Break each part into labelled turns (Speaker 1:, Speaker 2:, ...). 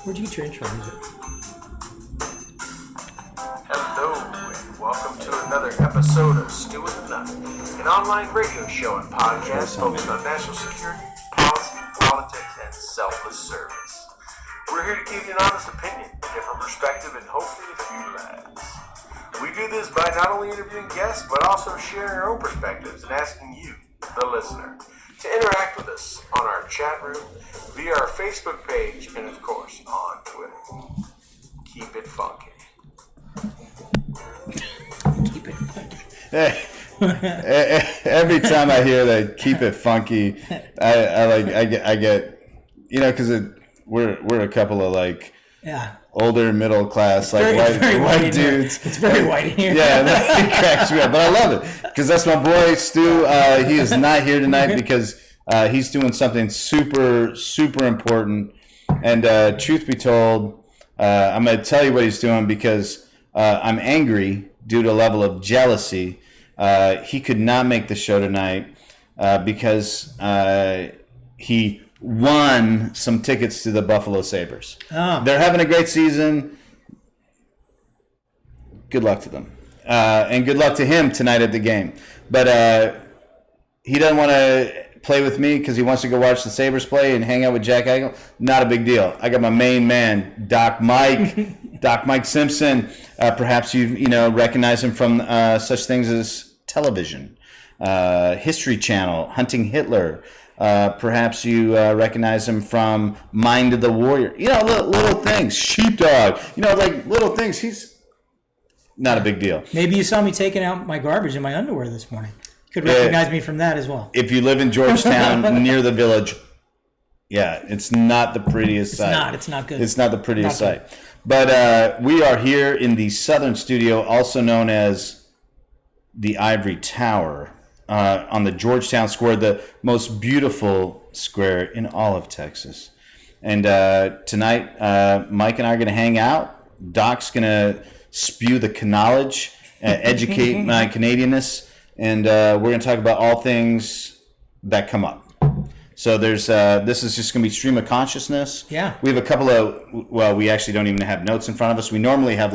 Speaker 1: Where'd you get your intro music?
Speaker 2: Hello, and welcome to another episode of Stu and Nunn, an online radio show and podcast focused on national security, policy, politics, and selfless service. We're here to give you an honest opinion, a different perspective, and hopefully a few laughs. We do this by not only interviewing guests, but also sharing our own perspectives and asking you, the listener, to interact with us on our chat room, via our Facebook page, and of course, on Twitter. Keep it funky.
Speaker 1: Keep it funky.
Speaker 3: Hey, every time I hear that "keep it funky," I get because we're a couple of older middle class white dudes.
Speaker 1: It's very white in here.
Speaker 3: Yeah, that cracks me up, but I love it because that's my boy Stu. He is not here tonight because he's doing something super important. And truth be told, I'm going to tell you what he's doing because I'm angry due to a level of jealousy. He could not make the show tonight because he won some tickets to the Buffalo Sabres.
Speaker 1: Oh.
Speaker 3: They're having a great season. Good luck to them. And good luck to him tonight at the game. But he doesn't want to play with me because he wants to go watch the Sabres play and hang out with Jack Eichel. Not a big deal. I got my main man, Doc Mike Simpson. Perhaps you recognize him from such things as television, History Channel, Hunting Hitler. Perhaps you recognize him from Mind of the Warrior. Little things. Sheepdog. Little things. He's not a big deal.
Speaker 1: Maybe you saw me taking out my garbage in my underwear this morning. Could recognize me from that as well.
Speaker 3: If you live in Georgetown, near the village, it's not the prettiest sight.
Speaker 1: It's not good.
Speaker 3: It's not the prettiest sight. But we are here in the Southern Studio, also known as the Ivory Tower, on the Georgetown Square, the most beautiful square in all of Texas. And tonight, Mike and I are going to hang out. Doc's going to spew the knowledge, educate my Canadianness, and we're going to talk about all things that come up. So there's this is just going to be stream of consciousness.
Speaker 1: Yeah.
Speaker 3: We have a couple of, we actually don't even have notes in front of us. We normally have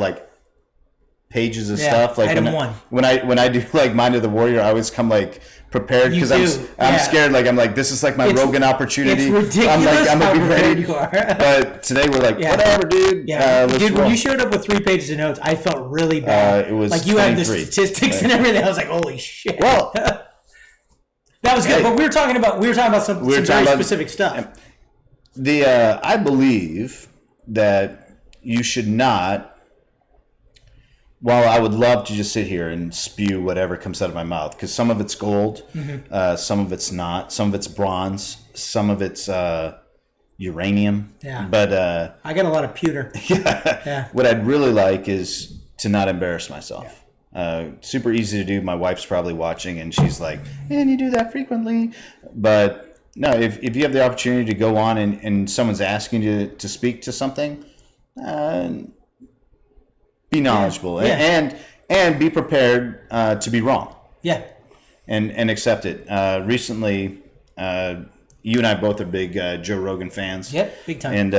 Speaker 3: pages of stuff.
Speaker 1: Item one.
Speaker 3: When I do Mind of the Warrior, I always come prepared because I'm scared. This is my Rogan opportunity.
Speaker 1: It's ridiculous.
Speaker 3: I'm gonna be ready.
Speaker 1: You are.
Speaker 3: But today we're whatever, dude.
Speaker 1: Yeah, dude. When you showed up with 3 pages of notes, I felt really bad.
Speaker 3: It was
Speaker 1: you had the statistics and everything. I was like, holy shit.
Speaker 3: Well,
Speaker 1: that was good. But we were talking about some very specific stuff.
Speaker 3: I believe that you should not. While I would love to just sit here and spew whatever comes out of my mouth, because some of it's gold, some of it's not, some of it's bronze, some of it's uranium.
Speaker 1: Yeah.
Speaker 3: But
Speaker 1: I got a lot of pewter.
Speaker 3: Yeah. What I'd really like is to not embarrass myself. Yeah. Super easy to do. My wife's probably watching, and she's like, "And you do that frequently." But no, if you have the opportunity to go on and someone's asking you to speak to something. Be knowledgeable and be prepared to be wrong.
Speaker 1: Yeah.
Speaker 3: And accept it. Recently, you and I both are big Joe Rogan fans.
Speaker 1: Yep, big time.
Speaker 3: And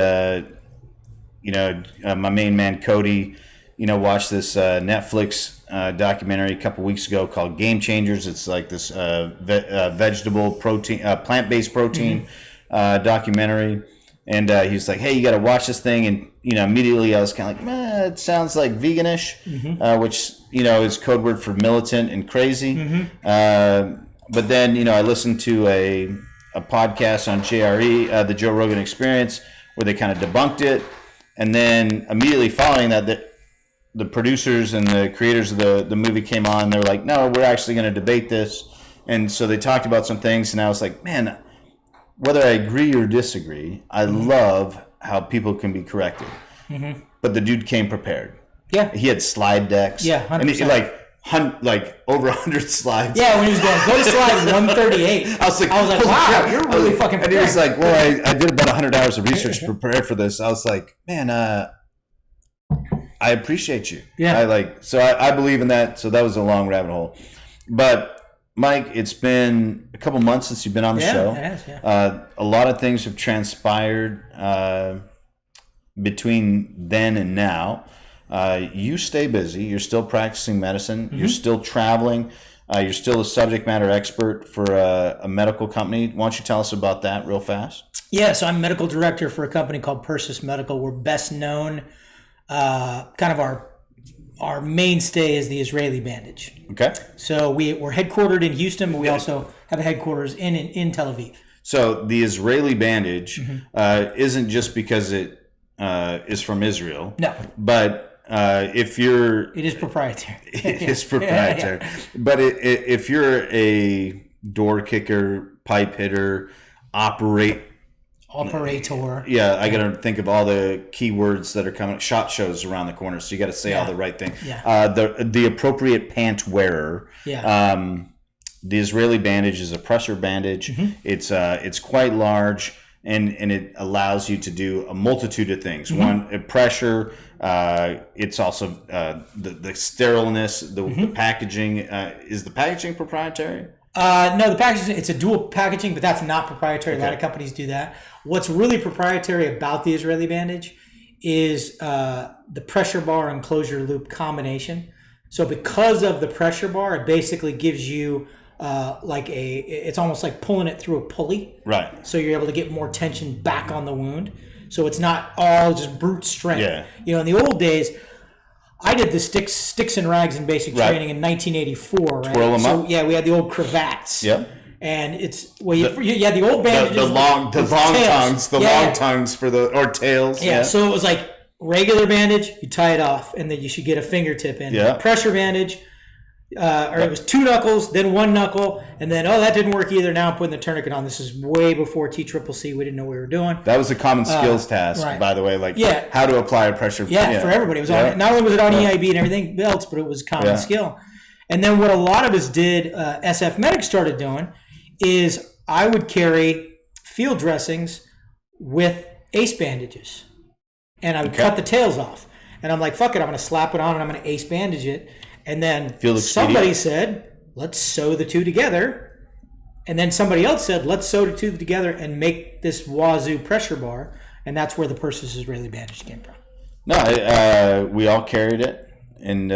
Speaker 3: my main man Cody, watched this Netflix documentary a couple weeks ago called Game Changers. It's this vegetable protein, plant-based protein documentary. And he's like, "Hey, you got to watch this thing." And immediately I was kind of like, "It sounds like veganish," which is code word for militant and crazy. But then I listened to a podcast on JRE, the Joe Rogan Experience, where they kind of debunked it. And then immediately following that, the producers and the creators of the movie came on. They were like, "No, we're actually going to debate this." And so they talked about some things, and I was like, "Man." Whether I agree or disagree, I love how people can be corrected. But the dude came prepared.
Speaker 1: Yeah.
Speaker 3: He had slide decks.
Speaker 1: Yeah, 100%.
Speaker 3: And over 100 slides.
Speaker 1: Yeah, when he was going, go to slide 138. I was like, wow, you're really fucking prepared.
Speaker 3: And he was like, well, I did about 100 hours of research to prepare for this. I was like, man, I appreciate you.
Speaker 1: Yeah.
Speaker 3: I believe in that. So that was a long rabbit hole. But Mike, it's been a couple months since you've been on the show.
Speaker 1: It has, yeah.
Speaker 3: A lot of things have transpired. between then and now, you stay busy. You're still practicing medicine. You're still traveling. You're still a subject matter expert for a medical company. Why don't you tell us about that real fast?
Speaker 1: Yeah, so I'm medical director for a company called Persis Medical. We're best known, kind of our mainstay is the Israeli bandage.
Speaker 3: Okay.
Speaker 1: So we're headquartered in Houston, but we also have a headquarters in Tel Aviv.
Speaker 3: So the Israeli bandage isn't just because it is from Israel.
Speaker 1: No.
Speaker 3: But if you're...
Speaker 1: It is proprietary.
Speaker 3: It is proprietary. But if you're a door kicker, pipe hitter, operator. Yeah, I got to think of all the keywords that are coming. SHOT Shows around the corner, so you got to say all the right thing.
Speaker 1: Yeah.
Speaker 3: The appropriate pant wearer.
Speaker 1: Yeah.
Speaker 3: The Israeli bandage is a pressure bandage. It's quite large, and it allows you to do a multitude of things. One, pressure. It's also the sterileness, the packaging. Is the packaging proprietary?
Speaker 1: No, the packaging, it's a dual packaging, but that's not proprietary. Okay. A lot of companies do that. What's really proprietary about the Israeli bandage is the pressure bar and closure loop combination. So because of the pressure bar, it basically gives you it's almost like pulling it through a pulley.
Speaker 3: Right.
Speaker 1: So you're able to get more tension back on the wound. So it's not all just brute strength.
Speaker 3: Yeah.
Speaker 1: You know, in the old days, I did the sticks and rags in basic training in 1984. Right?
Speaker 3: Twirl them up.
Speaker 1: Yeah, we had the old cravats.
Speaker 3: Yep.
Speaker 1: And it's the old bandages.
Speaker 3: The long tongues for the or tails.
Speaker 1: Yeah. So it was like regular bandage, you tie it off, and then you should get a fingertip in.
Speaker 3: Yeah.
Speaker 1: Pressure bandage, or it was 2 knuckles, then 1 knuckle, and then that didn't work either. Now I'm putting the tourniquet on. This is way before TCCC. We didn't know what we were doing.
Speaker 3: That was a common skills task, by the way. How to apply a pressure.
Speaker 1: Yeah, for everybody. It was on. Not only was it on EIB and everything else, but it was a common skill. And then what a lot of us did, SF Medic started doing, is I would carry field dressings with ace bandages, and I would cut the tails off. And I'm like, fuck it, I'm going to slap it on and I'm going to ace bandage it. And then somebody said, let's sew the two together. And then somebody else said, let's sew the two together and make this wazoo pressure bar. And that's where the Persis Israeli bandage came from.
Speaker 3: No, we all carried it. And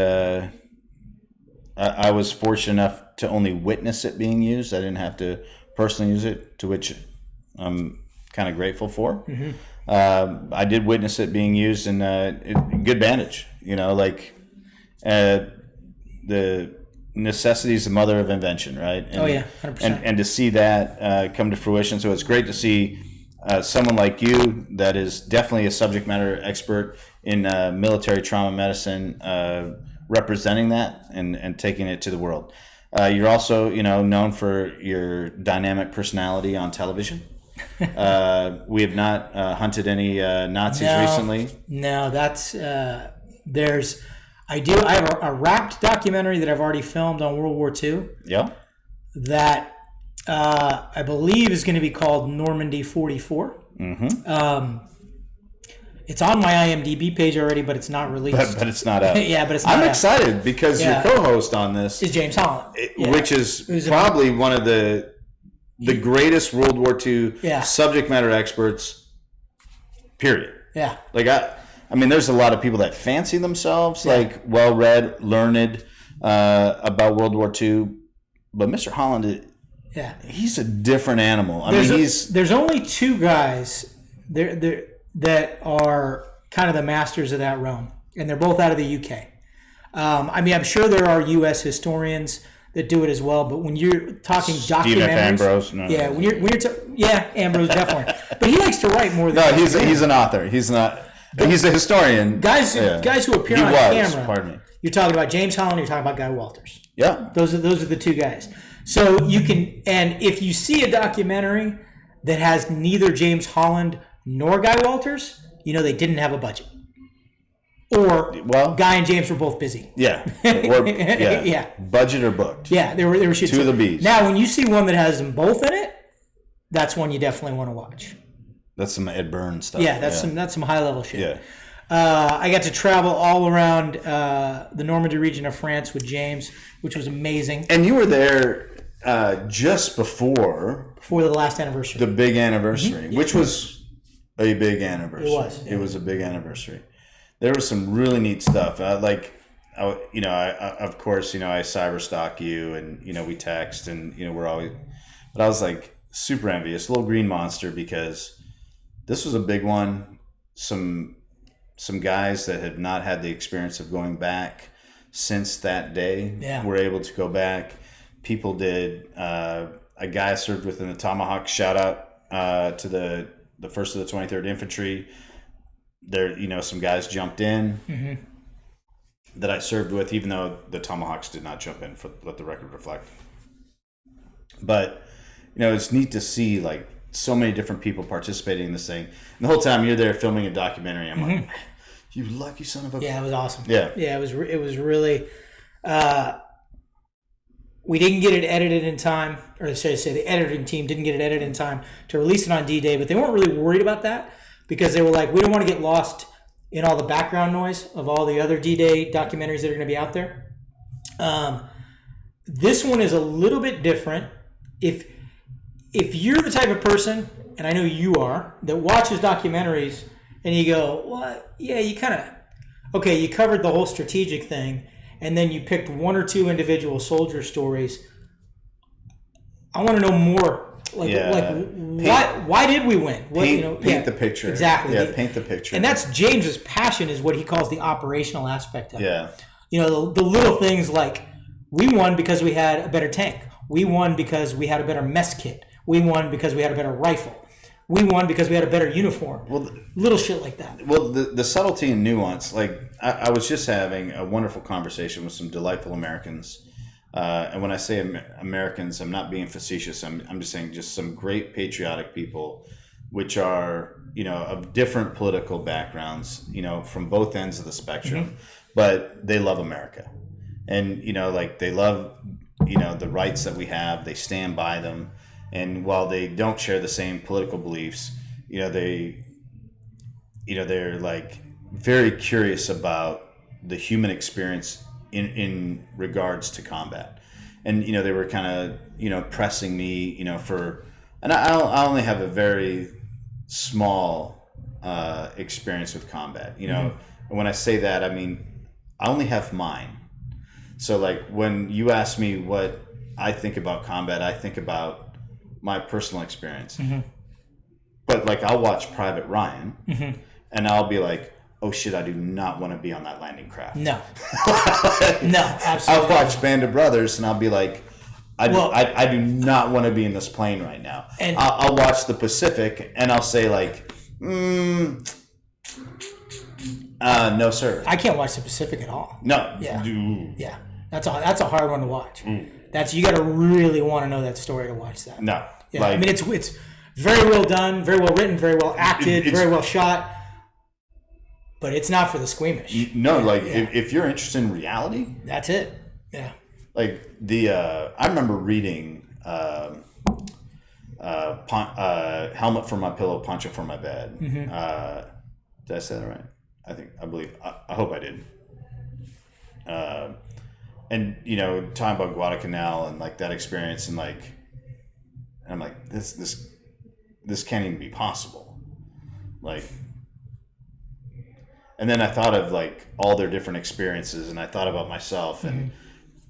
Speaker 3: I was fortunate enough to only witness it being used. I didn't have to personally use it, to which I'm kind of grateful for. I did witness it being used, and good bandage. You know, the necessity is the mother of invention, right? And,
Speaker 1: 100%.
Speaker 3: And to see that come to fruition. So it's great to see someone like you that is definitely a subject matter expert in military trauma medicine representing that and taking it to the world. You're also, known for your dynamic personality on television. We have not hunted any Nazis recently. No,
Speaker 1: that's I have a wrapped documentary that I've already filmed on World War II.
Speaker 3: Yeah.
Speaker 1: That I believe is going to be called Normandy 44. It's on my IMDb page already, but it's not released.
Speaker 3: But it's not out.
Speaker 1: Yeah, but it's not
Speaker 3: I'm
Speaker 1: out.
Speaker 3: excited because your co-host on this
Speaker 1: is James Holland,
Speaker 3: which is probably one of the greatest World War II subject matter experts, period.
Speaker 1: Yeah.
Speaker 3: I mean, there's a lot of people that fancy themselves well-read, learned about World War II, but Mr. Holland, he's a different animal.
Speaker 1: There's only 2 guys there that are kind of the masters of that realm, and they're both out of the UK. I'm sure there are U.S. historians that do it as well, but when you're talking documentaries,
Speaker 3: Ambrose,
Speaker 1: Ambrose definitely, but he likes to write more than
Speaker 3: he's an author. He's not. He's a historian.
Speaker 1: Guys who appear on camera.
Speaker 3: Pardon me.
Speaker 1: You're talking about James Holland. You're talking about Guy Walters.
Speaker 3: Yeah.
Speaker 1: Those are the 2 guys. So you can, and if you see a documentary that has neither James Holland nor Guy Walters, they didn't have a budget. Or Guy and James were both busy.
Speaker 3: Yeah. Budget or booked.
Speaker 1: Yeah, they were shooting.
Speaker 3: 2 of the bees.
Speaker 1: Now, when you see one that has them both in it, that's one you definitely want to watch.
Speaker 3: That's some Ed Burns stuff.
Speaker 1: Yeah, that's some high level shit.
Speaker 3: Yeah.
Speaker 1: I got to travel all around the Normandy region of France with James, which was amazing.
Speaker 3: And you were there just before
Speaker 1: the last anniversary,
Speaker 3: the big anniversary, which was a big anniversary.
Speaker 1: It was. Yeah.
Speaker 3: It was a big anniversary. There was some really neat stuff. Of course, I cyber stalk you, and we text, and we're always. But I was like super envious, little green monster, because this was a big one. Some guys that had not had the experience of going back since that day were able to go back. People did. A guy I served with in the Tomahawk, shout out to the 1st of the 23rd Infantry. There, some guys jumped in that I served with, even though the Tomahawks did not jump in, for let the record reflect. But, it's neat to see like so many different people participating in this thing. And the whole time you're there filming a documentary, I'm like, you lucky son of a...
Speaker 1: Yeah, it was awesome.
Speaker 3: Yeah.
Speaker 1: Yeah, it was really... we didn't get it edited in time, or should I say the editing team didn't get it edited in time to release it on D-Day, but they weren't really worried about that because they were like, we don't want to get lost in all the background noise of all the other D-Day documentaries that are going to be out there. This one is a little bit different. If you're the type of person, and I know you are, that watches documentaries and you go, what? Yeah, you kind of, okay, you covered the whole strategic thing, and then you picked one or two individual soldier stories. I want to know more. Why did we win?
Speaker 3: Paint the picture.
Speaker 1: Exactly.
Speaker 3: Yeah, paint the picture.
Speaker 1: And that's James's passion, is what he calls the operational aspect of it.
Speaker 3: Yeah.
Speaker 1: The little things like, we won because we had a better tank. We won because we had a better mess kit. We won because we had a better rifle. We won because we had a better uniform. Well, little shit like that.
Speaker 3: Well, the subtlety and nuance, like I was just having a wonderful conversation with some delightful Americans. And when I say Americans, I'm not being facetious. I'm just saying just some great patriotic people, which are, of different political backgrounds, from both ends of the spectrum, but they love America. And, they love, the rights that we have. They stand by them. And while they don't share the same political beliefs, they're like very curious about the human experience in regards to combat. And, they were kind of, pressing me, and I only have a very small experience with combat, And when I say that, I mean, I only have mine. So like when you ask me what I think about combat, I think about my personal experience. But like I'll watch Private Ryan and I'll be like, oh shit, I do not want to be on that landing craft.
Speaker 1: No. No, absolutely.
Speaker 3: I'll watch Band of Brothers and I'll be like, I do not want to be in this plane right now. And I'll watch the Pacific and I'll say like, no sir.
Speaker 1: I can't watch the Pacific at all.
Speaker 3: No.
Speaker 1: Yeah. Yeah. That's a hard one to watch. You got to really want to know that story to watch that.
Speaker 3: No.
Speaker 1: Yeah. I mean, it's very well done, very well written, very well acted, very well shot. But it's not for the squeamish.
Speaker 3: No, if you're interested in reality,
Speaker 1: that's it. Yeah.
Speaker 3: Like I remember reading Helmet for My Pillow, Poncho for My Bed. Did I say that right? I believe. I hope I did. And talking about Guadalcanal and like that experience, and like, I'm like, this can't even be possible. Like, and then I thought of like all their different experiences, and I thought about myself, and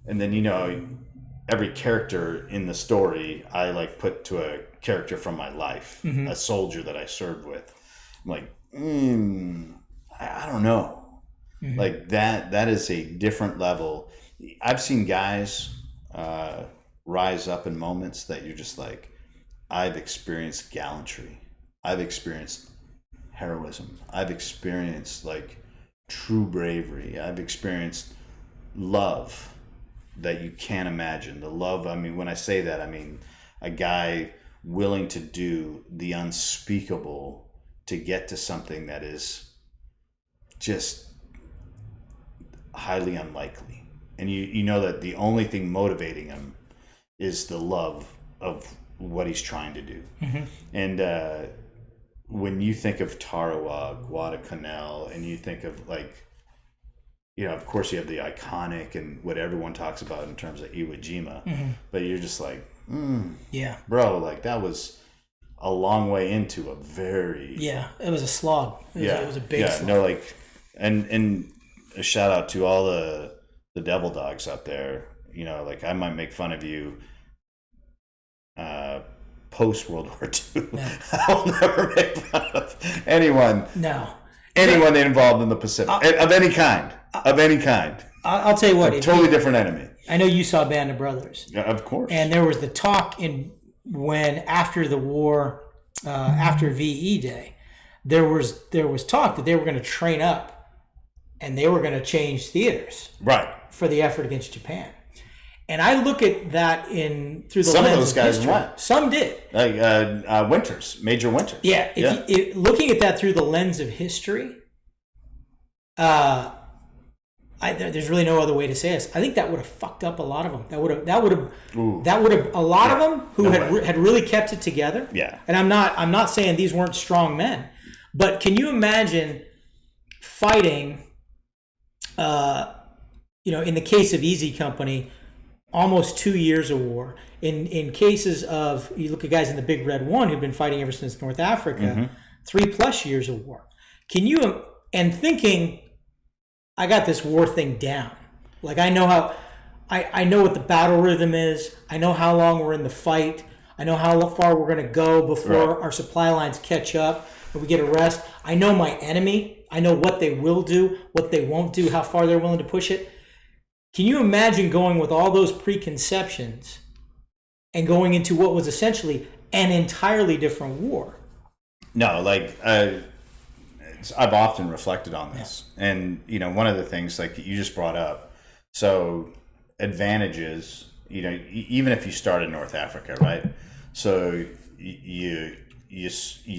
Speaker 3: then every character in the story I like put to a character from my life, a soldier that I served with. I'm like, I don't know, like that is a different level. I've seen guys rise up in moments that you're just like, I've experienced gallantry. I've experienced heroism. I've experienced like true bravery. I've experienced love that you can't imagine. The love, I mean, when I say that, I mean a guy willing to do the unspeakable to get to something that is just highly unlikely. And you know that the only thing motivating him is the love of what he's trying to do. And when you think of Tarawa, Guadalcanal, and you think of like, of course you have the iconic and what everyone talks about in terms of Iwo Jima, but you're just like,
Speaker 1: yeah,
Speaker 3: bro, like that was a long way into a very
Speaker 1: it was a slog. It was a big slog.
Speaker 3: No, like, and a shout out to all the devil dogs out there. You know, like I might make fun of you post World War II. Yeah. I'll never make fun of anyone.
Speaker 1: No.
Speaker 3: Anyone involved in the Pacific of any kind.
Speaker 1: I'll tell you what.
Speaker 3: A totally different enemy.
Speaker 1: I know you saw Band of Brothers.
Speaker 3: Yeah, of course.
Speaker 1: And there was the talk when after the war, after VE Day, there was talk that they were going to train up, and they were going to change theaters.
Speaker 3: Right.
Speaker 1: For the effort against Japan. And I look at that through the
Speaker 3: some
Speaker 1: lens
Speaker 3: of those guys
Speaker 1: history.
Speaker 3: went.
Speaker 1: Some did.
Speaker 3: Like Major Winters.
Speaker 1: Yeah. Looking at that through the lens of history, there's really no other way to say this. I think that would have fucked up a lot of them. That would have a lot of them who had really kept it together.
Speaker 3: Yeah.
Speaker 1: And I'm not saying these weren't strong men, but can you imagine fighting? In the case of Easy Company, almost 2 years of war. In cases of, you look at guys in the Big Red One who've been fighting ever since North Africa, 3+ years of war. And thinking, I got this war thing down. Like I know I know what the battle rhythm is. I know how long we're in the fight. I know how far we're going to go before our supply lines catch up and we get a rest. I know my enemy. I know what they will do, what they won't do, how far they're willing to push it. Can you imagine going with all those preconceptions and going into what was essentially an entirely different war?
Speaker 3: No, like I've often reflected on this, and one of the things like you just brought up. So advantages, even if you start in North Africa, right? So you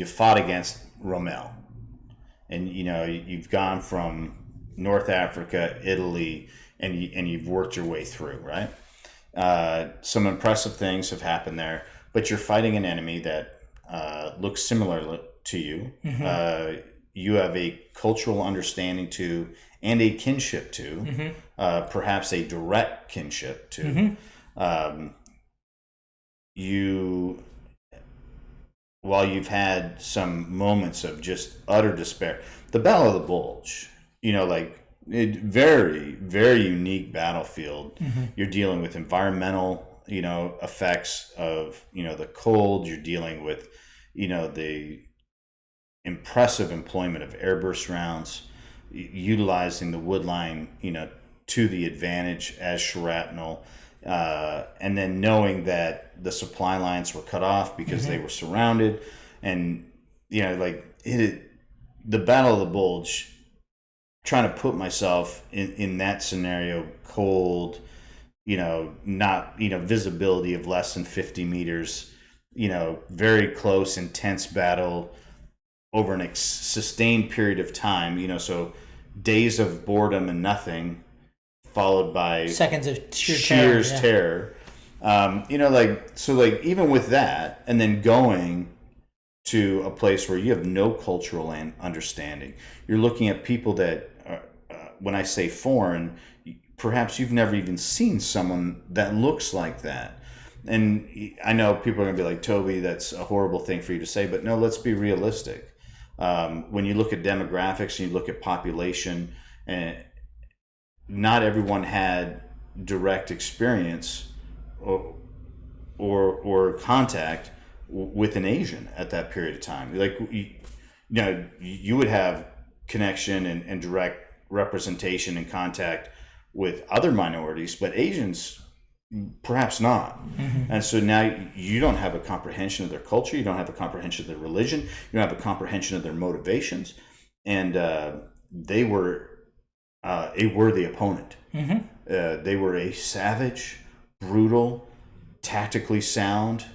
Speaker 3: fought against Rommel, and you've gone from North Africa, Italy. And you've worked your way through, right? Some impressive things have happened there, but you're fighting an enemy that looks similar to you. Mm-hmm. You have a cultural understanding to, and a kinship to, perhaps a direct kinship to. Mm-hmm. While you've had some moments of just utter despair, the Battle of the Bulge, very, very unique battlefield. Mm-hmm. You're dealing with environmental, effects of, the cold. You're dealing with, the impressive employment of airburst rounds, utilizing the wood line, to the advantage as shrapnel, and then knowing that the supply lines were cut off because they were surrounded, and the Battle of the Bulge. Trying to put myself in that scenario, cold, not, visibility of less than 50 meters, very close, intense battle over an sustained period of time, so days of boredom and nothing followed by
Speaker 1: seconds of
Speaker 3: sheer terror. Even with that, and then going to a place where you have no cultural understanding, you're looking at people that when I say foreign, perhaps you've never even seen someone that looks like that. And I know people are going to be like, Toby, that's a horrible thing for you to say, but no, let's be realistic. When you look at demographics and you look at population, not everyone had direct experience or contact with an Asian at that period of time. Like, you would have connection and direct representation and contact with other minorities, but Asians perhaps not. Mm-hmm. And so now you don't have a comprehension of their culture, you don't have a comprehension of their religion, you don't have a comprehension of their motivations, and they were a worthy opponent. Mm-hmm. They were a savage, brutal, tactically sound,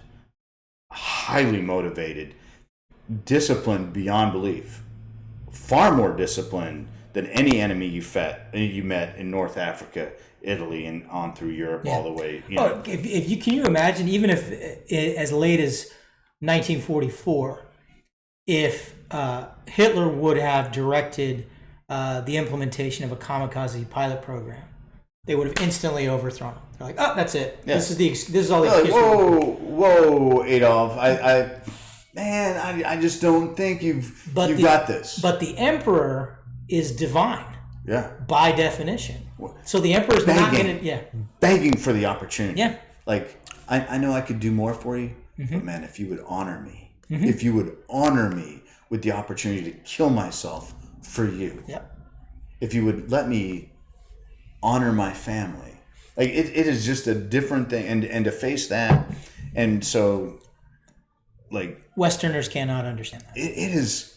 Speaker 3: highly motivated, disciplined beyond belief, far more disciplined than any enemy you met in North Africa, Italy, and on through Europe, all the way.
Speaker 1: Can you imagine, even if as late as 1944, if Hitler would have directed the implementation of a kamikaze pilot program, they would have instantly overthrown him. They're like, oh, that's it. Yeah. This is all the excuse.
Speaker 3: Whoa, Adolf. man, I just don't think you've
Speaker 1: But
Speaker 3: got this.
Speaker 1: But the emperor is divine.
Speaker 3: Yeah.
Speaker 1: By definition. So the emperor's not going to,
Speaker 3: begging for the opportunity.
Speaker 1: Yeah.
Speaker 3: Like, I know I could do more for you, but man, if you would honor me, if you would honor me with the opportunity to kill myself for you, if you would let me honor my family, like it is just a different thing, and to face that, and so like
Speaker 1: Westerners cannot understand that.
Speaker 3: It is,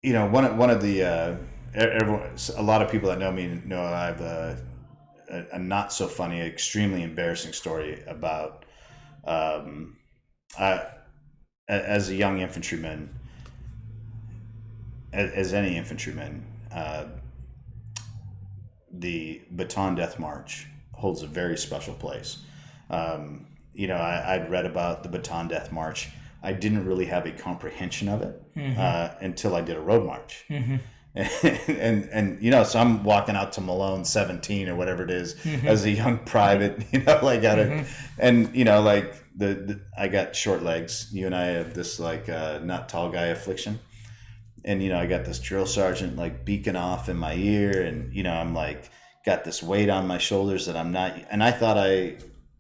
Speaker 3: you know, one of the a lot of people that know me know I have a not so funny, extremely embarrassing story about as a young infantryman, as any infantryman, the Baton Death March holds a very special place. You know, I'd read about the Baton Death March. I didn't really have a comprehension of it until I did a road march. And you know, so I'm walking out to Malone 17 or whatever it is as a young private, you know, like and you know, like I got short legs. You and I have this like not tall guy affliction. And, you know, I got this drill sergeant like beacon off in my ear, and, you know, I'm like, got this weight on my shoulders that I'm not, and I thought I,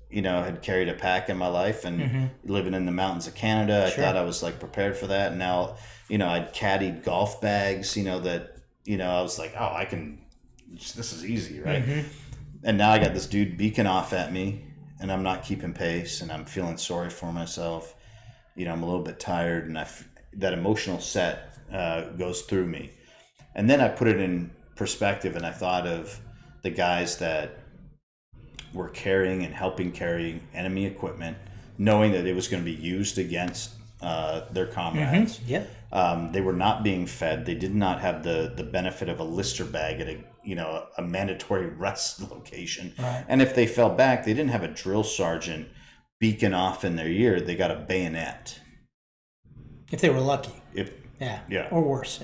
Speaker 3: you know, had carried a pack in my life and living in the mountains of Canada. I thought I was like prepared for that. And now, you know, I'd caddied golf bags, you know, that, you know, I was like, oh, I can, this is easy, right? And now I got this dude beacon off at me, and I'm not keeping pace, and I'm feeling sorry for myself. You know, I'm a little bit tired, and that emotional set goes through me. And then I put it in perspective, and I thought of the guys that were carrying and helping carry enemy equipment, knowing that it was going to be used against their comrades. They were not being fed. They did not have the benefit of a Lister bag at a mandatory rest location. And if they fell back, they didn't have a drill sergeant beacon off in their ear. They got a bayonet.
Speaker 1: If they were lucky. Or worse.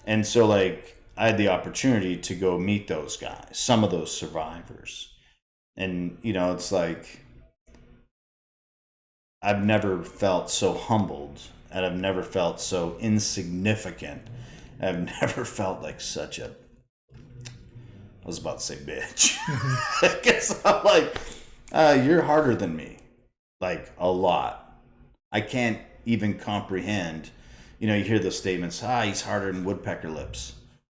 Speaker 1: And
Speaker 3: so like I had the opportunity to go meet those guys, some of those survivors. And, you know, it's like I've never felt so humbled, and I've never felt so insignificant. I've never felt like such a, I was about to say bitch. I guess I'm like, you're harder than me. Like a lot. I can't even comprehend. You know, you hear those statements, he's harder than woodpecker lips.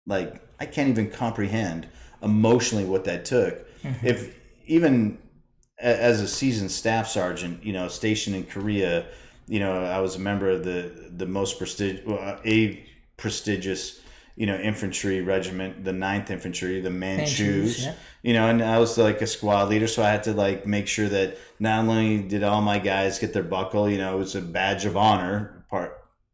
Speaker 3: Like, I can't even comprehend emotionally what that took. If even as a seasoned staff sergeant, you know, stationed in Korea, you know, I was a member of the most prestigious, you know, infantry regiment, the 9th Infantry, the Manchus, you know, and I was like a squad leader. So I had to like make sure that not only did all my guys get their buckle, you know, it was a badge of honor,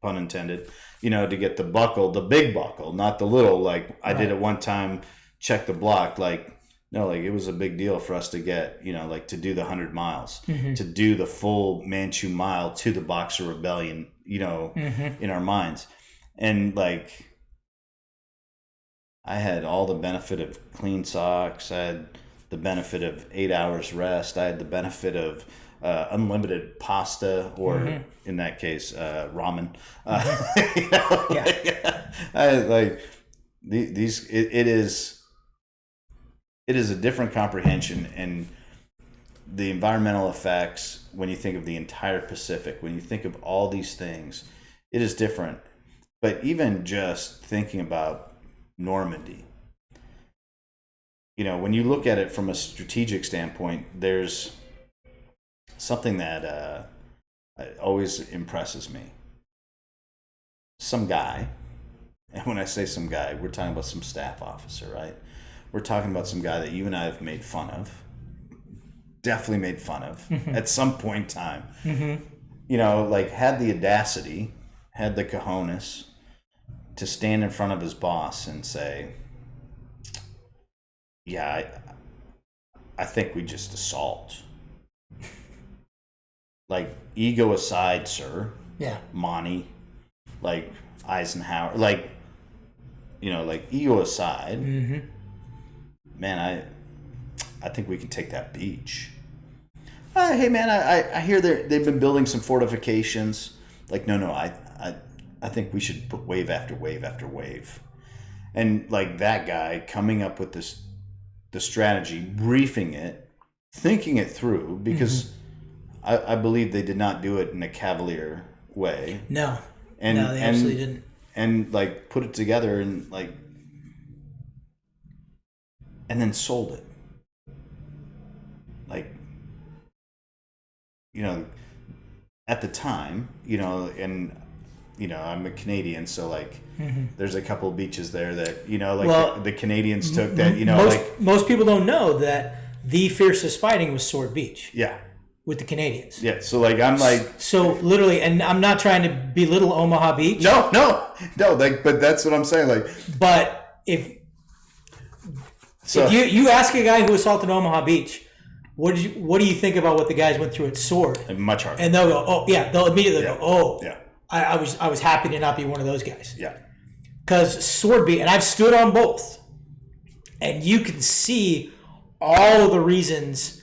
Speaker 3: pun intended, you know, to get the buckle, the big buckle, not the little, like I did at one time, check the block, like, no, like it was a big deal for us to get, you know, like to do the 100 miles, to do the full Manchu mile to the Boxer Rebellion, you know, in our minds. And like, I had all the benefit of clean socks. I had the benefit of 8 hours rest. I had the benefit of unlimited pasta, or in that case, ramen. You know, it is a different comprehension, and the environmental effects, when you think of the entire Pacific, when you think of all these things, it is different. But even just thinking about Normandy, you know, when you look at it from a strategic standpoint, there's something that always impresses me. Some guy, and when I say some guy, we're talking about some staff officer, right? We're talking about some guy that you and I have made fun of, definitely made fun of at some point in time. You know, like had the audacity, had the cojones to stand in front of his boss and say, yeah, I think we just assault. Like, ego aside, sir. Yeah. Monty, like Eisenhower, like, you know, like ego aside, man, I think we can take that beach. Hey man, I hear they've been building some fortifications. Like, no, I think we should put wave after wave after wave. And like that guy coming up with the strategy, briefing it, thinking it through, because I believe they did not do it in a cavalier way.
Speaker 1: No, they absolutely didn't.
Speaker 3: And like put it together and like, and then sold it. Like, at the time, and I'm a Canadian, so like there's a couple of beaches there that the Canadians took that
Speaker 1: most people don't know that the fiercest fighting was Sword Beach.
Speaker 3: Yeah.
Speaker 1: With the Canadians.
Speaker 3: Yeah, so like I'm like
Speaker 1: so literally, and I'm not trying to belittle Omaha Beach.
Speaker 3: No, like, but that's what I'm saying. Like,
Speaker 1: but if you ask a guy who assaulted Omaha Beach, what do you think about what the guys went through at Sword?
Speaker 3: Much harder.
Speaker 1: And they'll go, oh yeah, they'll immediately go, oh
Speaker 3: yeah.
Speaker 1: I was happy to not be one of those guys.
Speaker 3: Yeah.
Speaker 1: Because Sword Beach, and I've stood on both, and you can see all the reasons,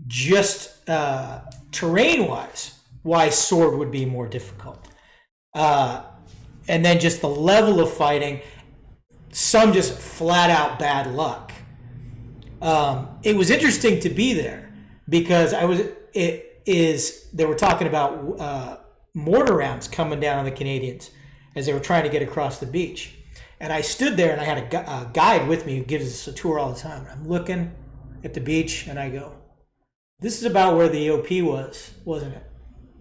Speaker 1: just terrain-wise, why Sword would be more difficult. And then just the level of fighting, some just flat-out bad luck. It was interesting to be there because they were talking about mortar rounds coming down on the Canadians as they were trying to get across the beach. And I stood there and I had a guide with me who gives us a tour all the time. I'm looking at the beach and I go, this is about where the EOP was, wasn't it?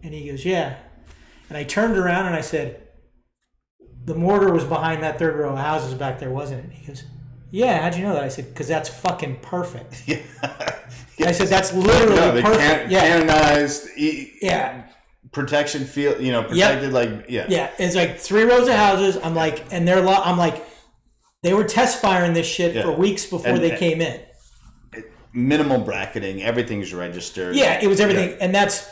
Speaker 1: And he goes, yeah. And I turned around and I said, the mortar was behind that third row of houses back there, wasn't it? And he goes, yeah, how'd you know that? I said, because that's fucking perfect.
Speaker 3: Yeah.
Speaker 1: I said, that's literally perfect.
Speaker 3: Canonized. Protection field, protected, like, yeah.
Speaker 1: Yeah, it's like 3 rows of houses. I'm like, and I'm like, they were test firing this shit for weeks before they came in.
Speaker 3: Minimal bracketing, everything's registered.
Speaker 1: Yeah, it was everything, and that's,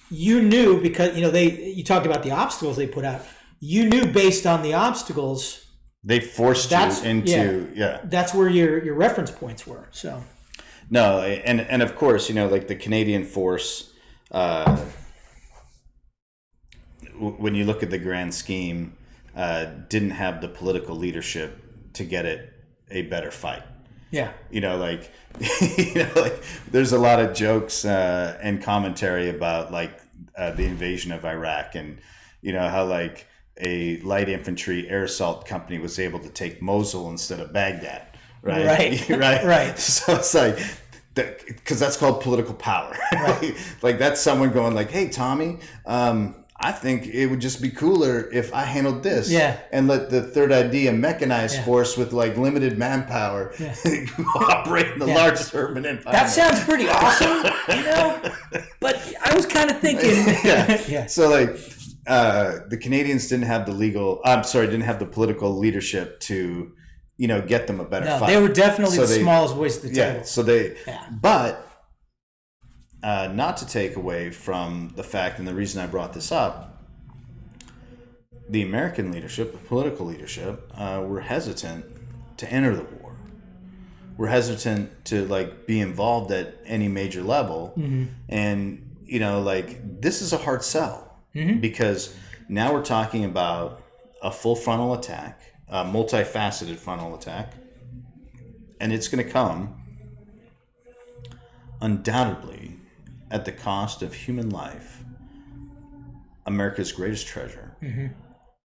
Speaker 1: you knew because, you talked about the obstacles they put out. You knew based on the obstacles.
Speaker 3: They forced you into,
Speaker 1: That's where your reference points were, so.
Speaker 3: No, and of course, like the Canadian force, when you look at the grand scheme, didn't have the political leadership to get it a better fight.
Speaker 1: Yeah.
Speaker 3: Like there's a lot of jokes and commentary about like the invasion of Iraq and how like a light infantry air assault company was able to take Mosul instead of Baghdad. Right.
Speaker 1: Right.
Speaker 3: So it's like, because that's called political power. Right. Like that's someone going like, hey, Tommy, I think it would just be cooler if I handled this and let the third ID, a mechanized force with like limited manpower, operate in the largest urban empire.
Speaker 1: That sounds pretty awesome, but I was kind of thinking.
Speaker 3: So like the Canadians didn't have didn't have the political leadership to, get them a better fight.
Speaker 1: They were definitely the smallest voice at the table.
Speaker 3: Yeah, so but not to take away from the fact, and the reason I brought this up, the American leadership, the political leadership, were hesitant to enter the war. We're hesitant to like be involved at any major level, and like this is a hard sell because now we're talking about a full frontal attack, a multifaceted frontal attack, and it's going to come undoubtedly at the cost of human life, America's greatest treasure.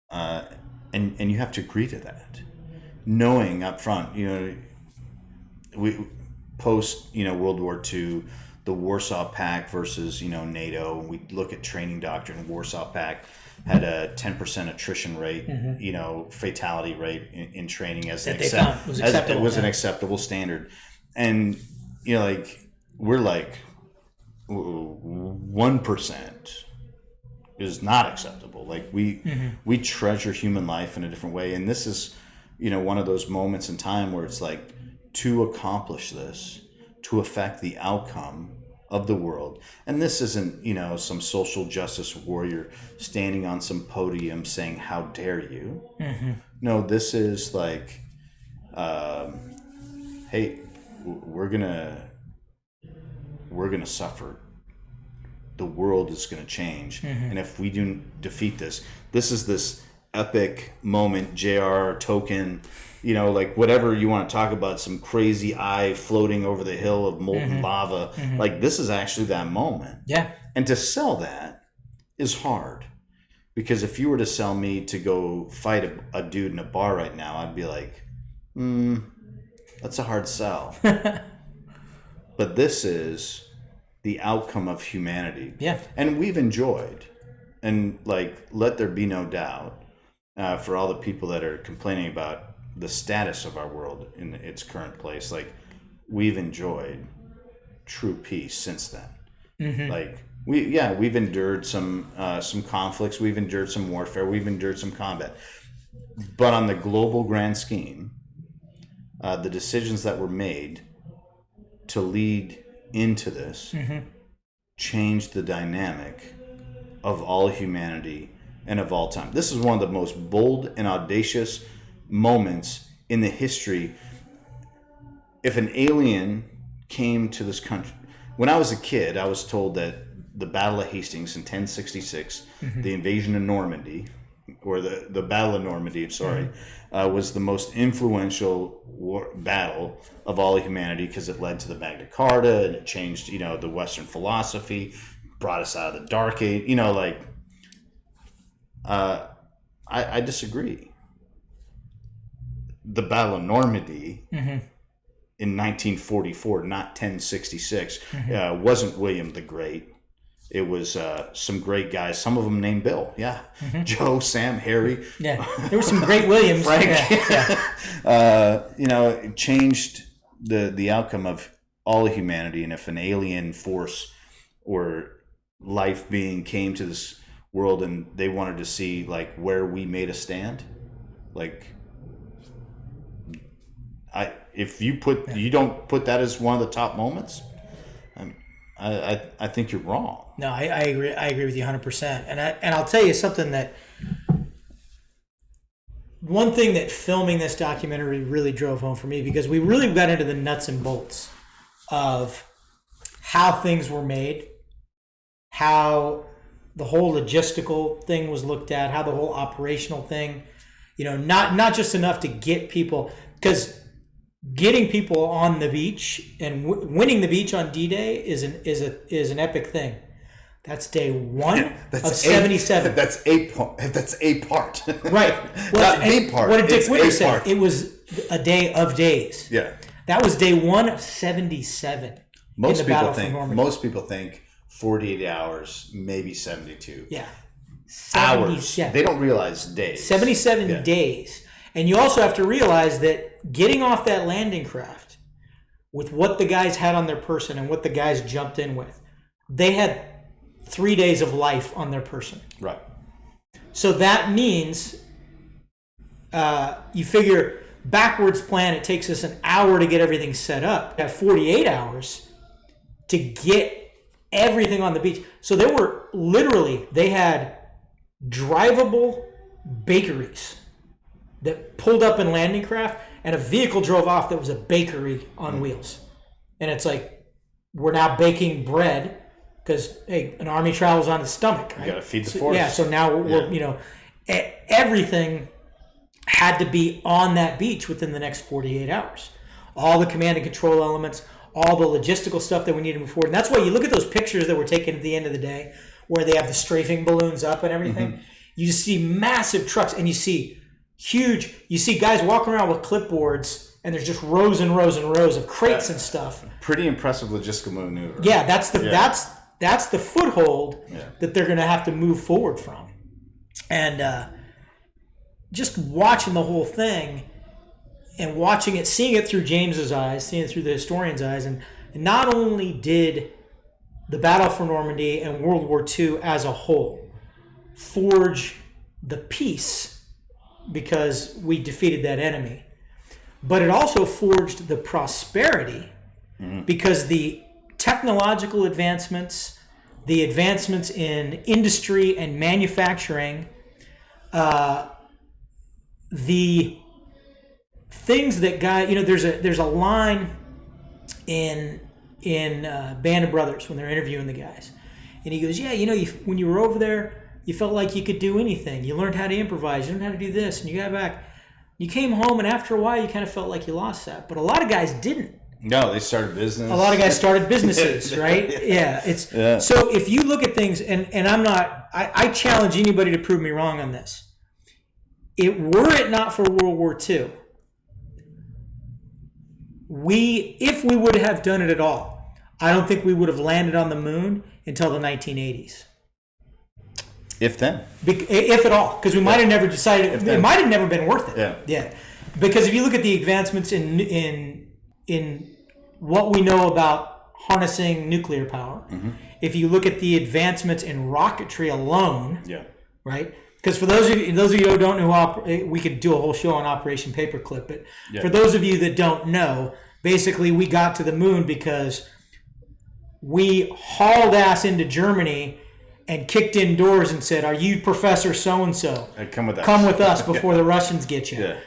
Speaker 3: And you have to agree to that, knowing up front, we post, World War II, the Warsaw Pact versus, NATO. We look at training doctrine. Warsaw Pact had a 10% attrition rate, fatality rate in training as an an acceptable standard. And, we're like, 1% is not acceptable. Like we treasure human life in a different way, and this is one of those moments in time where it's like, to accomplish this, to affect the outcome of the world. And this isn't some social justice warrior standing on some podium saying, how dare you. No, this is like, hey, we're gonna suffer the world is going to change. And if we do defeat this is this epic moment, JR token, like whatever you want to talk about, some crazy eye floating over the hill of molten lava. Like this is actually that moment.
Speaker 1: Yeah.
Speaker 3: And to sell that is hard. Because if you were to sell me to go fight a dude in a bar right now, I'd be like, that's a hard sell. But this is the outcome of humanity.
Speaker 1: Yeah.
Speaker 3: And we've enjoyed, and like, let there be no doubt, for all the people that are complaining about the status of our world in its current place, like, we've enjoyed true peace since then. Like, we've endured some conflicts, we've endured some warfare, we've endured some combat. But on the global grand scheme, the decisions that were made to lead into this changed the dynamic of all humanity and of all time. This is one of the most bold and audacious moments in the history. If an alien came to this country, when I was a kid, I was told that the Battle of Hastings in 1066, the invasion of Normandy, or the Battle of Normandy, was the most influential battle of all of humanity because it led to the Magna Carta and it changed, the Western philosophy, brought us out of the Dark Age. I disagree. The Battle of Normandy in 1944, not 1066, wasn't William the Great. It was some great guys. Some of them named Bill. Yeah, Joe, Sam, Harry.
Speaker 1: Yeah, there were some great Williams.
Speaker 3: Frank.
Speaker 1: Yeah.
Speaker 3: It changed the outcome of all of humanity. And if an alien force or life being came to this world and they wanted to see like where we made a stand, like if you don't put that as one of the top moments, I think you're wrong.
Speaker 1: No, I agree. I agree with you 100%. And I'll tell you something one thing that filming this documentary really drove home for me, because we really got into the nuts and bolts of how things were made, how the whole logistical thing was looked at, how the whole operational thing, not just enough to get people, because getting people on the beach and winning the beach on D-Day is an epic thing. That's day one of 77.
Speaker 3: That's a part.
Speaker 1: Right.
Speaker 3: Well, not a part.
Speaker 1: What did Dick Whitney say? It was a day of days.
Speaker 3: Yeah.
Speaker 1: That was day one of 77.
Speaker 3: Most people think 48 hours, maybe 72.
Speaker 1: Yeah.
Speaker 3: Hours. They don't realize days.
Speaker 1: 77 days. And you also have to realize that getting off that landing craft with what the guys had on their person and what the guys jumped in with, they had 3 days of life on their person.
Speaker 3: Right.
Speaker 1: So that means you figure backwards plan, it takes us an hour to get everything set up. At 48 hours to get everything on the beach. So they had drivable bakeries that pulled up in landing craft, and a vehicle drove off that was a bakery on wheels. And it's like, we're now baking bread because, hey, an army travels on the stomach, right?
Speaker 3: You got to feed the force.
Speaker 1: Yeah, so now we're, everything had to be on that beach within the next 48 hours. All the command and control elements, all the logistical stuff that we needed to move forward. And that's why you look at those pictures that were taken at the end of the day where they have the strafing balloons up and everything. You just see massive trucks, and you see guys walking around with clipboards, and there's just rows and rows and rows of crates and stuff.
Speaker 3: Pretty impressive logistical maneuver.
Speaker 1: Yeah, that's the foothold that they're going to have to move forward from. And just watching the whole thing and seeing it through James's eyes, seeing it through the historian's eyes, and not only did the Battle for Normandy and World War II as a whole forge the peace because we defeated that enemy, but it also forged the prosperity because the technological advancements, the advancements in industry and manufacturing, the things that there's a line in Band of Brothers when they're interviewing the guys, And he goes, yeah, when you were over there, you felt like you could do anything. You learned how to improvise. You learned how to do this. And you got back. You came home, and after a while, you kind of felt like you lost that. But a lot of guys didn't.
Speaker 3: No, they started business.
Speaker 1: A lot of guys started businesses, right? Yeah. So if you look at things, and I'm not, I challenge anybody to prove me wrong on this. Were it not for World War II, if we would have done it at all, I don't think we would have landed on the moon until the 1980s.
Speaker 3: If then.
Speaker 1: If at all. Because we might have never decided, it might have never been worth it. Yeah. Because if you look at the advancements in what we know about harnessing nuclear power, if you look at the advancements in rocketry alone, right? Because for those of you who don't know, we could do a whole show on Operation Paperclip, but for those of you that don't know, basically we got to the moon because we hauled ass into Germany and kicked in doors and said, "Are you Professor So-and-so?
Speaker 3: Come with us.
Speaker 1: Come with us before the Russians get you."
Speaker 3: Yeah.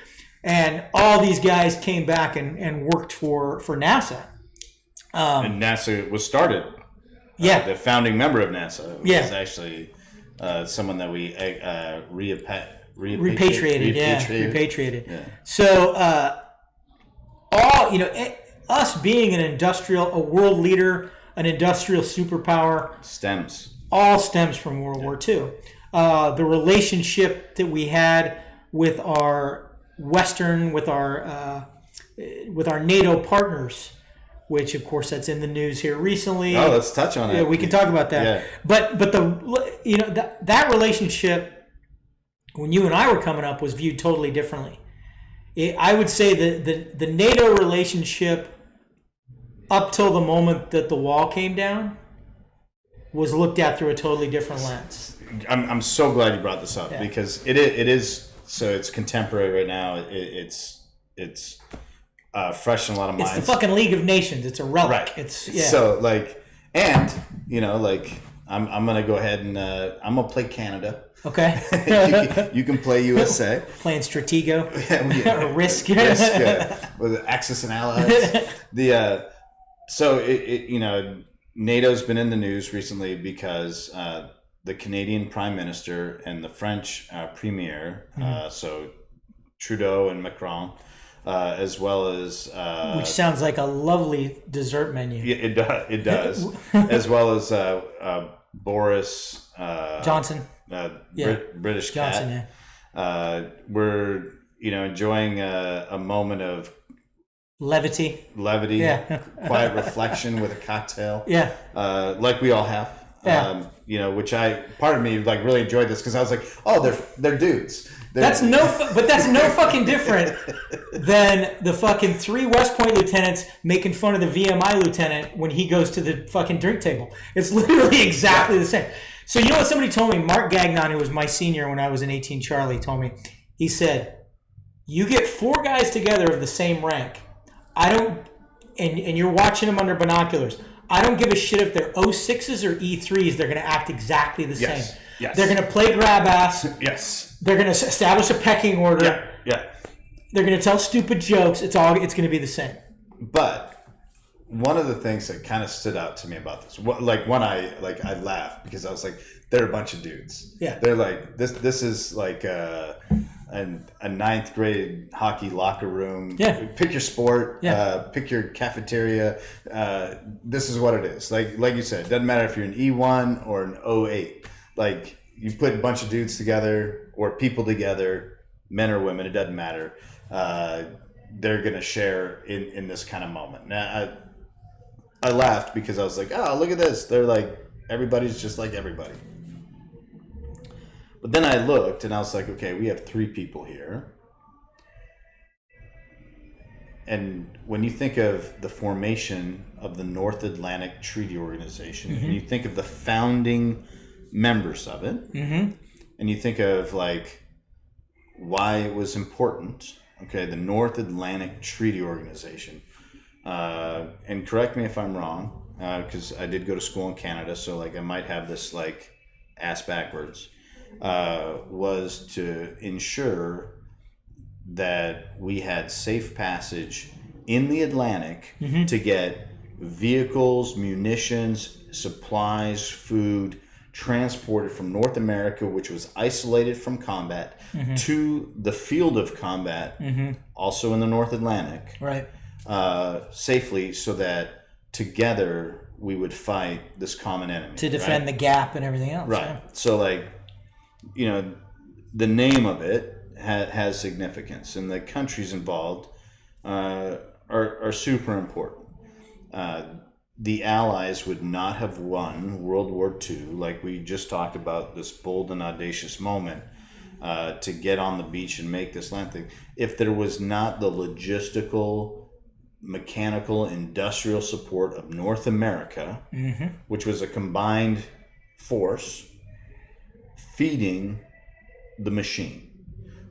Speaker 1: And all these guys came back and worked for NASA.
Speaker 3: And NASA was started. The founding member of NASA was actually someone that we repatriated.
Speaker 1: Repatriated. So us being a world leader, an industrial superpower, all stems from World War II. The relationship that we had with our with our NATO partners, which of course that's in the news here recently.
Speaker 3: Oh, let's touch on it.
Speaker 1: Yeah, we can talk about that.
Speaker 3: Yeah.
Speaker 1: But that relationship when you and I were coming up was viewed totally differently. I would say that the NATO relationship up till the moment that the wall came down was looked at through a totally different lens.
Speaker 3: I'm so glad you brought this up because it is so it's contemporary right now. It's fresh in a lot of minds.
Speaker 1: It's the fucking League of Nations. It's a relic.
Speaker 3: Right. So I'm gonna go ahead and I'm gonna play Canada.
Speaker 1: Okay.
Speaker 3: you can play USA.
Speaker 1: Playing Stratego. Or Risk.
Speaker 3: With Axis and Allies. NATO's been in the news recently because the Canadian Prime Minister and the French Premier, so Trudeau and Macron, as well as
Speaker 1: which sounds like a lovely dessert menu.
Speaker 3: Yeah, it does. As well as Boris
Speaker 1: Johnson,
Speaker 3: British
Speaker 1: Johnson.
Speaker 3: cat. We're enjoying a moment of
Speaker 1: levity,
Speaker 3: quiet reflection with a cocktail, like we all have. Which part of me really enjoyed this because I was like, oh, they're dudes.
Speaker 1: That's no fucking different than the fucking 3 West Point lieutenants making fun of the VMI lieutenant when he goes to the fucking drink table. It's literally exactly the same. So you know what somebody told me? Mark Gagnon, who was my senior when I was in 18 Charlie, told me. He said, "You get 4 guys together of the same rank. And you're watching them under binoculars. I don't give a shit if they're 06s or E3s. They're going to act exactly the same.
Speaker 3: Yes.
Speaker 1: They're going to play grab ass.
Speaker 3: Yes.
Speaker 1: They're going to establish a pecking order.
Speaker 3: Yeah.
Speaker 1: They're going to tell stupid jokes. It's going to be the same."
Speaker 3: But one of the things that kind of stood out to me about this, I laughed because I was like, they're a bunch of dudes.
Speaker 1: Yeah.
Speaker 3: They're like this is like a 9th grade hockey locker room.
Speaker 1: Yeah.
Speaker 3: Pick your sport. Pick your cafeteria. This is what it is. Like you said, it doesn't matter if you're an E1 or an 08. Like you put a bunch of dudes together or people together, men or women, it doesn't matter. They're gonna share in this kind of moment. Now I laughed because I was like, oh, look at this. They're like everybody's just like everybody. But then I looked and I was like, okay, we have 3 people here. And when you think of the formation of the North Atlantic Treaty Organization, and you think of the founding members of it, and you think of why it was important, okay, the North Atlantic Treaty Organization, and correct me if I'm wrong, because I did go to school in Canada, so I might have this ass backwards. Was to ensure that we had safe passage in the Atlantic to get vehicles, munitions, supplies, food transported from North America, which was isolated from combat, to the field of combat, also in the North Atlantic,
Speaker 1: Right.
Speaker 3: Safely, so that together we would fight this common enemy.
Speaker 1: To defend the gap and everything else.
Speaker 3: Right.
Speaker 1: Yeah.
Speaker 3: So, like, the name of it has significance, and the countries involved are super important. The Allies would not have won World War II, like we just talked about, this bold and audacious moment to get on the beach and make this land thing, if there was not the logistical, mechanical, industrial support of North America, which was a combined force feeding the machine.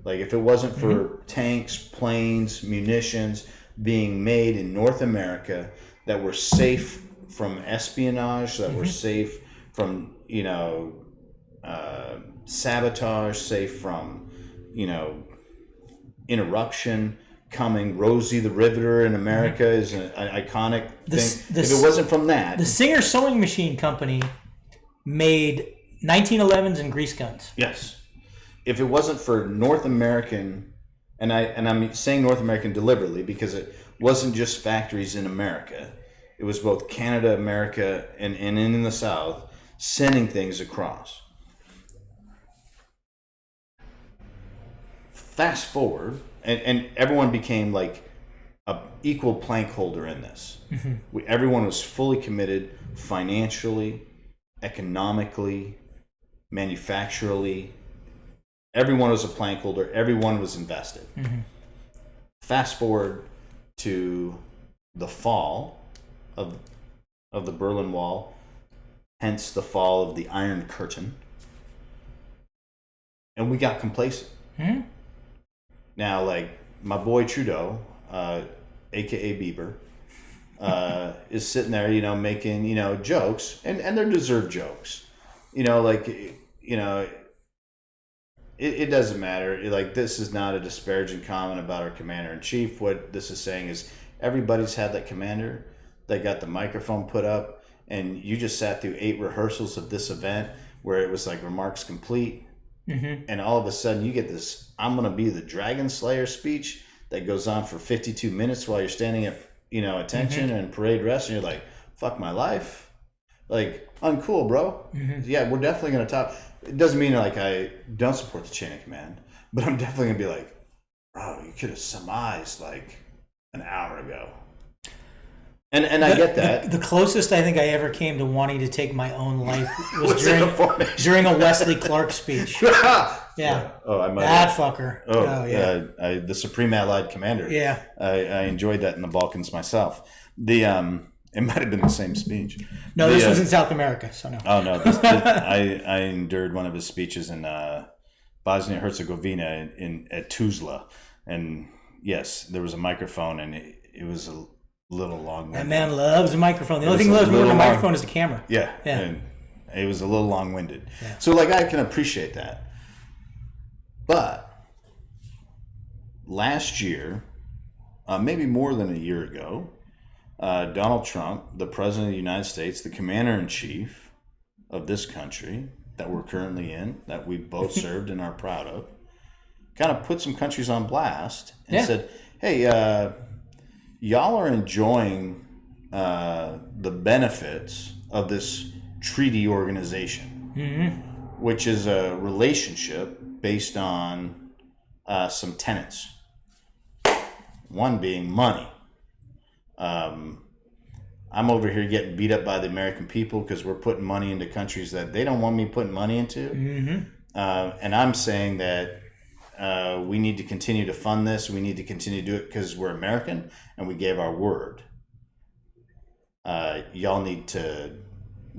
Speaker 3: Like, if it wasn't for tanks, planes, munitions being made in North America that were safe from espionage, that were safe from, sabotage, safe from, interruption coming. Rosie the Riveter in America is an iconic thing. If it wasn't from that.
Speaker 1: The Singer Sewing Machine Company made 1911s and grease guns.
Speaker 3: Yes. If it wasn't for North American, and I'm saying North American deliberately because it wasn't just factories in America. It was both Canada, America, and in the South sending things across. Fast forward, and everyone became like a equal plank holder in this. Everyone was fully committed financially, economically, manufacturally. Everyone was a plank holder. Everyone was invested. Fast forward to the fall of the Berlin Wall, hence the fall of the Iron Curtain, and we got complacent. Now, like, my boy Trudeau, aka Bieber, is sitting there, making, jokes, and they're deserved jokes. It doesn't matter. Like, this is not a disparaging comment about our commander-in-chief. What this is saying is everybody's had that commander that got the microphone put up, and you just sat through 8 rehearsals of this event where it was like remarks complete. And all of a sudden you get this, I'm going to be the Dragon Slayer speech that goes on for 52 minutes while you're standing at, attention and parade rest, and you're like, fuck my life. Like, uncool, bro. Yeah, we're definitely going to talk. It doesn't mean like I don't support the chain of command, but I'm definitely going to be like, bro, you could have surmised like an hour ago. And I get that.
Speaker 1: The closest I think I ever came to wanting to take my own life was during a Wesley Clark speech. Yeah.
Speaker 3: Oh, I might.
Speaker 1: That fucker.
Speaker 3: Oh, yeah. The Supreme Allied Commander.
Speaker 1: Yeah.
Speaker 3: I enjoyed that in the Balkans myself. It might have been the same speech.
Speaker 1: No, this was in South America, so no.
Speaker 3: Oh no, I endured one of his speeches in Bosnia Herzegovina at Tuzla, and yes, there was a microphone, and it was a little long.
Speaker 1: That man loves a microphone. The only thing he loves more than a microphone is the camera.
Speaker 3: Yeah. And it was a little long-winded. Yeah. So, like, I can appreciate that. But last year, maybe more than a year ago, Donald Trump, the President of the United States, the Commander-in-Chief of this country that we're currently in, that we both served and are proud of, kind of put some countries on blast and said, hey, y'all are enjoying the benefits of this treaty organization, which is a relationship based on some tenets. One being money. I'm over here getting beat up by the American people because we're putting money into countries that they don't want me putting money into. And I'm saying that we need to continue to fund this. We need to continue to do it because we're American and we gave our word. Y'all need to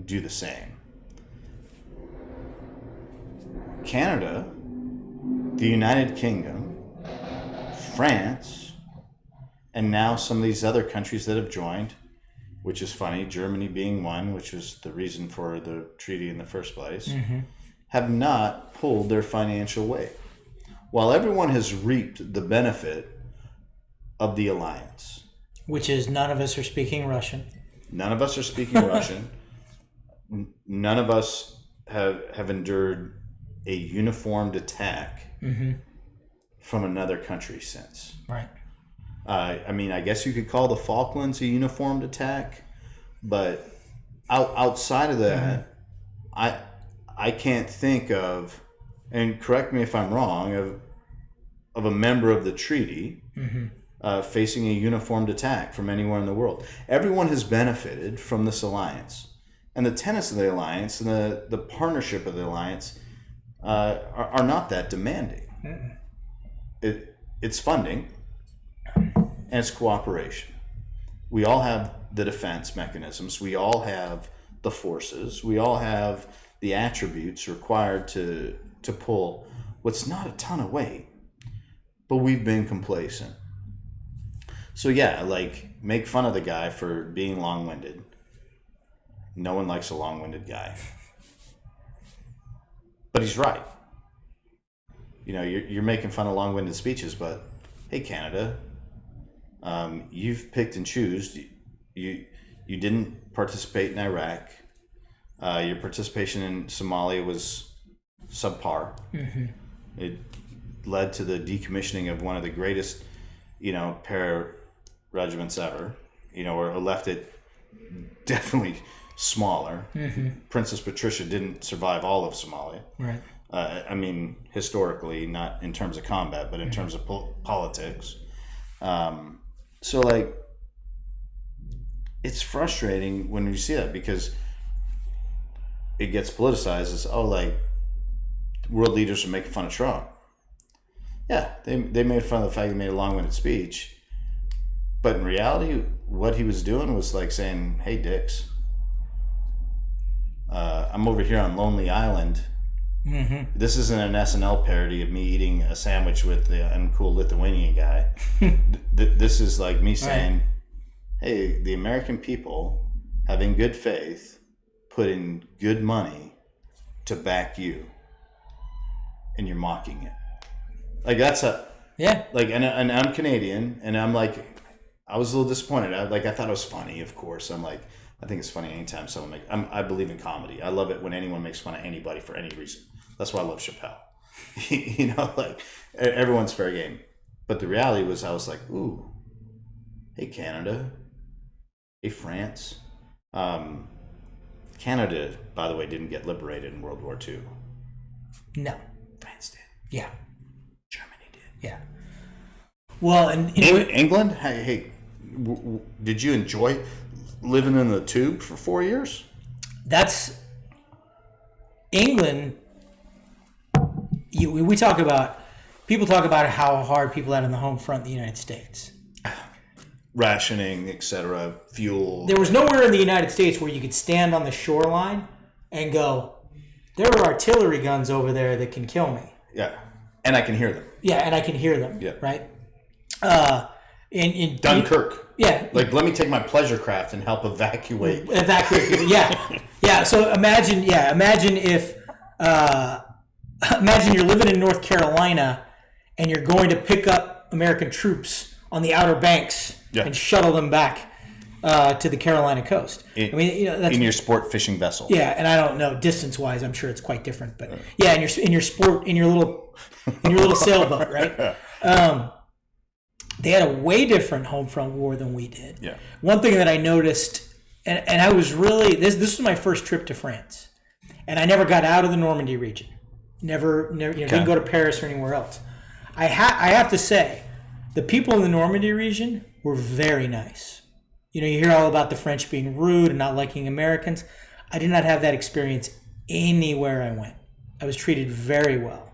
Speaker 3: do the same. Canada, the United Kingdom, France, and now some of these other countries that have joined, which is funny, Germany being one, which was the reason for the treaty in the first place, have not pulled their financial weight. While everyone has reaped the benefit of the alliance.
Speaker 1: Which is none of us are speaking Russian.
Speaker 3: None of us are speaking Russian. None of us have endured a uniformed attack from another country since.
Speaker 1: Right.
Speaker 3: I mean, I guess you could call the Falklands a uniformed attack, but outside of that, I can't think of, and correct me if I'm wrong, of a member of the treaty facing a uniformed attack from anywhere in the world. Everyone has benefited from this alliance, and the tenets of the alliance and the partnership of the alliance are not that demanding. It's funding and it's cooperation. We all have the defense mechanisms. We all have the forces. We all have the attributes required to pull what's not a ton of weight, but we've been complacent. So yeah, like, make fun of the guy for being long-winded. No one likes a long-winded guy. But he's right. You know, you're making fun of long-winded speeches, but hey, Canada, you've picked and choose. You didn't participate in Iraq. Your participation in Somalia was subpar. It led to the decommissioning of one of the greatest, para-regiments ever. Or left it definitely smaller. Princess Patricia didn't survive all of Somalia.
Speaker 1: Right.
Speaker 3: I mean, historically, not in terms of combat, but in terms of politics. So, like, it's frustrating when you see that, because it gets politicized as, world leaders are making fun of Trump. Yeah, they made fun of the fact he made a long-winded speech. But in reality, what he was doing was like saying, hey, dicks, I'm over here on Lonely Island. This isn't an SNL parody of me eating a sandwich with the uncool Lithuanian guy. This is like me saying, hey, the American people have in good faith put in good money to back you, and you're mocking it. Like, that's and I'm Canadian, and I'm like, I was a little disappointed. I thought it was funny, of course. I'm like, I think it's funny anytime someone I believe in comedy. I love it when anyone makes fun of anybody for any reason. That's why I love Chappelle. Everyone's fair game. But the reality was, I was like, ooh, hey, Canada. Hey, France. Canada, by the way, didn't get liberated in World War II.
Speaker 1: No.
Speaker 3: France did.
Speaker 1: Yeah.
Speaker 3: Germany did.
Speaker 1: Yeah. Well, and
Speaker 3: England? Hey, did you enjoy living in the tube for 4 years?
Speaker 1: That's England. We talk about, people talk about how hard people had on the home front in the United States.
Speaker 3: Rationing, etc., fuel.
Speaker 1: There was nowhere in the United States where you could stand on the shoreline and go, there are artillery guns over there that can kill me.
Speaker 3: Yeah, and I can hear them.
Speaker 1: Yeah, and I can hear them.
Speaker 3: Yeah.
Speaker 1: Right? In
Speaker 3: Dunkirk.
Speaker 1: Yeah.
Speaker 3: Like, let me take my pleasure craft and help evacuate.
Speaker 1: Yeah. Yeah. So imagine if, imagine you're living in North Carolina and you're going to pick up American troops on the Outer Banks and shuttle them back to the Carolina coast.
Speaker 3: That's in your sport fishing vessel.
Speaker 1: Yeah, and I don't know, distance-wise, I'm sure it's quite different, but yeah, in your little sailboat, right? They had a way different home front war than we did.
Speaker 3: Yeah.
Speaker 1: One thing that I noticed, and I was really, this was my first trip to France, and I never got out of the Normandy region. Never didn't go to Paris or anywhere else. I have to say, the people in the Normandy region were very nice. You hear all about the French being rude and not liking Americans. I did not have that experience anywhere I went. I was treated very well,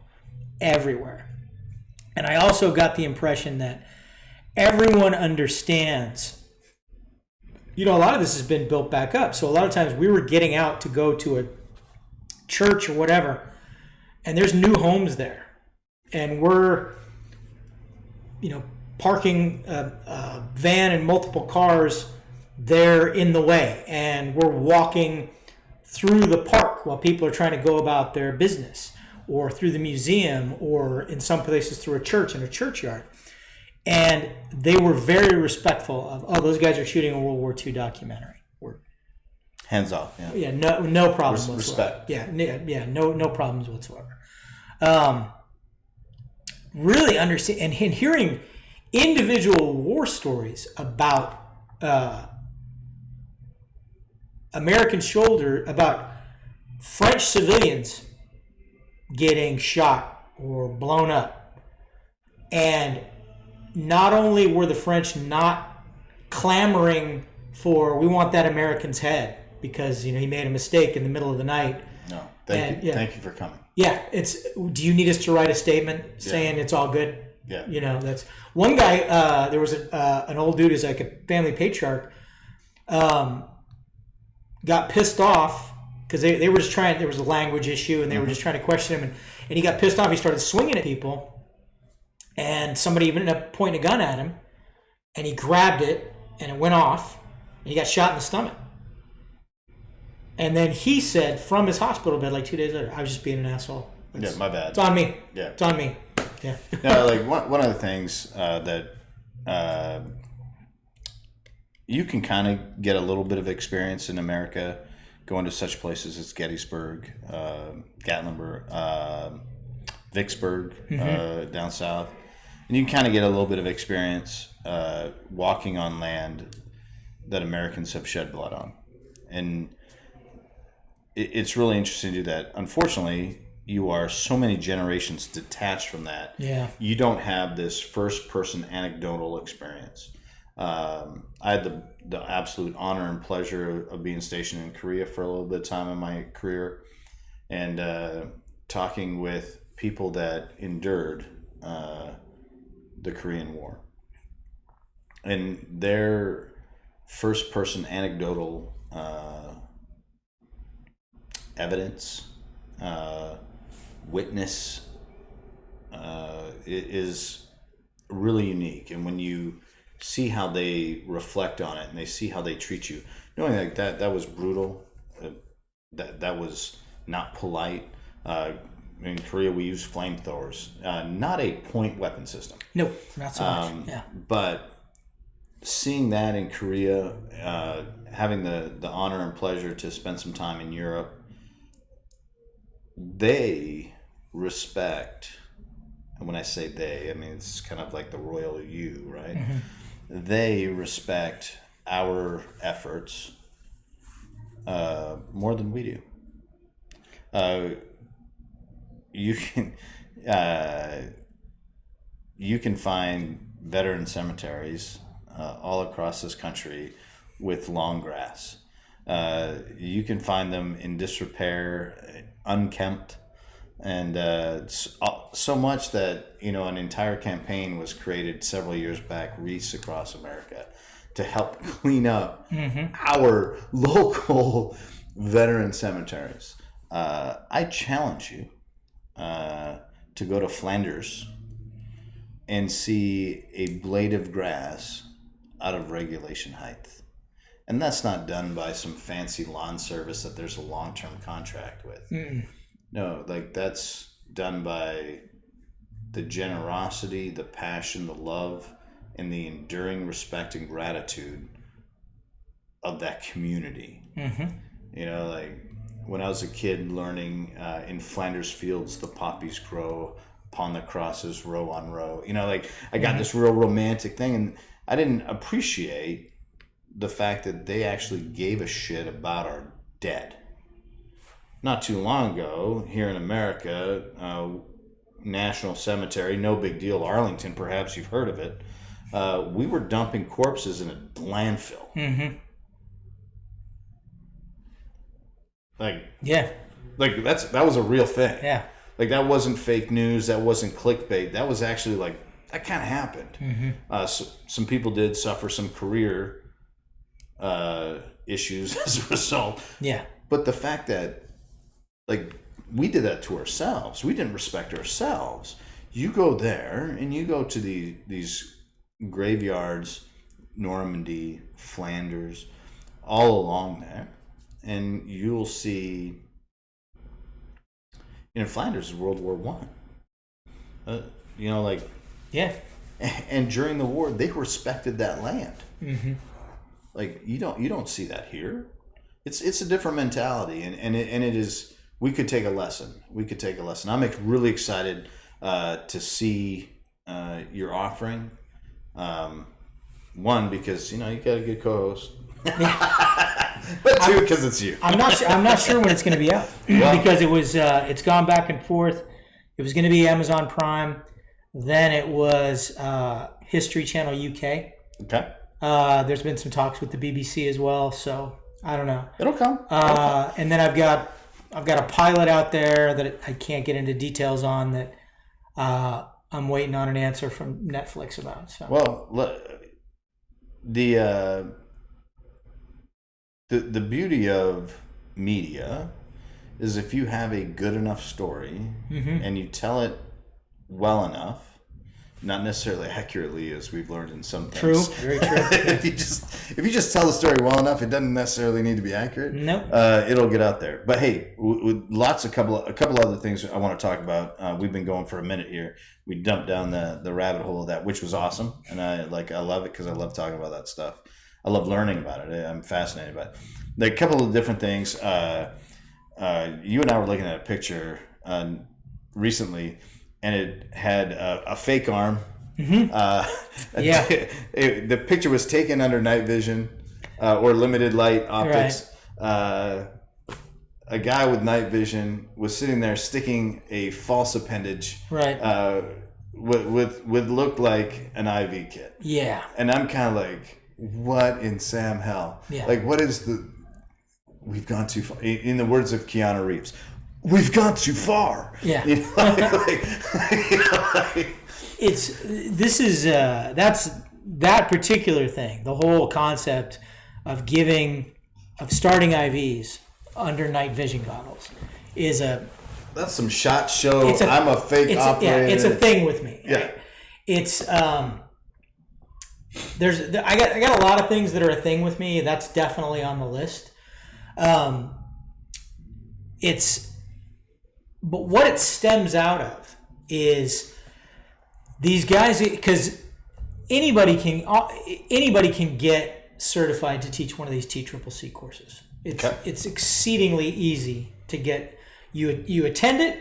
Speaker 1: everywhere. And I also got the impression that everyone understands. A lot of this has been built back up. So a lot of times we were getting out to go to a church or whatever, and there's new homes there. And we're, parking a van and multiple cars there in the way. And we're walking through the park while people are trying to go about their business, or through the museum, or in some places through a church and a churchyard. And they were very respectful of, those guys are shooting a World War II documentary.
Speaker 3: Hands off. Yeah.
Speaker 1: Yeah, no problem whatsoever.
Speaker 3: Respect.
Speaker 1: Yeah, no problems whatsoever. Really understand and hearing individual war stories about about French civilians getting shot or blown up, and not only were the French not clamoring for we want that American's head because he made a mistake in the middle of the night.
Speaker 3: No, thank you. Thank you for coming.
Speaker 1: Yeah, do you need us to write a statement saying it's all good?
Speaker 3: Yeah.
Speaker 1: That's one guy. There was an old dude who's like a family patriarch. Got pissed off because they were just trying. There was a language issue, and they were just trying to question him. And he got pissed off. He started swinging at people, and somebody even ended up pointing a gun at him, and he grabbed it, and it went off, and he got shot in the stomach. And then he said from his hospital bed, like 2 days later, I was just being an asshole.
Speaker 3: My bad.
Speaker 1: It's on me.
Speaker 3: Yeah.
Speaker 1: It's on me. Yeah.
Speaker 3: No, like one of the things that you can kind of get a little bit of experience in America going to such places as Gettysburg, Gatlinburg, Vicksburg, down south. And you can kind of get a little bit of experience walking on land that Americans have shed blood on. And it's really interesting to do that. Unfortunately, you are so many generations detached from that.
Speaker 1: Yeah.
Speaker 3: You don't have this first-person anecdotal experience. I had the absolute honor and pleasure of being stationed in Korea for a little bit of time in my career, and talking with people that endured the Korean War. And their first-person anecdotal evidence, witness is really unique. And when you see how they reflect on it and they see how they treat you, knowing like that was brutal, that was not polite. In Korea, we use flamethrowers, not a point weapon system.
Speaker 1: No, not so much. Yeah.
Speaker 3: But seeing that in Korea, having the honor and pleasure to spend some time in Europe, they respect, and when I say they, I mean it's kind of like the royal you, right? Mm-hmm. They respect our efforts more than we do. You can find veteran cemeteries all across this country with long grass. You can find them in disrepair, unkempt, and so much that an entire campaign was created several years back, Wreaths Across America, to help clean up our local veteran cemeteries. I challenge you to go to Flanders and see a blade of grass out of regulation height. And that's not done by some fancy lawn service that there's a long-term contract with. Mm-mm. No, like that's done by the generosity, the passion, the love, and the enduring respect and gratitude of that community. Mm-hmm. Like when I was a kid learning in Flanders fields, the poppies grow upon the crosses row on row. I got this real romantic thing, and I didn't appreciate the fact that they actually gave a shit about our dead. Not too long ago, here in America, National Cemetery, no big deal, Arlington, perhaps you've heard of it, we were dumping corpses in a landfill. Mm-hmm. That was a real thing.
Speaker 1: Yeah.
Speaker 3: Like that wasn't fake news, that wasn't clickbait, that was actually that kind of happened. Mm-hmm. So some people did suffer some career issues as a result.
Speaker 1: Yeah.
Speaker 3: But the fact that we did that to ourselves, we didn't respect ourselves. You go there and you go to these graveyards, Normandy, Flanders, all along there, and you'll see Flanders is World War I.
Speaker 1: Yeah.
Speaker 3: And during the war, they respected that land. Mm-hmm. You don't see that here. it's a different mentality, and it is. We could take a lesson. I'm really excited to see your offering. One, because you got a good co-host. But two, because it's you.
Speaker 1: I'm not sure when it's going to be out because it's gone back and forth. It was going to be Amazon Prime, then it was History Channel UK.
Speaker 3: Okay.
Speaker 1: There's been some talks with the BBC as well, so I don't know.
Speaker 3: It'll come.
Speaker 1: And then I've got a pilot out there that I can't get into details on that I'm waiting on an answer from Netflix about. So.
Speaker 3: Well, the beauty of media is if you have a good enough story and you tell it well enough, not necessarily accurately, as we've learned in some things.
Speaker 1: True, very true.
Speaker 3: if you just tell the story well enough, it doesn't necessarily need to be accurate.
Speaker 1: Nope.
Speaker 3: It'll get out there. But hey, with a couple other things I want to talk about. We've been going for a minute here. We dumped down the rabbit hole of that, which was awesome, and I love it because I love talking about that stuff. I love learning about it. I'm fascinated by it. There are a couple of different things. You and I were looking at a picture recently, and it had a fake arm. The picture was taken under night vision or limited light optics. Right. A guy with night vision was sitting there sticking a false appendage.
Speaker 1: Right.
Speaker 3: With looked like an IV kit.
Speaker 1: Yeah.
Speaker 3: And I'm kind of like, what in Sam hell?
Speaker 1: Yeah.
Speaker 3: Like, what is we've gone too far. In the words of Keanu Reeves, we've gone too far.
Speaker 1: Yeah. That's that particular thing. The whole concept of starting IVs under night vision goggles
Speaker 3: that's some shot show. I'm a fake operator.
Speaker 1: Yeah, it's a thing with me.
Speaker 3: Yeah.
Speaker 1: It's I got a lot of things that are a thing with me. That's definitely on the list. But what it stems out of is these guys, because anybody can get certified to teach one of these TCCC courses. It's exceedingly easy to get. You attend it.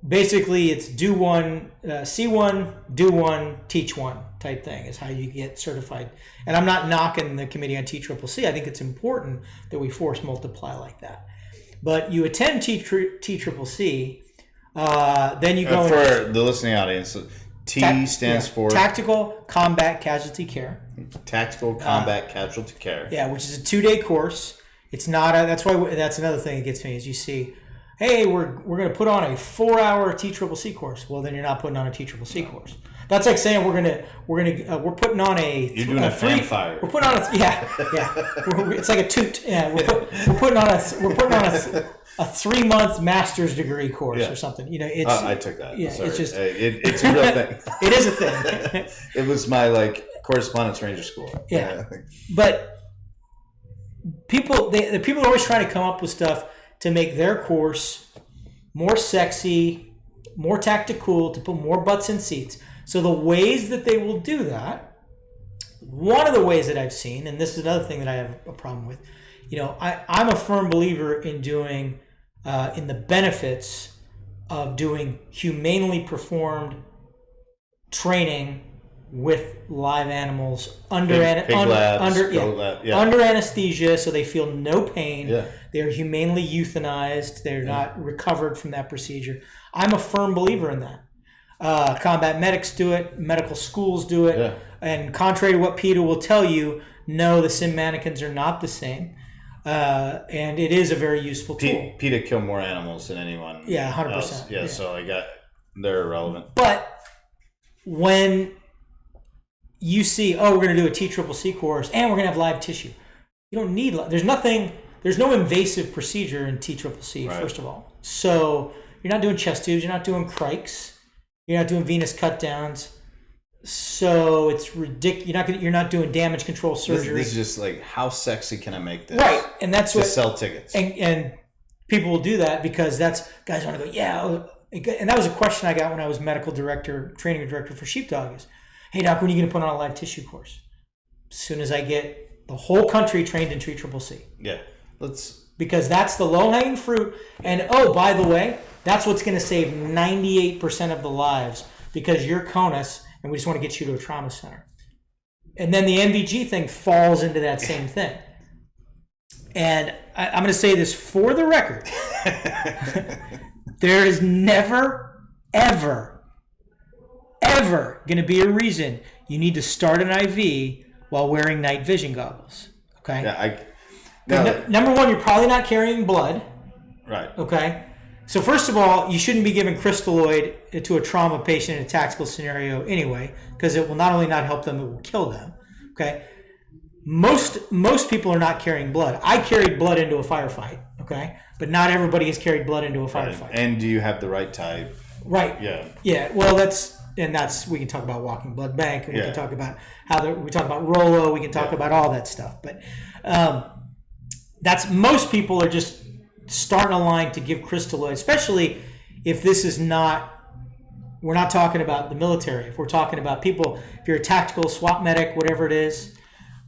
Speaker 1: Basically, it's do one, see one, do one, teach one type thing is how you get certified. And I'm not knocking the Committee on TCCC. I think it's important that we force multiply like that. But you attend TCCC, then you go
Speaker 3: for the listening audience. T stands for
Speaker 1: Tactical Combat Casualty Care.
Speaker 3: Tactical Combat Casualty Care.
Speaker 1: Yeah, which is a 2-day course. It's not that's another thing that gets me is you see, hey, we're going to put on a 4-hour TCCC course. Well, then you're not putting on a TCCC course. That's like saying we're putting on a.
Speaker 3: You're doing a fan fire.
Speaker 1: We're putting on a it's like a toot. Yeah, we're putting on a 3-month master's degree course or something. It's.
Speaker 3: I took that.
Speaker 1: Yeah,
Speaker 3: sorry.
Speaker 1: it's just.
Speaker 3: It's a real thing.
Speaker 1: It is a thing.
Speaker 3: It was my correspondence ranger school.
Speaker 1: Yeah, but the people are always trying to come up with stuff to make their course more sexy, more tactical, to put more butts in seats. So the ways that they will do that, one of the ways that I've seen, and this is another thing that I have a problem with, I'm a firm believer in doing, in the benefits of doing humanely performed training with live animals under anesthesia, so they feel no pain. Yeah. They're humanely euthanized. They're not recovered from that procedure. I'm a firm believer in that. Combat medics do it. Medical schools do it. Yeah. And contrary to what PETA will tell you, no, the sim mannequins are not the same. And it is a very useful tool.
Speaker 3: PETA kill more animals than anyone.
Speaker 1: Yeah, 100%.
Speaker 3: Else. Yeah, so they're irrelevant.
Speaker 1: But when you see, we're going to do a TCCC course and we're going to have live tissue. You don't need, there's no invasive procedure in TCCC, right. First of all. So you're not doing chest tubes, you're not doing crikes, you're not doing venous cut downs. So it's ridiculous. You're not doing damage control surgery.
Speaker 3: This is just how sexy can I make this?
Speaker 1: Right. And that's what
Speaker 3: sell tickets.
Speaker 1: And people will do that because guys want to go, yeah. And that was a question I got when I was medical director, training director for Sheepdog is, hey doc, when are you going to put on a live tissue course? As soon as I get the whole country trained in CCCC.
Speaker 3: Yeah.
Speaker 1: Because that's the low-hanging fruit. And, oh, by the way, that's what's going to save 98% of the lives, because you're CONUS, and we just want to get you to a trauma center. And then the NVG thing falls into that same thing. And I'm going to say this for the record. There is never, ever, ever going to be a reason you need to start an IV while wearing night vision goggles. Okay?
Speaker 3: Yeah,
Speaker 1: number one, you're probably not carrying blood.
Speaker 3: Right.
Speaker 1: Okay? So first of all, you shouldn't be giving crystalloid to a trauma patient in a tactical scenario anyway, because it will not only not help them, it will kill them. Okay? Most people are not carrying blood. I carried blood into a firefight, okay? But not everybody has carried blood into a firefight.
Speaker 3: Right. And do you have the right type?
Speaker 1: Right.
Speaker 3: Yeah.
Speaker 1: Yeah. Well, we can talk about walking blood bank. We can talk about we talk about Rollo. We can talk about all that stuff. But most people are just starting a line to give crystalloid, especially if this is not. We're not talking about the military. If we're talking about people, if you're a tactical SWAT medic, whatever it is,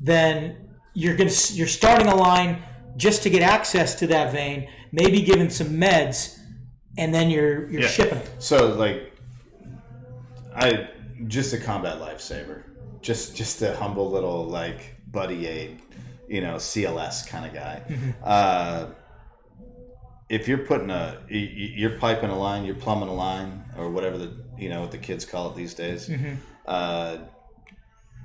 Speaker 1: then you're starting a line just to get access to that vein, maybe given some meds, and then you're shipping it.
Speaker 3: So just a combat lifesaver, just a humble little buddy aid, CLS kind of guy. Mm-hmm. If you're you're piping a line, you're plumbing a line, or whatever what the kids call it these days. Mm-hmm.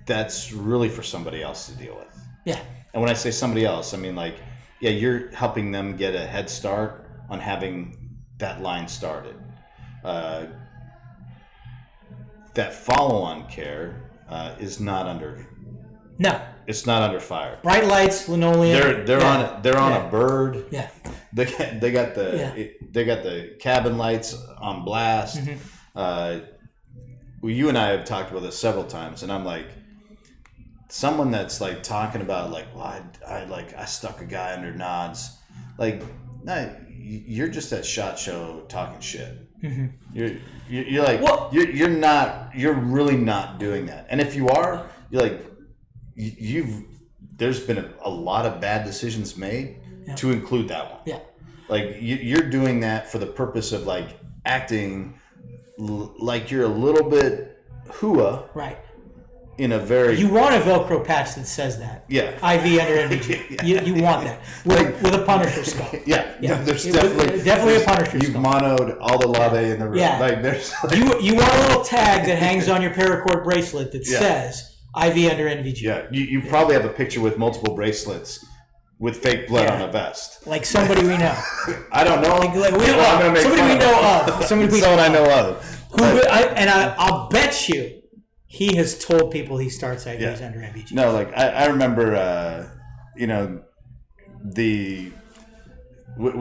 Speaker 3: That's really for somebody else to deal with.
Speaker 1: Yeah.
Speaker 3: And when I say somebody else, I mean you're helping them get a head start on having that line started. That follow-on care is not under.
Speaker 1: No.
Speaker 3: It's not under fire.
Speaker 1: Bright lights, linoleum.
Speaker 3: They're on a bird.
Speaker 1: Yeah.
Speaker 3: They got the cabin lights on blast. Mm-hmm. You and I have talked about this several times, and I'm like, someone that's talking about I stuck a guy under nods, no, you're just at SHOT Show talking shit. Mm-hmm. You're really not doing that. And if you are, there's been a lot of bad decisions made to include that one.
Speaker 1: Yeah.
Speaker 3: You're doing that for the purpose of acting like you're a little bit hooah.
Speaker 1: Right.
Speaker 3: In a very...
Speaker 1: You want a Velcro patch that says that.
Speaker 3: Yeah.
Speaker 1: IV under NVG. You want that. With a Punisher skull.
Speaker 3: Yeah. There's
Speaker 1: definitely a Punisher skull.
Speaker 3: You've monoed all the lave in the room.
Speaker 1: Yeah. You want a little tag that hangs on your paracord bracelet that says IV under NVG.
Speaker 3: Yeah. You probably have a picture with multiple bracelets with fake blood on a vest.
Speaker 1: Like somebody we know.
Speaker 3: I don't know.
Speaker 1: Somebody we know of.
Speaker 3: Someone I know of.
Speaker 1: I'll bet you he has told people he starts IVs under NVG.
Speaker 3: No, I remember, we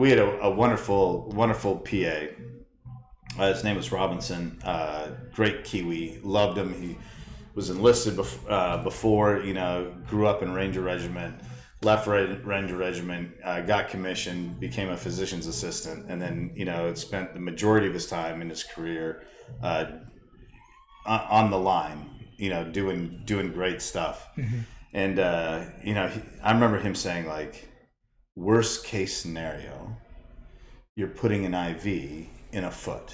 Speaker 3: had a wonderful PA. His name was Robinson. Great Kiwi. Loved him. He was enlisted before, grew up in Ranger Regiment, left Ranger Regiment, got commissioned, became a physician's assistant, and then, had spent the majority of his time in his career on the line, doing great stuff. Mm-hmm. And, I remember him saying, worst case scenario, you're putting an IV in a foot.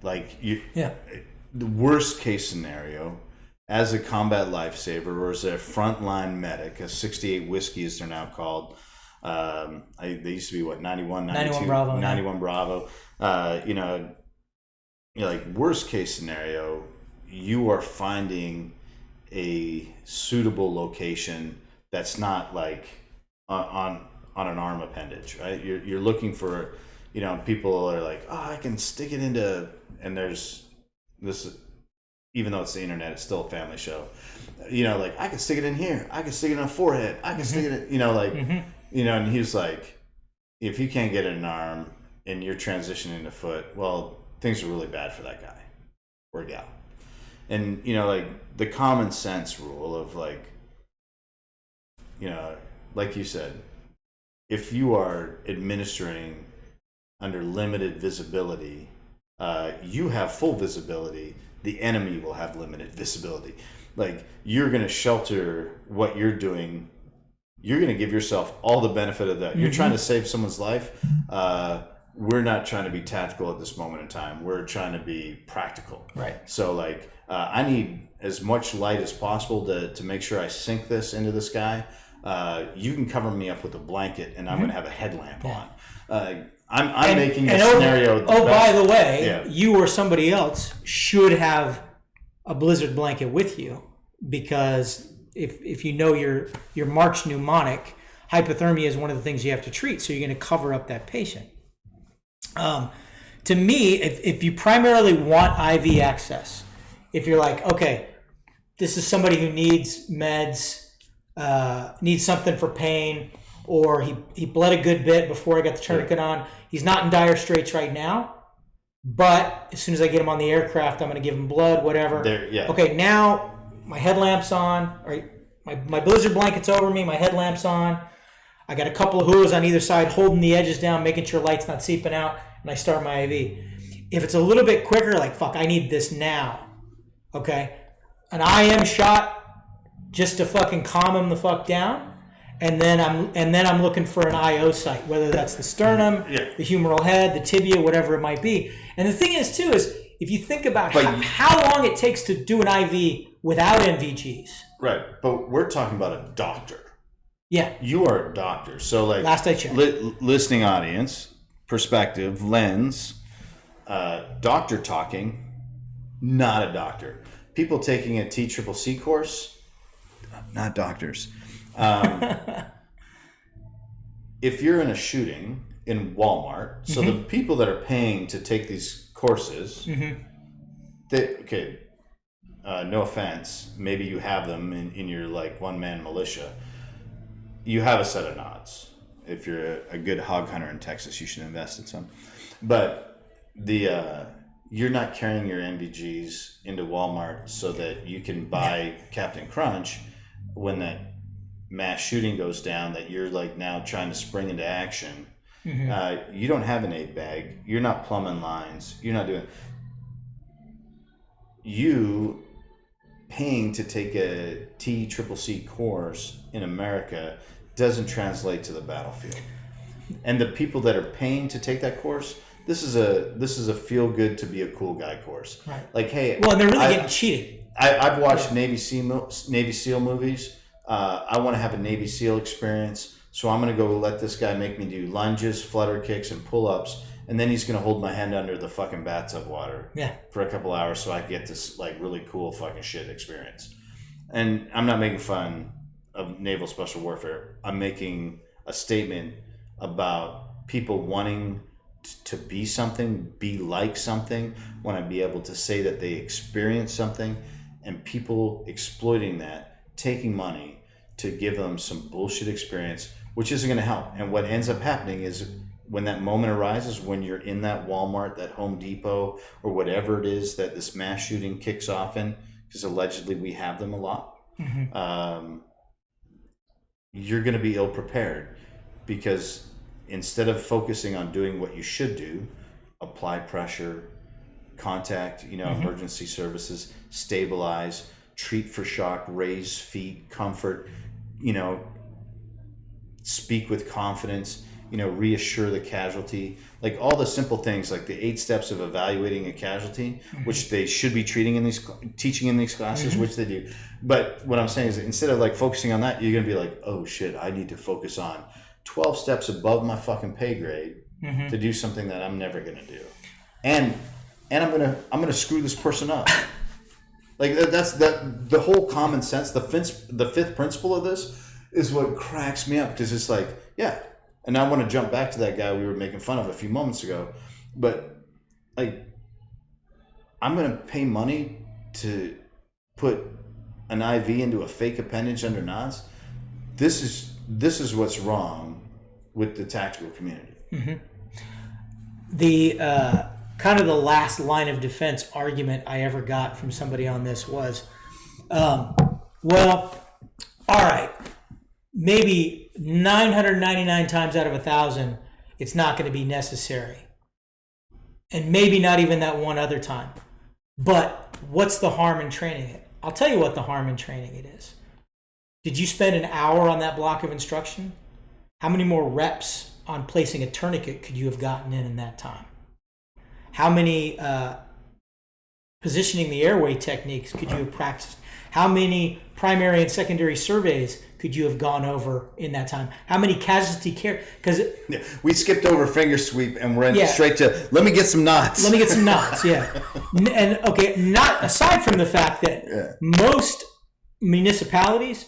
Speaker 3: The worst case scenario, as a combat lifesaver or as a frontline medic, a 68 whiskey as they're now called, they used to be 91, 92, 91 Bravo. Worst case scenario, you are finding a suitable location that's not on an arm appendage, right? You're looking for, people are like, oh, I can stick it into, and there's this, even though it's the internet, it's still a family show. I can stick it in here. I can stick it in a forehead. I can stick it in, and he was like, if you can't get it in an arm and you're transitioning to foot, well, things are really bad for that guy or gal. And, the common sense rule of like you said, if you are administering under limited visibility, you have full visibility. The enemy will have limited visibility. like you're going to shelter what you're doing. You're going to give yourself all the benefit of that. You're trying to save someone's life. We're not trying to be tactical at this moment in time. We're trying to be practical.
Speaker 1: Right.
Speaker 3: So like, I need as much light as possible to make sure I sink this into the sky. You can cover me up with a blanket and I'm going to have a headlamp on. I'm making the scenario.
Speaker 1: By the way, you or somebody else should have a blizzard blanket with you, because if you know your March pneumonic, hypothermia is one of the things you have to treat. So you're going to cover up that patient. To me, if you primarily want IV access, if you're like, okay, this is somebody who needs meds, needs something for pain, or he bled a good bit before I got the tourniquet on. He's not in dire straits right now, but as soon as I get him on the aircraft, I'm going to give him blood, whatever. Okay, now my headlamp's on, or my blizzard blanket's over me, my headlamp's on. I got a couple of hooves on either side holding the edges down, making sure light's not seeping out, and I start my IV. If it's a little bit quicker, like, fuck, I need this now, okay? An IM shot just to fucking calm him the fuck down, and then I'm looking for an IO site, whether that's the sternum, the humeral head, the tibia, whatever it might be. And the thing is, too, is if you think about how long it takes to do an IV without NVGs.
Speaker 3: Right, but we're talking about a doctor.
Speaker 1: Yeah.
Speaker 3: You are a doctor. So, like,
Speaker 1: last I checked.
Speaker 3: Listening audience, perspective, lens, doctor talking, not a doctor. People taking a TCCC course, not doctors. If you're in a shooting in Walmart, so the people that are paying to take these courses, no offense, maybe you have them in your like one-man militia. You have a set of nods. If you're a good hog hunter in Texas, you should invest in some. But you're not carrying your NVGs into Walmart so that you can buy Captain Crunch when that mass shooting goes down, that you're like now trying to spring into action. You don't have an aid bag. You're not plumbing lines. You're not doing... You paying to take a TCCC course in America doesn't translate to the battlefield. And the people that are paying to take that course, this is a feel good to be a cool guy course.
Speaker 1: Right.
Speaker 3: Like, hey,
Speaker 1: well, and they're really getting cheated.
Speaker 3: I've watched Navy SEAL movies. I want to have a Navy SEAL experience, so I'm going to go let this guy make me do lunges, flutter kicks, and pull-ups, and then he's going to hold my hand under the fucking bathtub water for a couple hours so I get this like really cool fucking shit experience. And I'm not making fun of naval special warfare. I'm making a statement about people wanting to be something, be like something, want to be able to say that they experienced something, and people exploiting that, taking money to give them some bullshit experience, which isn't going to help. And what ends up happening is when that moment arises, when you're in that Walmart, that Home Depot, or whatever it is that this mass shooting kicks off in, because allegedly we have them a lot, you're going to be ill prepared, because instead of focusing on doing what you should do, apply pressure, contact, emergency services, stabilize, treat for shock, raise feet, comfort, speak with confidence, reassure the casualty, like all the simple things, like the 8 steps of evaluating a casualty, which they should be teaching in these classes, which they do. But what I'm saying is, instead of like focusing on that, you're going to be like, oh shit, I need to focus on 12 steps above my fucking pay grade to do something that I'm never going to do. And I'm going to screw this person up. Like that's the whole common sense, the fifth principle of this is what cracks me up, because it's like, yeah. And I want to jump back to that guy we were making fun of a few moments ago, but like, I'm going to pay money to put an IV into a fake appendage under NOS. This is what's wrong with the tactical community.
Speaker 1: The kind of the last line of defense argument I ever got from somebody on this was, well, all right, maybe 999 times out of 1,000, it's not going to be necessary. And maybe not even that one other time. But what's the harm in training it? I'll tell you what the harm in training it is. Did you spend an hour on that block of instruction? How many more reps on placing a tourniquet could you have gotten in that time? How many positioning the airway techniques could you have practiced? How many primary and secondary surveys could you have gone over in that time? How many casualty care? Because
Speaker 3: we skipped over finger sweep and went straight to let me get some knots.
Speaker 1: Let me get some knots. Yeah, and okay, not aside from the fact that most municipalities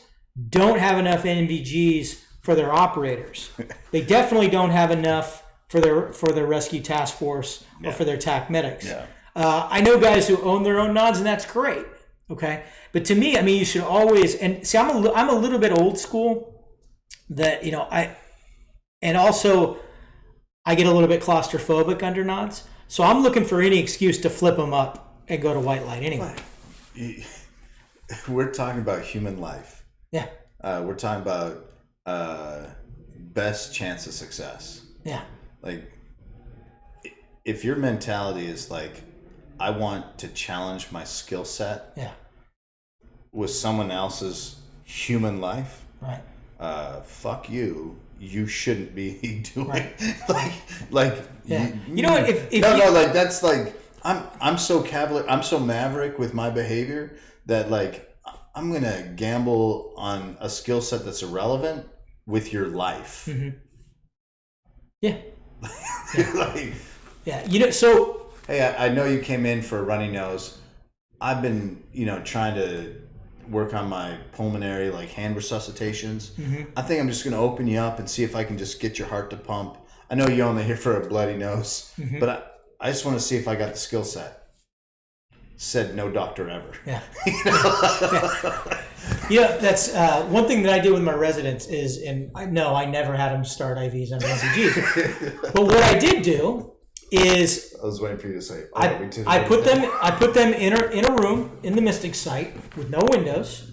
Speaker 1: don't have enough NVGs for their operators. They definitely don't have enough for their rescue task force or for their TAC medics. Yeah. I know guys who own their own nods, and that's great. Okay, but to me, I mean, you should always, and see, I'm a little bit old school. That I get a little bit claustrophobic under nods, so I'm looking for any excuse to flip them up and go to white light anyway.
Speaker 3: We're talking about human life.
Speaker 1: Yeah.
Speaker 3: We're talking about best chance of success.
Speaker 1: Yeah.
Speaker 3: Like, if your mentality is like, I want to challenge my skill set with someone else's human life,
Speaker 1: right?
Speaker 3: Fuck you. You shouldn't be doing
Speaker 1: like you know what? If
Speaker 3: like that's like I'm so cavalier. I'm so maverick with my behavior that like I'm gonna gamble on a skill set that's irrelevant with your life.
Speaker 1: Mm-hmm. Yeah.
Speaker 3: Like,
Speaker 1: So.
Speaker 3: Hey, I know you came in for a runny nose. I've been, trying to work on my pulmonary, like hand resuscitations.
Speaker 1: Mm-hmm.
Speaker 3: I think I'm just going to open you up and see if I can just get your heart to pump. I know you're only here for a bloody nose, but I just want to see if I got the skill set. Said no doctor ever.
Speaker 1: Yeah. That's one thing that I do with my residents is, and I never had them start IVs under MPGs. But what I did do is
Speaker 3: I was waiting for you to say.
Speaker 1: I put them in a room in the Mystic site with no windows,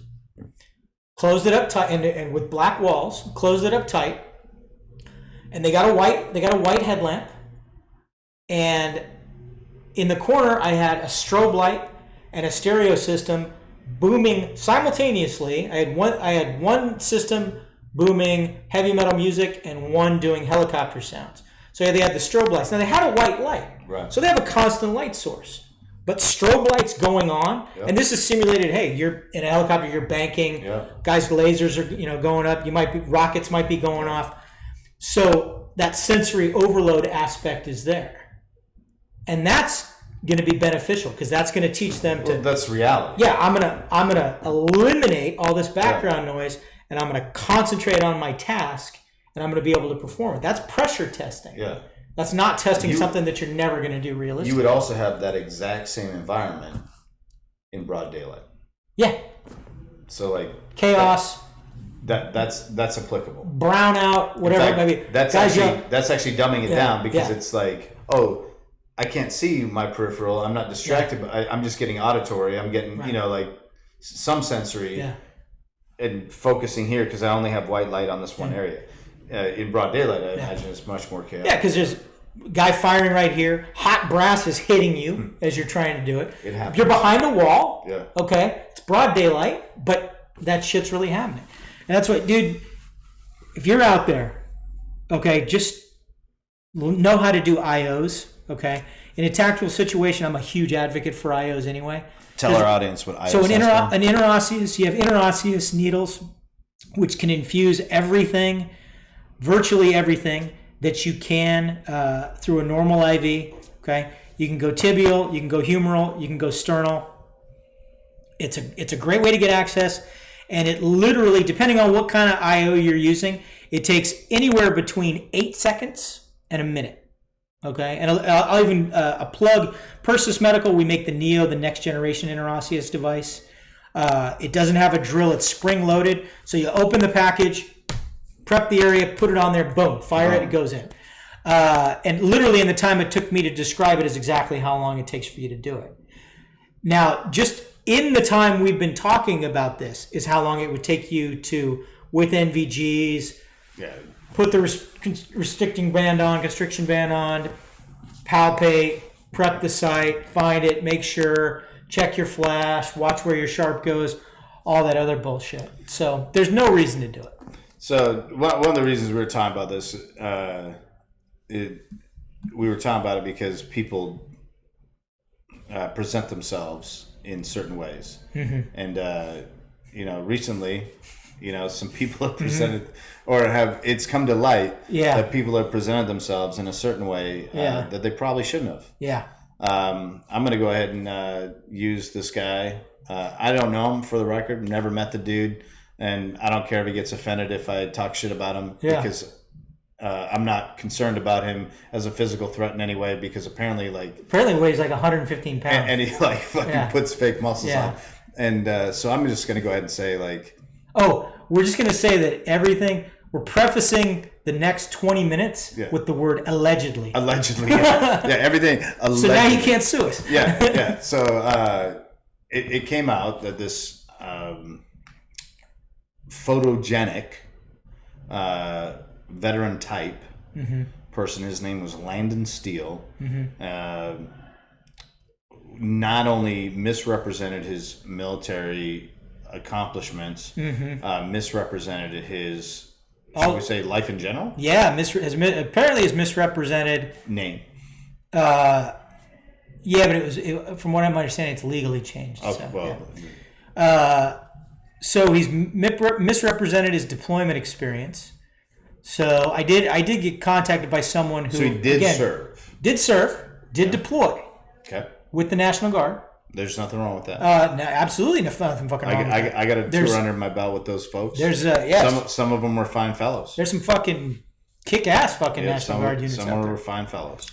Speaker 1: closed it up tight, and with black walls, closed it up tight, and they got a white headlamp, and in the corner I had a strobe light and a stereo system booming simultaneously. I had one system booming heavy metal music and one doing helicopter sounds. So they had the strobe lights. Now they had a white light,
Speaker 3: right? So
Speaker 1: they have a constant light source, but strobe lights going on, and this is simulated. Hey, you're in a helicopter, you're banking. Guys, lasers are going up. Rockets might be going off. So that sensory overload aspect is there, and that's going to be beneficial because that's going to teach them to.
Speaker 3: Well, that's reality.
Speaker 1: Yeah, I'm gonna eliminate all this background noise, and I'm gonna concentrate on my task. And I'm going to be able to perform it. That's pressure testing.
Speaker 3: Yeah.
Speaker 1: That's not testing something that you're never going to do realistically.
Speaker 3: You would also have that exact same environment in broad daylight.
Speaker 1: Yeah.
Speaker 3: So like
Speaker 1: chaos.
Speaker 3: That's applicable.
Speaker 1: Brownout, whatever it may be.
Speaker 3: That's actually dumbing it down because it's like, oh, I can't see my peripheral. I'm not distracted, but I'm just getting auditory. I'm getting like some sensory.
Speaker 1: Yeah.
Speaker 3: And focusing here because I only have white light on this one area. In broad daylight, I imagine it's much more chaotic.
Speaker 1: Yeah, because there's a guy firing right here. Hot brass is hitting you as you're trying to do it.
Speaker 3: It happens.
Speaker 1: You're behind a wall.
Speaker 3: Yeah.
Speaker 1: Okay. It's broad daylight, but that shit's really happening. And that's what, dude, if you're out there, okay, just know how to do IOs, okay? In a tactical situation, I'm a huge advocate for IOs anyway.
Speaker 3: Tell our audience what IOs
Speaker 1: So an interosseous, you have interosseous needles, which can infuse everything, virtually everything that you can through a normal IV. Okay, you can go tibial, you can go humeral, you can go sternal. It's a great way to get access, and it literally, depending on what kind of IO you're using, it takes anywhere between 8 seconds and a minute. Okay, and I'll even plug Persis Medical. We make the Neo, the next generation interosseous device. It doesn't have a drill; it's spring loaded. So you open the package, prep the area, put it on there, boom, fire it goes in. And literally, in the time it took me to describe it, is exactly how long it takes for you to do it. Now, just in the time we've been talking about this, is how long it would take you to, with NVGs, put the restricting band on, constriction band on, palpate, prep the site, find it, make sure, check your flash, watch where your sharp goes, all that other bullshit. So there's no reason to do it.
Speaker 3: So one of the reasons we were talking about this, we were talking about it because people present themselves in certain ways, and recently, some people have presented or it's come to light that people have presented themselves in a certain way that they probably shouldn't have.
Speaker 1: Yeah.
Speaker 3: I'm going to go ahead and use this guy. I don't know him, for the record. Never met the dude, and I don't care if he gets offended if I talk shit about him because I'm not concerned about him as a physical threat in any way, because apparently
Speaker 1: weighs like 115 pounds,
Speaker 3: and he fucking puts fake muscles on, and so I'm just going to go ahead and say
Speaker 1: we're just going to say that we're prefacing the next 20 minutes with the word allegedly.
Speaker 3: Allegedly, everything. Allegedly.
Speaker 1: So now you can't sue us.
Speaker 3: Yeah. So it came out that this photogenic veteran type person, his name was Landon Steele, not only misrepresented his military accomplishments, misrepresented his, shall we say, life in general?
Speaker 1: Yeah, apparently has misrepresented
Speaker 3: name.
Speaker 1: But from what I'm understanding, it's legally changed. So he's misrepresented his deployment experience. So I did get contacted by someone who did deploy.
Speaker 3: Okay.
Speaker 1: With the National Guard.
Speaker 3: There's nothing wrong with that.
Speaker 1: No, absolutely nothing fucking wrong with that.
Speaker 3: I got a tour under my belt with those folks.
Speaker 1: There's
Speaker 3: some of them were fine fellows.
Speaker 1: There's some fucking kick-ass fucking National Guard units
Speaker 3: some
Speaker 1: out there.
Speaker 3: Were fine fellows.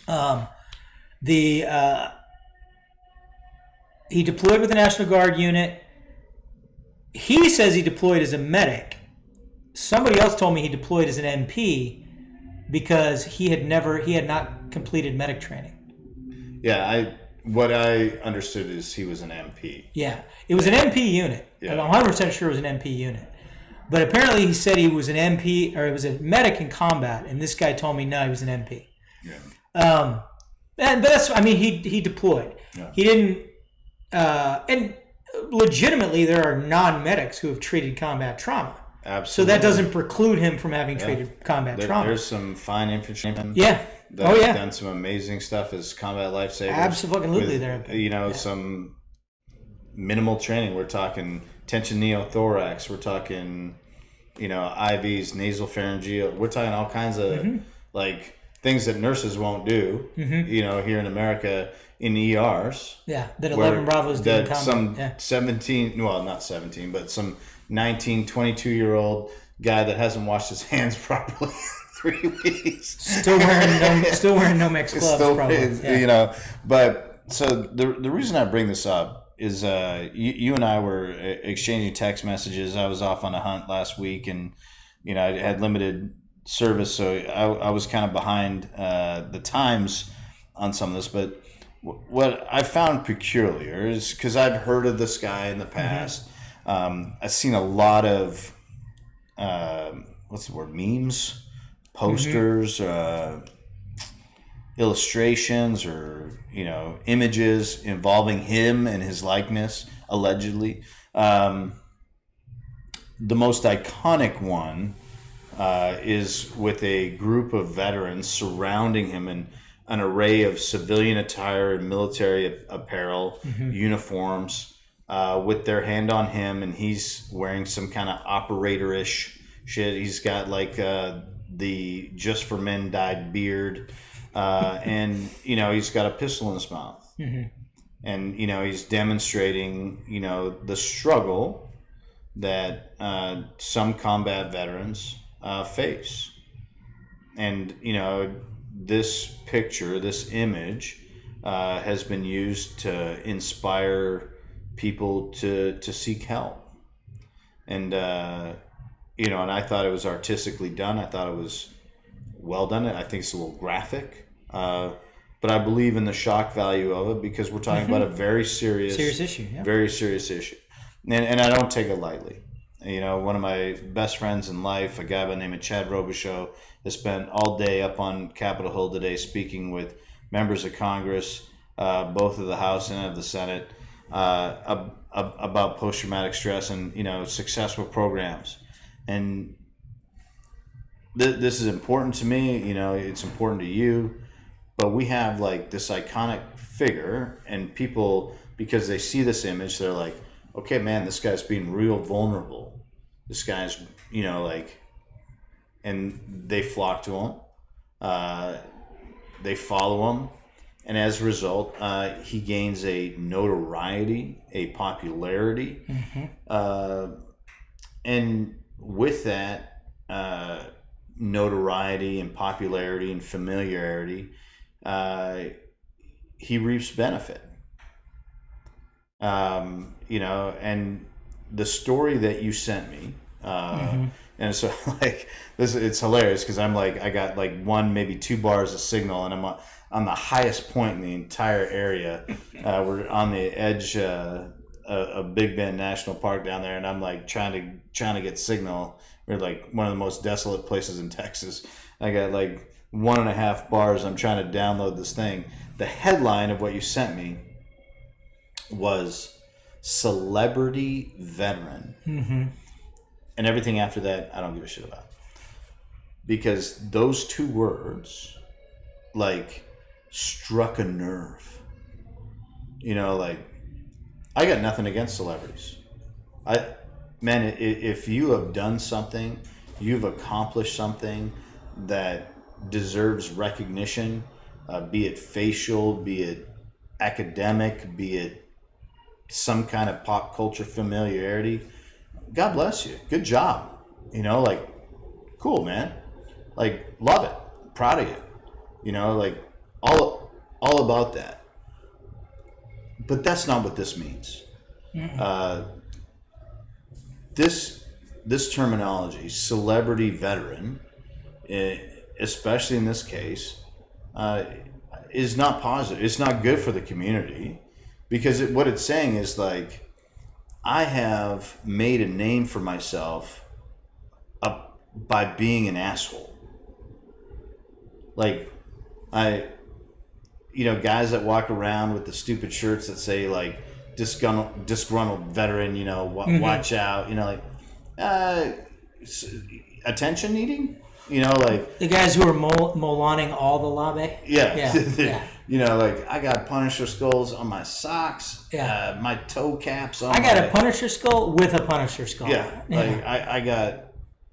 Speaker 1: He deployed with the National Guard unit. He says he deployed as a medic. Somebody else told me he deployed as an MP because he had not completed medic training.
Speaker 3: Yeah, what I understood is he was an MP.
Speaker 1: Yeah, it was an MP unit. Yeah. I'm 100% sure it was an MP unit. But apparently he said he was an MP, or he was a medic in combat, and this guy told me no, he was an MP. Yeah. He deployed. Yeah. He didn't, and legitimately there are non-medics who have treated combat trauma.
Speaker 3: Absolutely.
Speaker 1: So that doesn't preclude him from having treated combat trauma.
Speaker 3: There's some fine infantrymen.
Speaker 1: Yeah.
Speaker 3: That have done some amazing stuff as combat lifesavers.
Speaker 1: Absolutely,
Speaker 3: some minimal training. We're talking tension neothorax. We're talking, IVs, nasal pharyngeal. We're talking all kinds of things that nurses won't do. Here in America in ERs.
Speaker 1: Yeah, that 11 Bravos did.
Speaker 3: That some 17, well, not 17, but some 19, 22-year-old guy that hasn't washed his hands properly. 3 weeks. Still
Speaker 1: wearing Nomex gloves, probably.
Speaker 3: But so the reason I bring this up is you and I were exchanging text messages. I was off on a hunt last week, and I had limited service, so I was kind of behind the times on some of this. But what I found peculiar is, because I've heard of this guy in the past, I've seen a lot of memes. Posters, illustrations, or images involving him and his likeness, allegedly. The most iconic one is with a group of veterans surrounding him in an array of civilian attire and military apparel, uniforms, with their hand on him, and he's wearing some kind of operator-ish shit. He's got the Just for Men dyed beard, and he's got a pistol in his mouth, and he's demonstrating the struggle that some combat veterans face, and this picture, this image, has been used to inspire people to seek help, and and I thought it was artistically done. I thought it was well done. I think it's a little graphic, but I believe in the shock value of it, because we're talking about a very serious
Speaker 1: issue,
Speaker 3: very serious issue, and I don't take it lightly. One of my best friends in life, a guy by the name of Chad Robichaux, has spent all day up on Capitol Hill today speaking with members of Congress, both of the House and of the Senate, about post-traumatic stress and, successful programs. And this is important to me, it's important to you, but we have like this iconic figure, and people, because they see this image, they're like, okay, man, this guy's being real vulnerable. This guy's, and they flock to him. They follow him. And as a result, he gains a notoriety, a popularity. And with that notoriety and popularity and familiarity, he reaps benefit. And the story that you sent me, and so like this, it's hilarious because I'm like, I got like 1, maybe 2 bars of signal, and I'm on the highest point in the entire area. We're on the edge of Big Bend National Park down there, and I'm like trying to get signal. We're like one of the most desolate places in Texas. I got like 1.5 bars. I'm trying to download this thing. The headline of what you sent me was celebrity veteran. And everything after that, I don't give a shit about. Because those 2 words, like, struck a nerve. I got nothing against celebrities. If you have done something, you've accomplished something that deserves recognition, be it facial, be it academic, be it some kind of pop culture familiarity, God bless you. Good job. Cool, man. Love it. Proud of you. All about that. But that's not what this means. This terminology, celebrity veteran, especially in this case, is not positive. It's not good for the community, because what it's saying is like, I have made a name for myself by being an asshole. Guys that walk around with the stupid shirts that say like disgruntled veteran, watch out, attention needing,
Speaker 1: the guys who are Molaning all the lobby.
Speaker 3: Yeah. I got Punisher skulls on my socks. Yeah. My toe caps on.
Speaker 1: I got a Punisher skull with a Punisher skull.
Speaker 3: Yeah.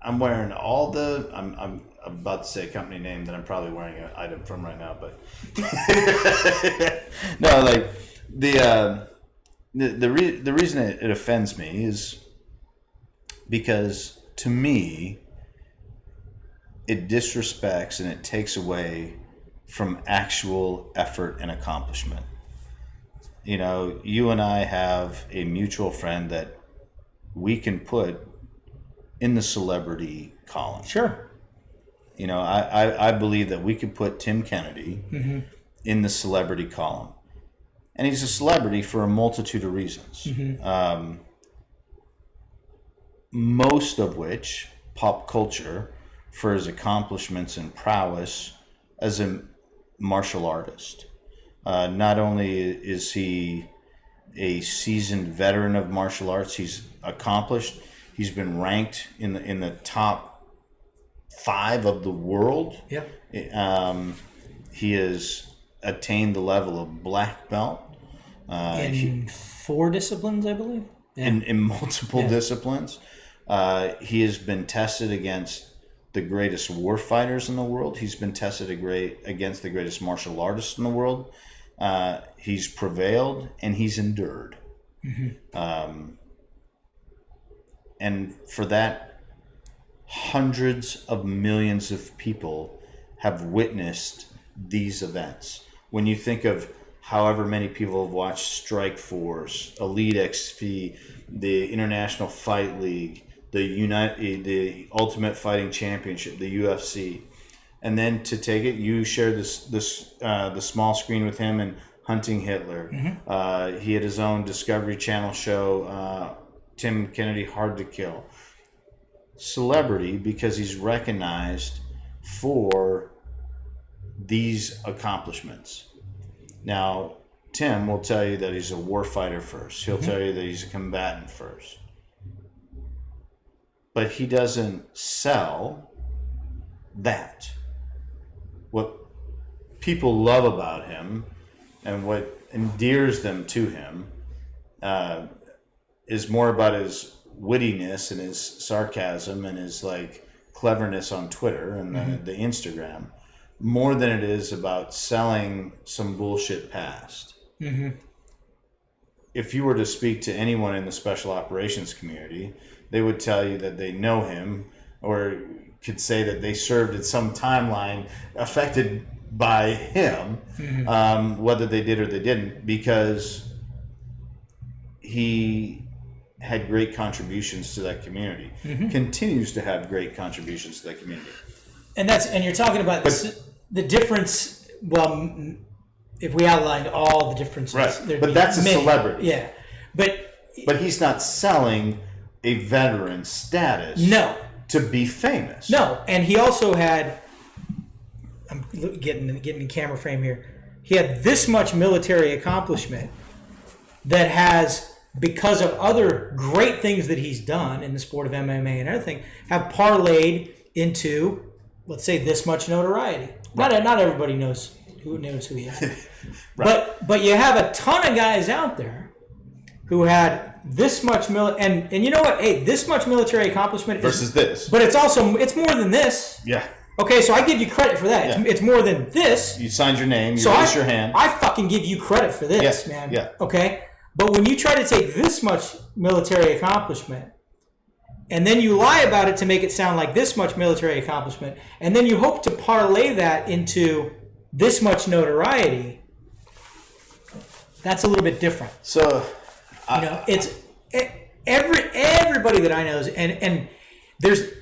Speaker 3: I'm wearing all the. I'm about to say a company name that I'm probably wearing an item from right now, but no, the reason it offends me is because to me it disrespects and it takes away from actual effort and accomplishment. You and I have a mutual friend that we can put in the celebrity column.
Speaker 1: Sure.
Speaker 3: I believe that we could put Tim Kennedy in the celebrity column. And he's a celebrity for a multitude of reasons. Most of which, pop culture, for his accomplishments and prowess as a martial artist. Not only is he a seasoned veteran of martial arts, he's accomplished. He's been ranked in the top 5 of the world.
Speaker 1: Yeah.
Speaker 3: He has attained the level of black belt.
Speaker 1: In 4 disciplines, I believe. Yeah.
Speaker 3: In multiple disciplines. He has been tested against the greatest war fighters in the world. He's been tested against the greatest martial artists in the world. He's prevailed and he's endured. And for that, hundreds of millions of people have witnessed these events. When you think of however many people have watched Strikeforce, Elite XP, the International Fight League, the Ultimate Fighting Championship, the UFC, and then to take it, you shared the small screen with him and Hunting Hitler. He had his own Discovery Channel show, Tim Kennedy, Hard to Kill. Celebrity because he's recognized for these accomplishments. Now, Tim will tell you that he's a war fighter first. He'll tell you that he's a combatant first. But he doesn't sell that. What people love about him and what endears them to him is more about his wittiness and his sarcasm and his like cleverness on Twitter and the Instagram, more than it is about selling some bullshit past. If you were to speak to anyone in the special operations community, they would tell you that they know him, or could say that they served in some timeline affected by him, whether they did or they didn't, because he had great contributions to that community, continues to have great contributions to that community. And
Speaker 1: you're talking about the difference. Well, if we outlined all the differences,
Speaker 3: right? But that's a celebrity,
Speaker 1: yeah. But
Speaker 3: he's not selling a veteran status, to be famous,
Speaker 1: no. And he also had. I'm getting in camera frame here. He had this much military accomplishment that has, because of other great things that he's done in the sport of MMA and everything, have parlayed into, let's say, this much notoriety. Right. Not everybody knows who he is. Right. But you have a ton of guys out there who had this much and you know what? Hey, this much military accomplishment
Speaker 3: versus this.
Speaker 1: But it's more than this.
Speaker 3: Yeah.
Speaker 1: Okay, so I give you credit for that. Yeah. It's more than this.
Speaker 3: You signed your name, you raised your hand.
Speaker 1: I fucking give you credit for this, man.
Speaker 3: Yeah.
Speaker 1: Okay? But when you try to take this much military accomplishment and then you lie about it to make it sound like this much military accomplishment, and then you hope to parlay that into this much notoriety, that's a little bit different.
Speaker 3: So,
Speaker 1: it's everybody that I know, and there's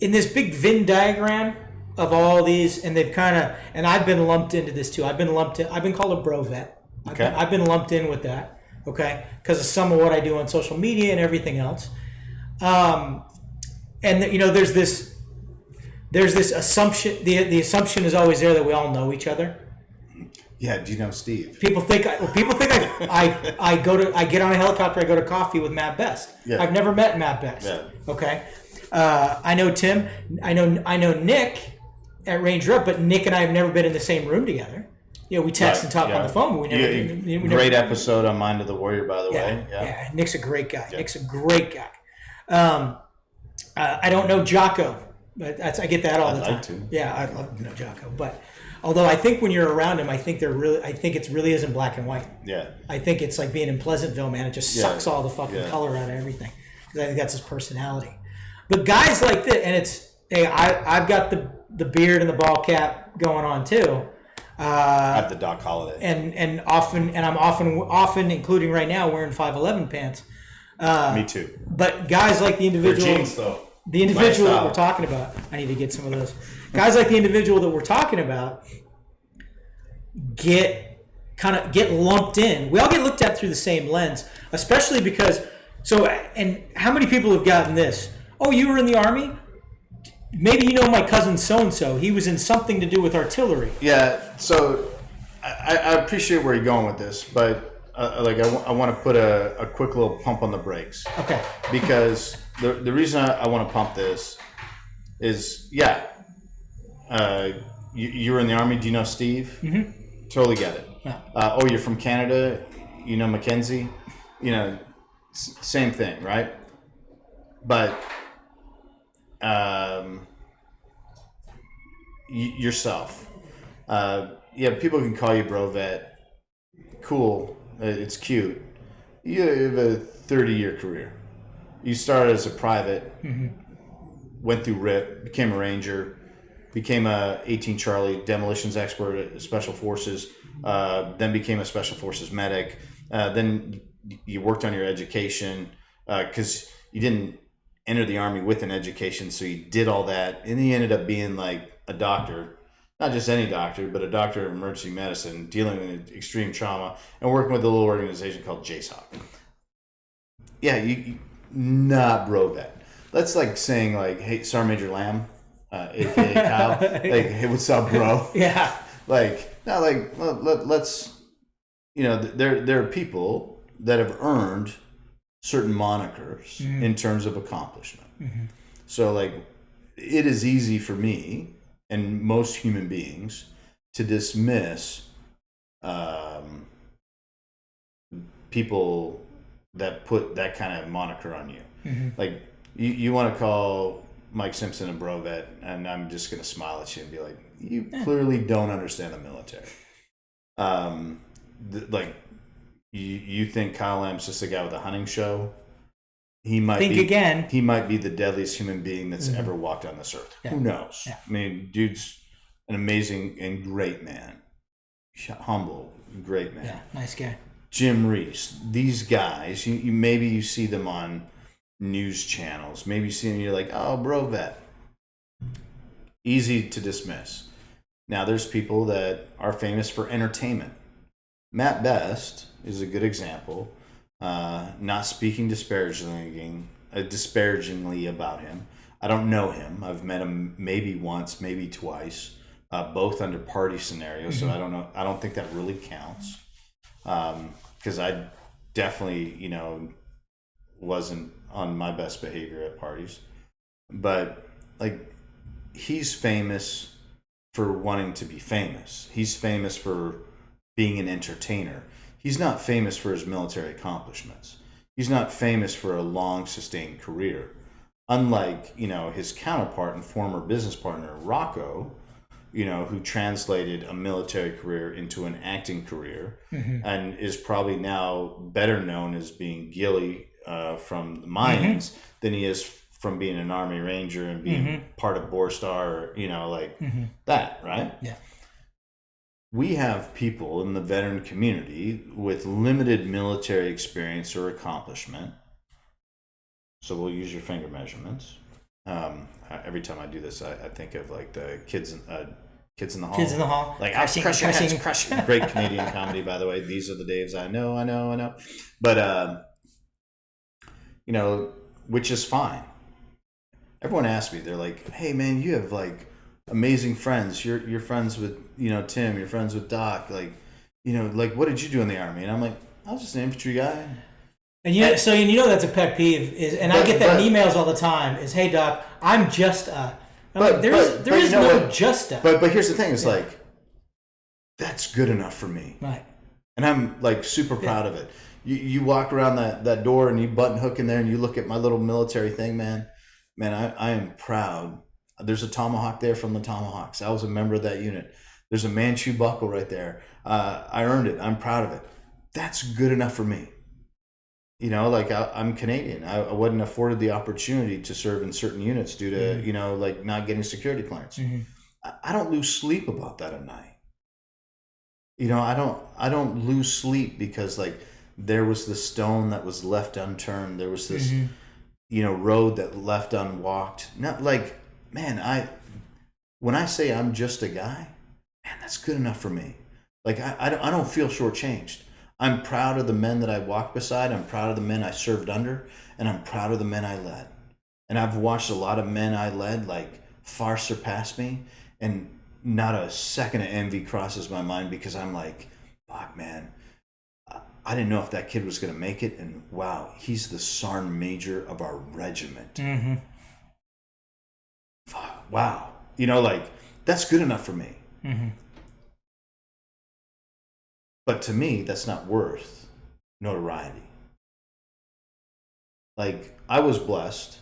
Speaker 1: in this big Venn diagram of all these, and they've kind of, and I've been lumped into this too. I've been called a bro vet.
Speaker 3: Okay.
Speaker 1: I've been lumped in with that, okay, because of some of what I do on social media and everything else. And there's this assumption. The assumption is always there that we all know each other.
Speaker 3: Yeah. Do you know Steve?
Speaker 1: People think I get on a helicopter. I go to coffee with Matt Best.
Speaker 3: Yeah.
Speaker 1: I've never met Matt Best.
Speaker 3: Yeah.
Speaker 1: Okay. I know Tim. I know Nick at Ranger Up, but Nick and I have never been in the same room together. We text and talk on the phone, but we never.
Speaker 3: Great episode on Mind of the Warrior, by the way.
Speaker 1: Yeah. Nick's a great guy. Nick's a great guy. I don't know Jocko, but I get that all the time.
Speaker 3: Like to.
Speaker 1: Yeah, I'd love to know Jocko, but although I think when you're around him, I think it really is in black and white.
Speaker 3: Yeah.
Speaker 1: I think it's like being in Pleasantville, man. It just sucks all the fucking color out of everything. Because I think that's his personality. But guys like this, and I've got the beard and the ball cap going on too.
Speaker 3: At the Doc Holliday.
Speaker 1: And I'm often, including right now, wearing 511 pants.
Speaker 3: Me too.
Speaker 1: But guys like the individual,
Speaker 3: jeans, though.
Speaker 1: The individual that we're talking about, I need to get some of those. Guys like the individual that we're talking about get lumped in. We all get looked at through the same lens, especially because. So, and how many people have gotten this? Oh, you were in the Army? Maybe you know my cousin so-and-so. He was in something to do with artillery.
Speaker 3: Yeah, so I appreciate where you're going with this, but I want to put a quick little pump on the brakes.
Speaker 1: Okay.
Speaker 3: Because the reason I want to pump this is, you were in the Army. Do you know Steve?
Speaker 1: Mm-hmm.
Speaker 3: Totally get it.
Speaker 1: Yeah.
Speaker 3: You're from Canada. You know Mackenzie? Same thing, right? But yourself. People can call you bro vet. Cool. It's cute. You have a 30-year career. You started as a private, went through RIP, became a Ranger, became a 18 Charlie demolitions expert at Special Forces, then became a Special Forces medic. Then you worked on your education because you didn't enter the Army with an education, so you did all that, and you ended up being like a doctor, not just any doctor, but a doctor of emergency medicine, dealing with extreme trauma, and working with a little organization called JSOC. Yeah, you not bro vet. That's like saying like, hey, Sergeant Major Lamb, aka Kyle, like, hey, what's up, bro?
Speaker 1: Yeah.
Speaker 3: Let's there are people that have earned certain monikers in terms of accomplishment. So like, it is easy for me and most human beings to dismiss people that put that kind of moniker on you. Like, you want to call Mike Simpson a bro vet, and I'm just going to smile at you and be like, you clearly don't understand the military. Like, you think Kyle Lamb's just a guy with a hunting show? He might He might be the deadliest human being that's ever walked on this earth. Who knows? I mean, dude's an amazing and great man. Humble, great man.
Speaker 1: Yeah, nice guy.
Speaker 3: Jim Reese. These guys, you maybe you see them on news channels. Maybe you see them, you're like, oh, bro vet. Easy to dismiss. Now, there's people that are famous for entertainment. Matt Best is a good example. Not speaking disparagingly about him. I don't know him. I've met him maybe once, maybe twice, both under party scenarios. So I don't know. I don't think that really counts, because I definitely, wasn't on my best behavior at parties. But like, he's famous for wanting to be famous. He's famous for being an entertainer. He's not famous for his military accomplishments. He's not famous for a long sustained career. Unlike, his counterpart and former business partner, Rocco, who translated a military career into an acting career and is probably now better known as being Gilly from the Mayans than he is from being an Army Ranger and being part of Borstar, that, right?
Speaker 1: Yeah.
Speaker 3: We have people in the veteran community with limited military experience or accomplishment. So we'll use your finger measurements. Every time I do this, I think of like the kids in the hall.
Speaker 1: Kids in the hall.
Speaker 3: Like, crush your heads, crush your. Great Canadian comedy, by the way. These are the days. I know. But which is fine. Everyone asks me, they're like, "Hey man, you have like amazing friends. You're friends with Tim. You're friends with Doc. Like, like, what did you do in the Army?" And I'm like, "I was just an infantry guy."
Speaker 1: And so that's a pet peeve I get that in emails all the time. Is, "Hey Doc, I'm just a." There is no just a.
Speaker 3: But here's the thing. It's like, that's good enough for me.
Speaker 1: Right.
Speaker 3: And I'm like super proud of it. You walk around that door and you button hook in there and you look at my little military thing, man. I am proud. There's a tomahawk there from the Tomahawks. I was a member of that unit. There's a Manchu buckle right there. I earned it. I'm proud of it. That's good enough for me. Like, I'm Canadian. I wasn't afforded the opportunity to serve in certain units due to, like, not getting security clearance. I don't lose sleep about that at night. I don't lose sleep because, like, there was the stone that was left unturned. There was this, road that left unwalked. Not like, man, when I say I'm just a guy, man, that's good enough for me. Like, I don't feel shortchanged. I'm proud of the men that I walked beside. I'm proud of the men I served under, and I'm proud of the men I led. And I've watched a lot of men I led, like, far surpass me, and not a second of envy crosses my mind because I'm like, fuck, man, I didn't know if that kid was going to make it, and wow, he's the sergeant major of our regiment. Wow. Like, that's good enough for me. But to me, that's not worth notoriety. Like, I was blessed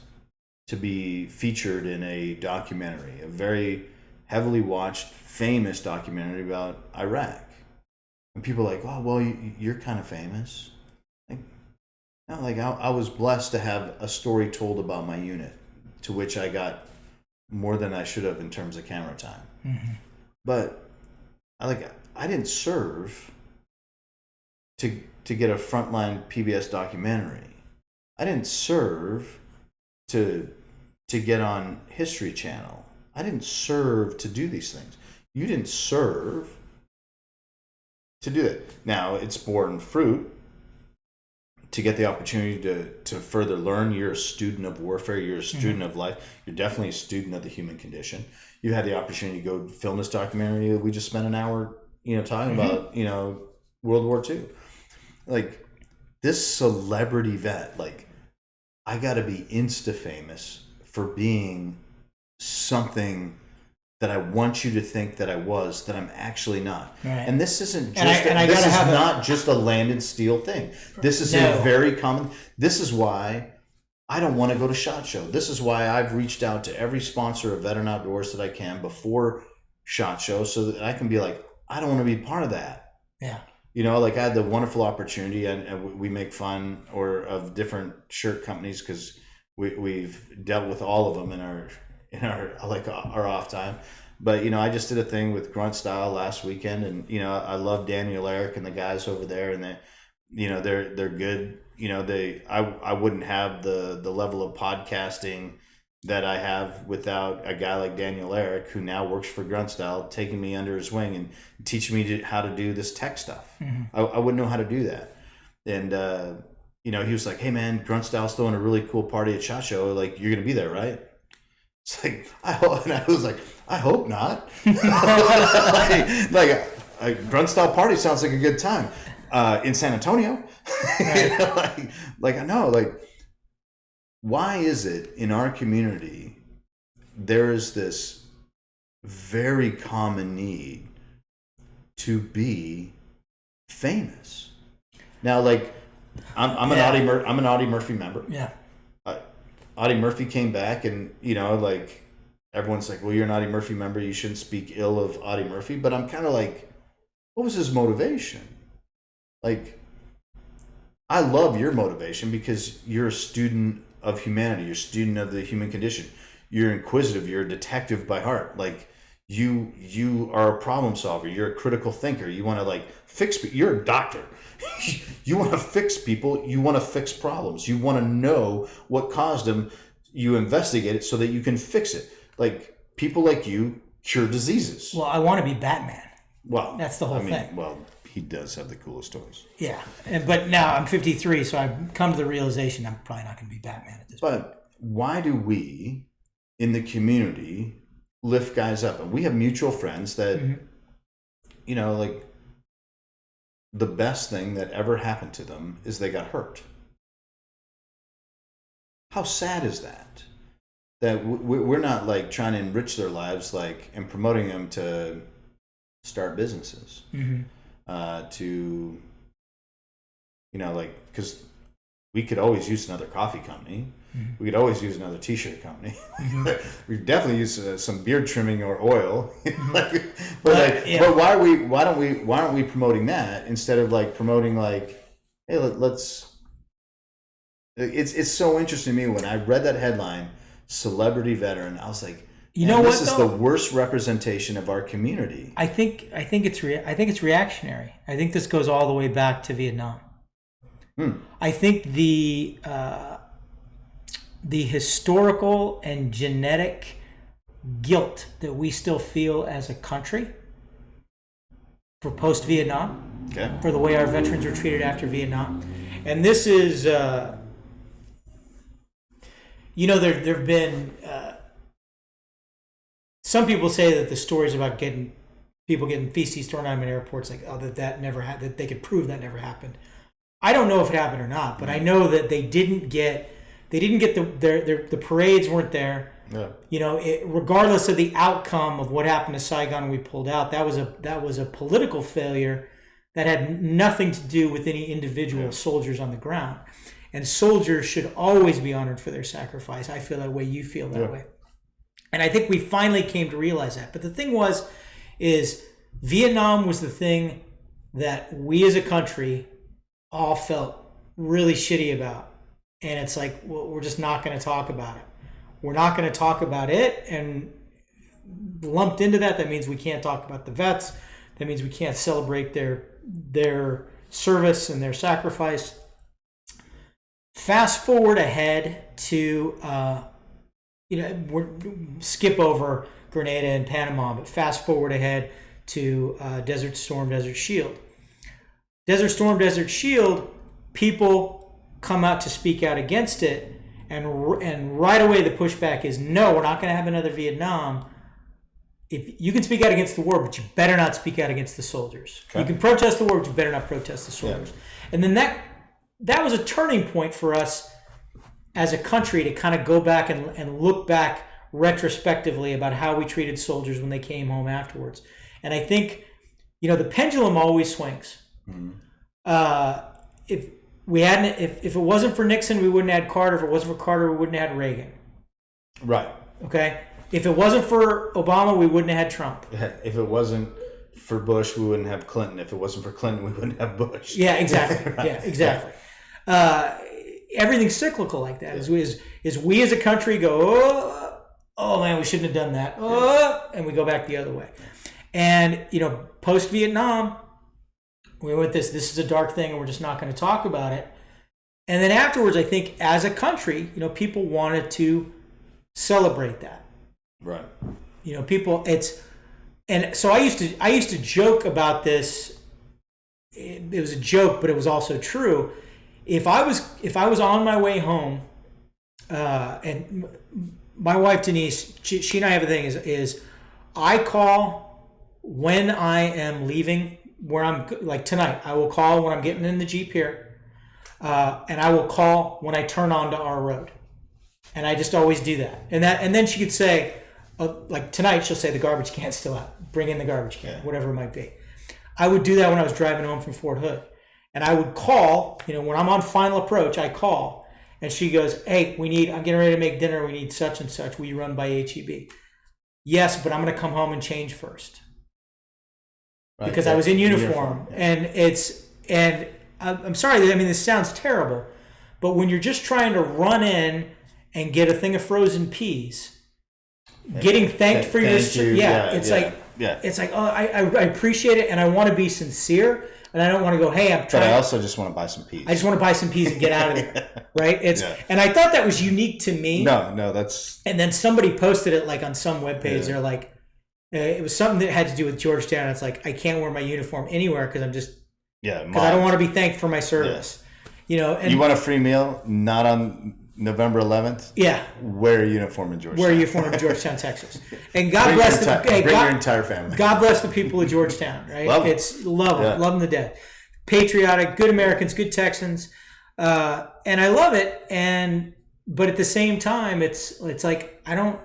Speaker 3: to be featured in a documentary, a very heavily watched, famous documentary about Iraq. And people are like, "Oh, well, you're kind of famous." Like, no, like, I was blessed to have a story told about my unit, to which I got more than I should have in terms of camera time. But I didn't serve to get a frontline PBS documentary. I didn't serve to get on History Channel. I didn't serve to do these things. You didn't serve to do it. Now, it's borne fruit to get the opportunity to further learn. You're a student of warfare. You're a student of life. You're definitely a student of the human condition. You had the opportunity to go film this documentary. We just spent an hour, talking about, World War II. Like, this celebrity vet, like, I got to be insta-famous for being something that I want you to think that I was, that I'm actually not.
Speaker 1: Right.
Speaker 3: And this isn't just
Speaker 1: this is
Speaker 3: not just a land and steel thing. This is a very common. This is why I don't want to go to SHOT Show. This is why I've reached out to every sponsor of Veteran Outdoors that I can before SHOT Show, so that I can be like, I don't want to be part of that.
Speaker 1: Yeah.
Speaker 3: You know, like I had the wonderful opportunity, and we make fun of different shirt companies because we've dealt with all of them in our off time. But, you know, I just did a thing with Grunt Style last weekend, and, you know, I love Daniel Eric and the guys over there, and they, you know, they're good. You know, I wouldn't have the level of podcasting that I have without a guy like Daniel Eric, who now works for Grunt Style, taking me under his wing and teaching me how to do this tech stuff. Mm-hmm. I wouldn't know how to do that. And, you know, he was like, hey man, Grunt Style's throwing a really cool party at SHOT Show. Like, you're going to be there, right? It's like, and I was like, I hope not. like a Grunt Style party sounds like a good time. In San Antonio.
Speaker 1: Right.
Speaker 3: You know, like I know, like, why is it in our community there is this very common need to be famous? Now, like, I'm an Audie Murphy member.
Speaker 1: Yeah.
Speaker 3: Audie Murphy came back, and, you know, like, everyone's like, well, you're an Audie Murphy member, you shouldn't speak ill of Audie Murphy. But I'm kind of like, what was his motivation? Like, I love your motivation because you're a student of humanity. You're a student of the human condition. You're inquisitive. You're a detective by heart. Like, you are a problem solver. You're a critical thinker. You want to, like, fix people. You're a doctor. You want to fix people. You want to fix problems. You want to know what caused them. You investigate it so that you can fix it. Like, people like you cure diseases.
Speaker 1: Well, I want to be Batman.
Speaker 3: Well,
Speaker 1: that's the whole thing.
Speaker 3: Well, he does have the coolest toys.
Speaker 1: Yeah, but now I'm 53, so I've come to the realization I'm probably not going to be Batman at this point.
Speaker 3: But why do we, in the community, lift guys up? And we have mutual friends that, mm-hmm. you know, like, the best thing that ever happened to them is they got hurt. How sad is that? That we're not, like, trying to enrich their lives, like, and promoting them to start businesses. Mm-hmm. To, you know, like, because we could always use another coffee company. Mm-hmm. We could always use another t-shirt company. Mm-hmm. We definitely use some beard trimming or oil. Mm-hmm. But why aren't we promoting that instead of, like, promoting, like, hey, let's. It's so interesting to me when I read that headline, celebrity veteran. I was like,
Speaker 1: you know what?
Speaker 3: This is the worst representation of our community.
Speaker 1: I think it's reactionary. I think this goes all the way back to Vietnam. I think the historical and genetic guilt that we still feel as a country for post-Vietnam, okay, for the way our veterans were treated after Vietnam, and this is, you know, there've been. Some people say that the stories about people getting feces thrown at them in airports, like, oh, that never happened, that they could prove that never happened. I don't know if it happened or not, but I know that they didn't get the parades weren't there. Yeah. You know, regardless of the outcome of what happened to Saigon when we pulled out, that was a political failure that had nothing to do with any individual soldiers on the ground. And soldiers should always be honored for their sacrifice. I feel that way. You feel that way. And I think we finally came to realize that. But the thing is Vietnam was the thing that we as a country all felt really shitty about. And it's like, well, we're just not going to talk about it. We're not going to talk about it. And lumped into that means we can't talk about the vets. That means we can't celebrate their service and their sacrifice. Fast forward ahead to... skip over Grenada and Panama, but fast forward ahead to Desert Storm, Desert Shield. Desert Storm, Desert Shield, people come out to speak out against it, and right away the pushback is, no, we're not going to have another Vietnam. if you can speak out against the war, but you better not speak out against the soldiers. Okay. You can protest the war, but you better not protest the soldiers. Yeah. And then that was a turning point for us as a country to kind of go back and look back retrospectively about how we treated soldiers when they came home afterwards. And I think, the pendulum always swings. Mm-hmm. If it wasn't for Nixon, we wouldn't have had Carter. If it wasn't for Carter, we wouldn't have had Reagan.
Speaker 3: Right.
Speaker 1: Okay. If it wasn't for Obama, we wouldn't have had Trump.
Speaker 3: If it wasn't for Bush, we wouldn't have Clinton. If it wasn't for Clinton, we wouldn't have Bush.
Speaker 1: Yeah, exactly. Right. Yeah, exactly. Yeah. Everything's cyclical like that. Yeah. Is we as a country go, oh man, we shouldn't have done that. And we go back the other way. And, post Vietnam, we went this is a dark thing and we're just not going to talk about it. And then afterwards, I think as a country, people wanted to celebrate that.
Speaker 3: Right.
Speaker 1: And so I used to joke about this. It was a joke, but it was also true. If I was on my way home, and my wife Denise, she and I have a thing is I call when I am leaving, where I'm like tonight. I will call when I'm getting in the Jeep here, and I will call when I turn onto our road, and I just always do that. And then she could say, like tonight, she'll say the garbage can's still out. Bring in the garbage can, whatever it might be. I would do that when I was driving home from Fort Hood. And I would call, when I'm on final approach, I call. And she goes, hey, I'm getting ready to make dinner. We need such and such. Will you run by HEB? Yes, but I'm going to come home and change first. Right, because I was in uniform. And I'm sorry, this sounds terrible. But when you're just trying to run in and get a thing of frozen peas, getting thanked for your it's like, oh, I appreciate it and I want to be sincere and I don't want to go, hey, I'm trying.
Speaker 3: But I also just want to buy some peas.
Speaker 1: I just want to buy some peas and get out of there, right? And I thought that was unique to me.
Speaker 3: No, that's.
Speaker 1: And then somebody posted it like on some webpage. They're like, it was something that had to do with Georgetown. It's like I can't wear my uniform anywhere because I'm just because I don't want to be thanked for my service. And
Speaker 3: you want a free meal? Not on November 11th?
Speaker 1: Yeah.
Speaker 3: Wear a uniform in Georgetown.
Speaker 1: Wear a uniform in Georgetown, Texas. And God bless
Speaker 3: your entire family.
Speaker 1: God bless the people of Georgetown, right? Love them to death. Patriotic, good Americans, good Texans. And I love it. But at the same time, it's like I don't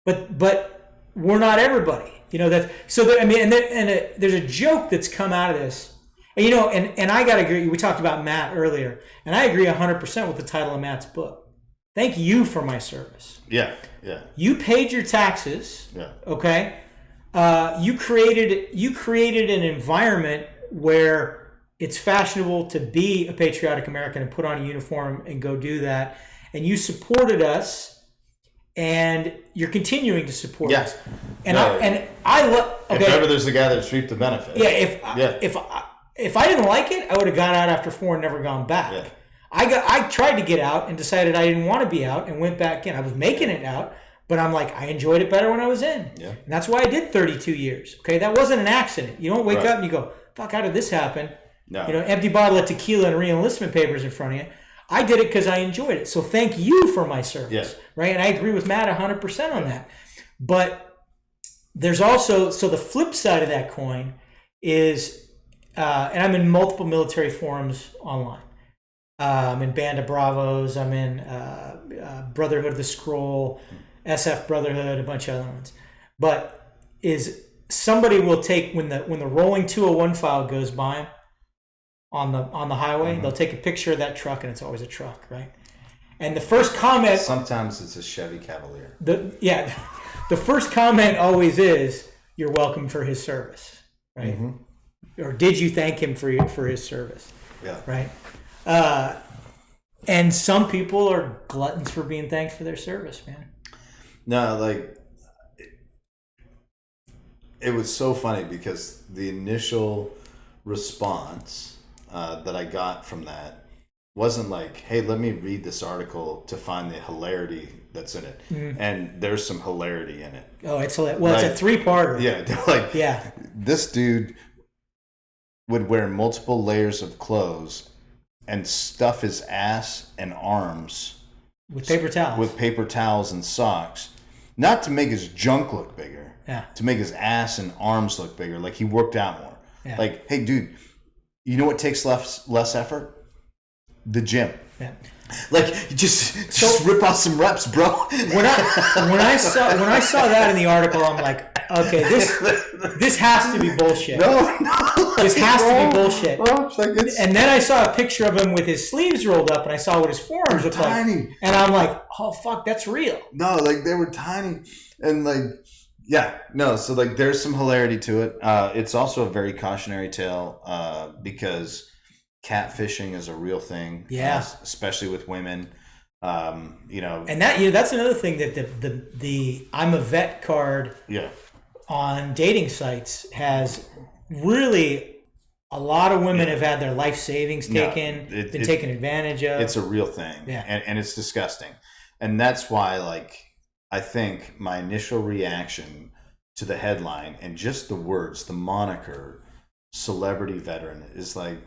Speaker 1: but we're not everybody. There's a joke that's come out of this. And I got to agree, we talked about Matt earlier, and I agree 100% with the title of Matt's book. Thank you for my service.
Speaker 3: Yeah.
Speaker 1: You paid your taxes.
Speaker 3: Yeah.
Speaker 1: Okay. You created an environment where it's fashionable to be a patriotic American and put on a uniform and go do that. And you supported us, and you're continuing to support us. And I love. Okay,
Speaker 3: if ever there's a guy that reaped the benefit.
Speaker 1: If I didn't like it, I would have got out after 4 and never gone back. Yeah. I tried to get out and decided I didn't want to be out and went back in. I was making it out, but I'm like, I enjoyed it better when I was in.
Speaker 3: Yeah.
Speaker 1: And that's why I did 32 years. Okay, that wasn't an accident. You don't wake up and you go, fuck, how did this happen?
Speaker 3: No.
Speaker 1: Empty bottle of tequila and re-enlistment papers in front of you. I did it because I enjoyed it. So thank you for my service. Right? And I agree with Matt 100% on that. But there's also, so the flip side of that coin is, and I'm in multiple military forums online. I'm in Band of Bravos. I'm in Brotherhood of the Scroll, SF Brotherhood, a bunch of other ones. But somebody will take when the rolling 201 file goes by on the highway, they'll take a picture of that truck, and it's always a truck, right? And the first comment,
Speaker 3: sometimes it's a Chevy Cavalier.
Speaker 1: The first comment always is, "You're welcome for his service," right? Mm-hmm. Or did you thank him for his service?
Speaker 3: Yeah.
Speaker 1: Right. And some people are gluttons for being thanked for their service, man.
Speaker 3: No, like it was so funny because the initial response that I got from that wasn't like, hey, let me read this article to find the hilarity that's in it. Mm-hmm. And there's some hilarity in it.
Speaker 1: Oh, it's hilarious. Well, it's a 3-parter.
Speaker 3: Yeah. This dude would wear multiple layers of clothes and stuff his ass and arms
Speaker 1: with paper towels.
Speaker 3: With paper towels and socks not to make his junk look bigger,
Speaker 1: Yeah.
Speaker 3: to make his ass and arms look bigger. Like he worked out more.
Speaker 1: Yeah.
Speaker 3: Like, hey, dude, you know what takes less effort? The gym.
Speaker 1: Yeah.
Speaker 3: Like, just rip out some reps, bro.
Speaker 1: When I saw that in the article, I'm like, okay, this has to be bullshit.
Speaker 3: No,
Speaker 1: this has to be bullshit.
Speaker 3: Like
Speaker 1: and then I saw a picture of him with his sleeves rolled up, and I saw what his forearms looked like, and I'm like, oh fuck, that's real.
Speaker 3: No, like they were tiny, and like, yeah, no. So like, there's some hilarity to it. It's also a very cautionary tale because catfishing is a real thing.
Speaker 1: Yeah,
Speaker 3: especially with women.
Speaker 1: And that's another thing that the I'm a vet card.
Speaker 3: Yeah. On
Speaker 1: dating sites has really a lot of women have had their life savings taken, been taken advantage of.
Speaker 3: It's a real thing.
Speaker 1: Yeah.
Speaker 3: And it's disgusting. And that's why, like, I think my initial reaction to the headline and just the words, the moniker, celebrity veteran, is like,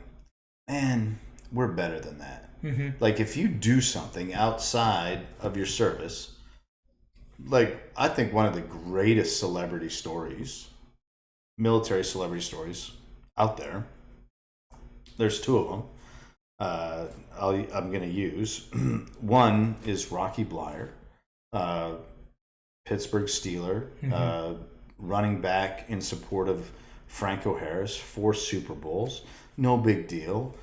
Speaker 3: man, we're better than that. Mm-hmm. Like, if you do something outside of your service, like, I think one of the greatest celebrity stories, military celebrity stories out there, there's two of them I'm going to use. One is Rocky Blyer, Pittsburgh Steeler, running back in support of Franco Harris, 4 Super Bowls, no big deal.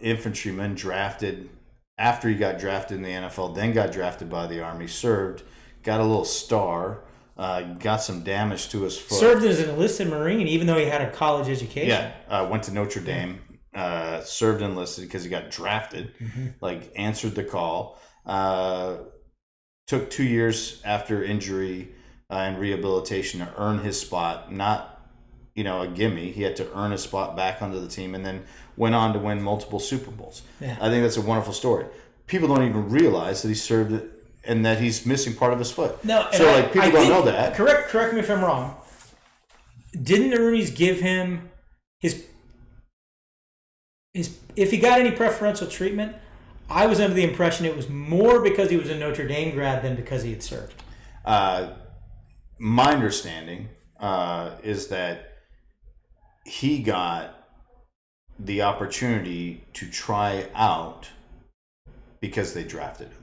Speaker 3: Infantryman drafted after he got drafted in the NFL, then got drafted by the Army, served, got a little star, got some damage to his foot.
Speaker 1: Served as an enlisted Marine, even though he had a college education.
Speaker 3: Yeah, went to Notre Dame, served enlisted because he got drafted, like answered the call. Took 2 years after injury and rehabilitation to earn his spot, not a gimme. He had to earn his spot back onto the team, and then went on to win multiple Super Bowls. Yeah. I think that's a wonderful story. People don't even realize that he served it and that he's missing part of his foot. No, so people don't know that.
Speaker 1: Correct me if I'm wrong. Didn't the Roonies give him his if he got any preferential treatment? I was under the impression it was more because he was a Notre Dame grad than because he had served.
Speaker 3: My understanding is that he got the opportunity to try out because they drafted him.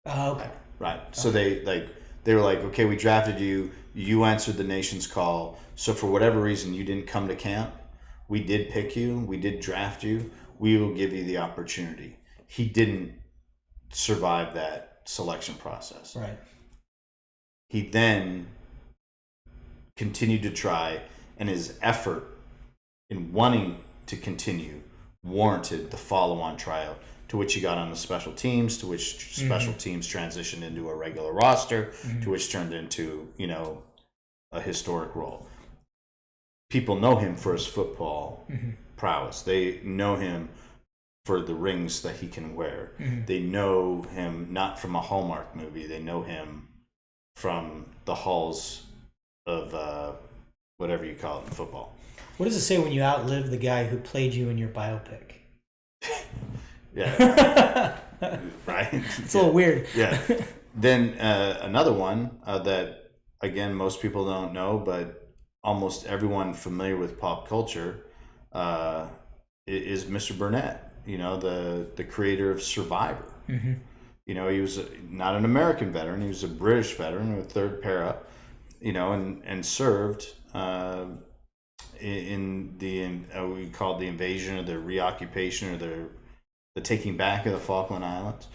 Speaker 1: Oh, okay.
Speaker 3: Right. So they were like, okay, we drafted you. You answered the nation's call. So for whatever reason you didn't come to camp, we did pick you. We did draft you. We will give you the opportunity. He didn't survive that selection process.
Speaker 1: Right.
Speaker 3: He then continued to try, and his effort in wanting to continue warranted the follow-on tryout, to which he got on the special teams, to which special teams transitioned into a regular roster, to which turned into, a historic role. People know him for his football prowess. They know him for the rings that he can wear. They know him not from a Hallmark movie. They know him from the halls of whatever you call it in football.
Speaker 1: What does it say when you outlive the guy who played you in your biopic?
Speaker 3: Yeah. Right?
Speaker 1: It's a little weird.
Speaker 3: Yeah. Then another one that, again, most people don't know, but almost everyone familiar with pop culture is Mr. Burnett, the creator of Survivor. He was not an American veteran. He was a British veteran with third para, and served in we called the invasion or the reoccupation or the taking back of the Falkland Islands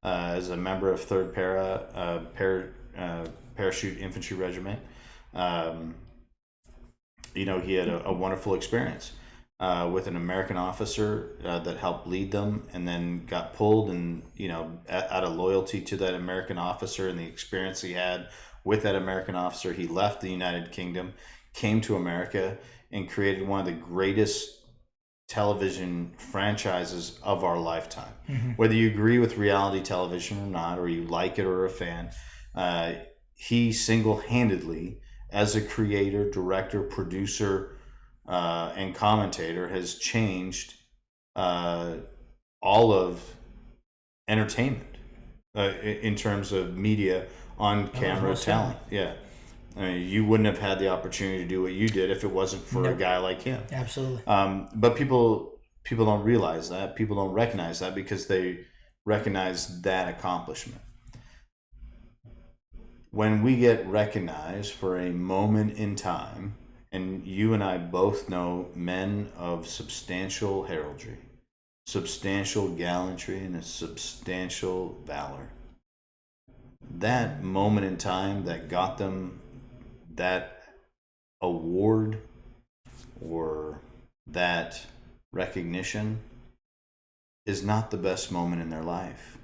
Speaker 3: as a member of third para parachute infantry regiment. He had a wonderful experience with an American officer that helped lead them, and then got pulled, and out of loyalty to that American officer and the experience he had with that American officer, he left the United Kingdom, came to America, and created one of the greatest television franchises of our lifetime. Whether you agree with reality television or not, or you like it or are a fan, he single-handedly, as a creator, director, producer, and commentator, has changed all of entertainment in terms of media on camera
Speaker 1: most
Speaker 3: talent. Yeah. I mean, you wouldn't have had the opportunity to do what you did if it wasn't for a guy like him.
Speaker 1: Absolutely.
Speaker 3: But people don't realize that. People don't recognize that because they recognize that accomplishment. When we get recognized for a moment in time, and you and I both know men of substantial heraldry, substantial gallantry, and a substantial valor, that moment in time that got them that award or that recognition is not the best moment in their life.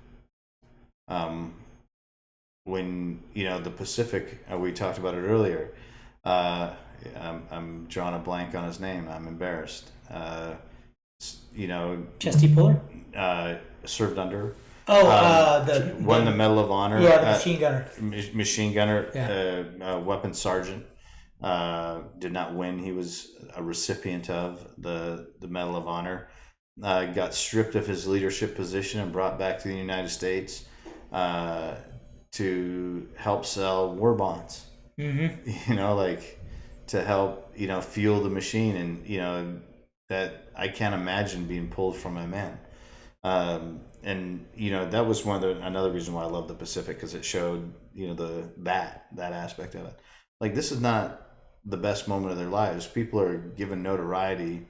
Speaker 3: When the Pacific, we talked about it earlier. I'm drawing a blank on his name. I'm embarrassed.
Speaker 1: Chesty Puller.
Speaker 3: Served under.
Speaker 1: Won
Speaker 3: the Medal of Honor.
Speaker 1: Yeah, the machine gunner.
Speaker 3: Machine gunner.
Speaker 1: Yeah.
Speaker 3: Weapons sergeant. Did not win. He was a recipient of the Medal of Honor. Got stripped of his leadership position and brought back to the United States to help sell war bonds. Mm-hmm. To help fuel the machine, and that I can't imagine being pulled from a man. And that was another reason why I love the Pacific, because it showed that aspect of it. Like, this is not the best moment of their lives. People are given notoriety.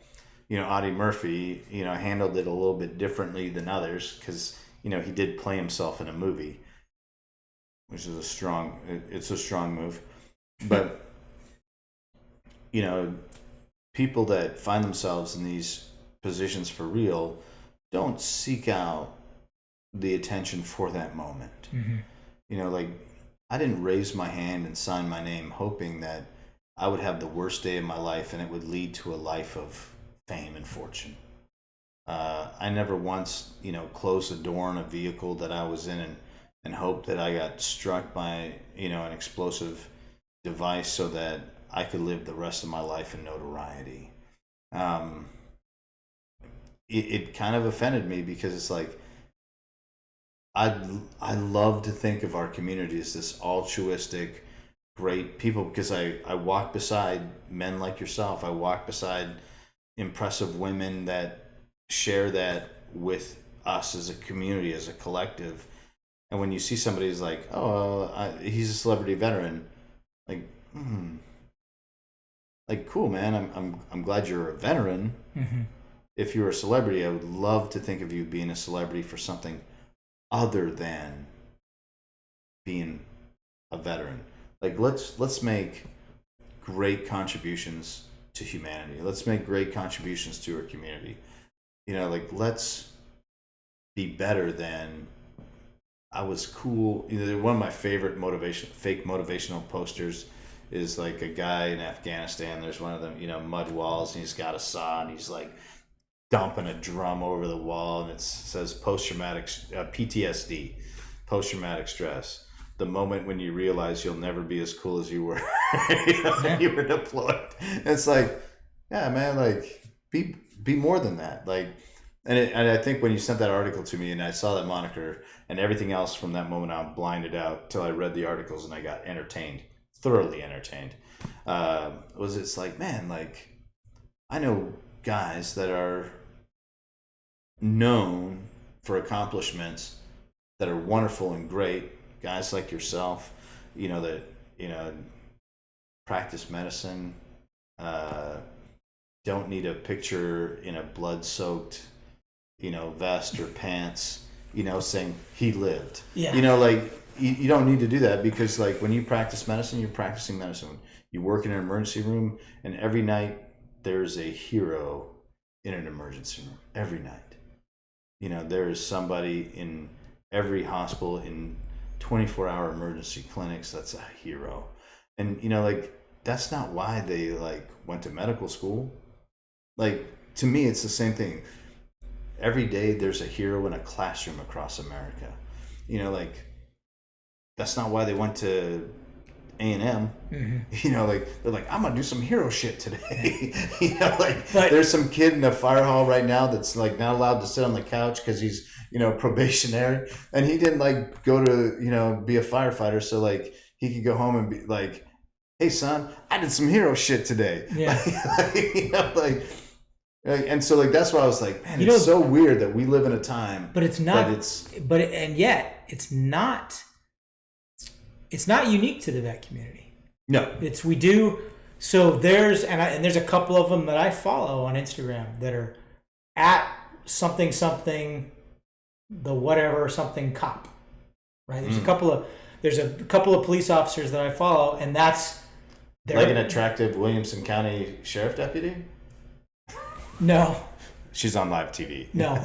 Speaker 3: Audie Murphy handled it a little bit differently than others, because he did play himself in a movie, which is a strong move. But people that find themselves in these positions for real don't seek out the attention for that moment. Mm-hmm. I didn't raise my hand and sign my name hoping that I would have the worst day of my life and it would lead to a life of fame and fortune. I never once, closed the door on a vehicle that I was in and hoped that I got struck by, an explosive device so that I could live the rest of my life in notoriety. It kind of offended me, because it's like, I love to think of our community as this altruistic, great people, because I walk beside men like yourself. I walk beside impressive women that share that with us as a community, as a collective. And when you see somebody who's like, he's a celebrity veteran, like, like, cool, man. I'm glad you're a veteran. Mm-hmm. If you're a celebrity, I would love to think of you being a celebrity for something other than being a veteran. Like, let's make great contributions to humanity. Let's make great contributions to our community. Let's be better than I was cool. One of my favorite fake motivational posters is like a guy in Afghanistan. There's one of them, mud walls, and he's got a saw, and he's like dumping a drum over the wall, and it says post-traumatic PTSD, post-traumatic stress. The moment when you realize you'll never be as cool as you were when you were deployed. It's like, yeah, man, like, be more than that. Like, and I think when you sent that article to me and I saw that moniker and everything else from that moment on, blinded out till I read the articles and I got thoroughly entertained. It's like, man, like, I know guys that are known for accomplishments that are wonderful and great, guys like yourself, that practice medicine, don't need a picture in a blood-soaked vest or pants, saying he lived. Yeah. You don't need to do that, because like, when you practice medicine, you're practicing medicine. You work in an emergency room, and every night there's a hero in an emergency room. Every night. There is somebody in every hospital, in 24-hour emergency clinics, that's a hero. And that's not why they went to medical school. To me, it's the same thing. Every day there's a hero in a classroom across America. That's not why they went to A&M. Mm-hmm. They're like, I'm gonna do some hero shit today. There's some kid in a fire hall right now that's not allowed to sit on the couch because he's probationary, and he didn't like go to be a firefighter, so like he could go home and be like, hey son, I did some hero shit today.
Speaker 1: Yeah.
Speaker 3: And so like that's why I was like, man, it's so weird that we live in a time,
Speaker 1: but it's not. And yet it's not. It's not unique to the vet community.
Speaker 3: No,
Speaker 1: we do. So there's there's a couple of them that I follow on Instagram that are at something, the whatever something cop, right? There's a couple of police officers that I follow, and that's
Speaker 3: like an attractive Williamson County Sheriff deputy.
Speaker 1: No,
Speaker 3: she's on live TV.
Speaker 1: No,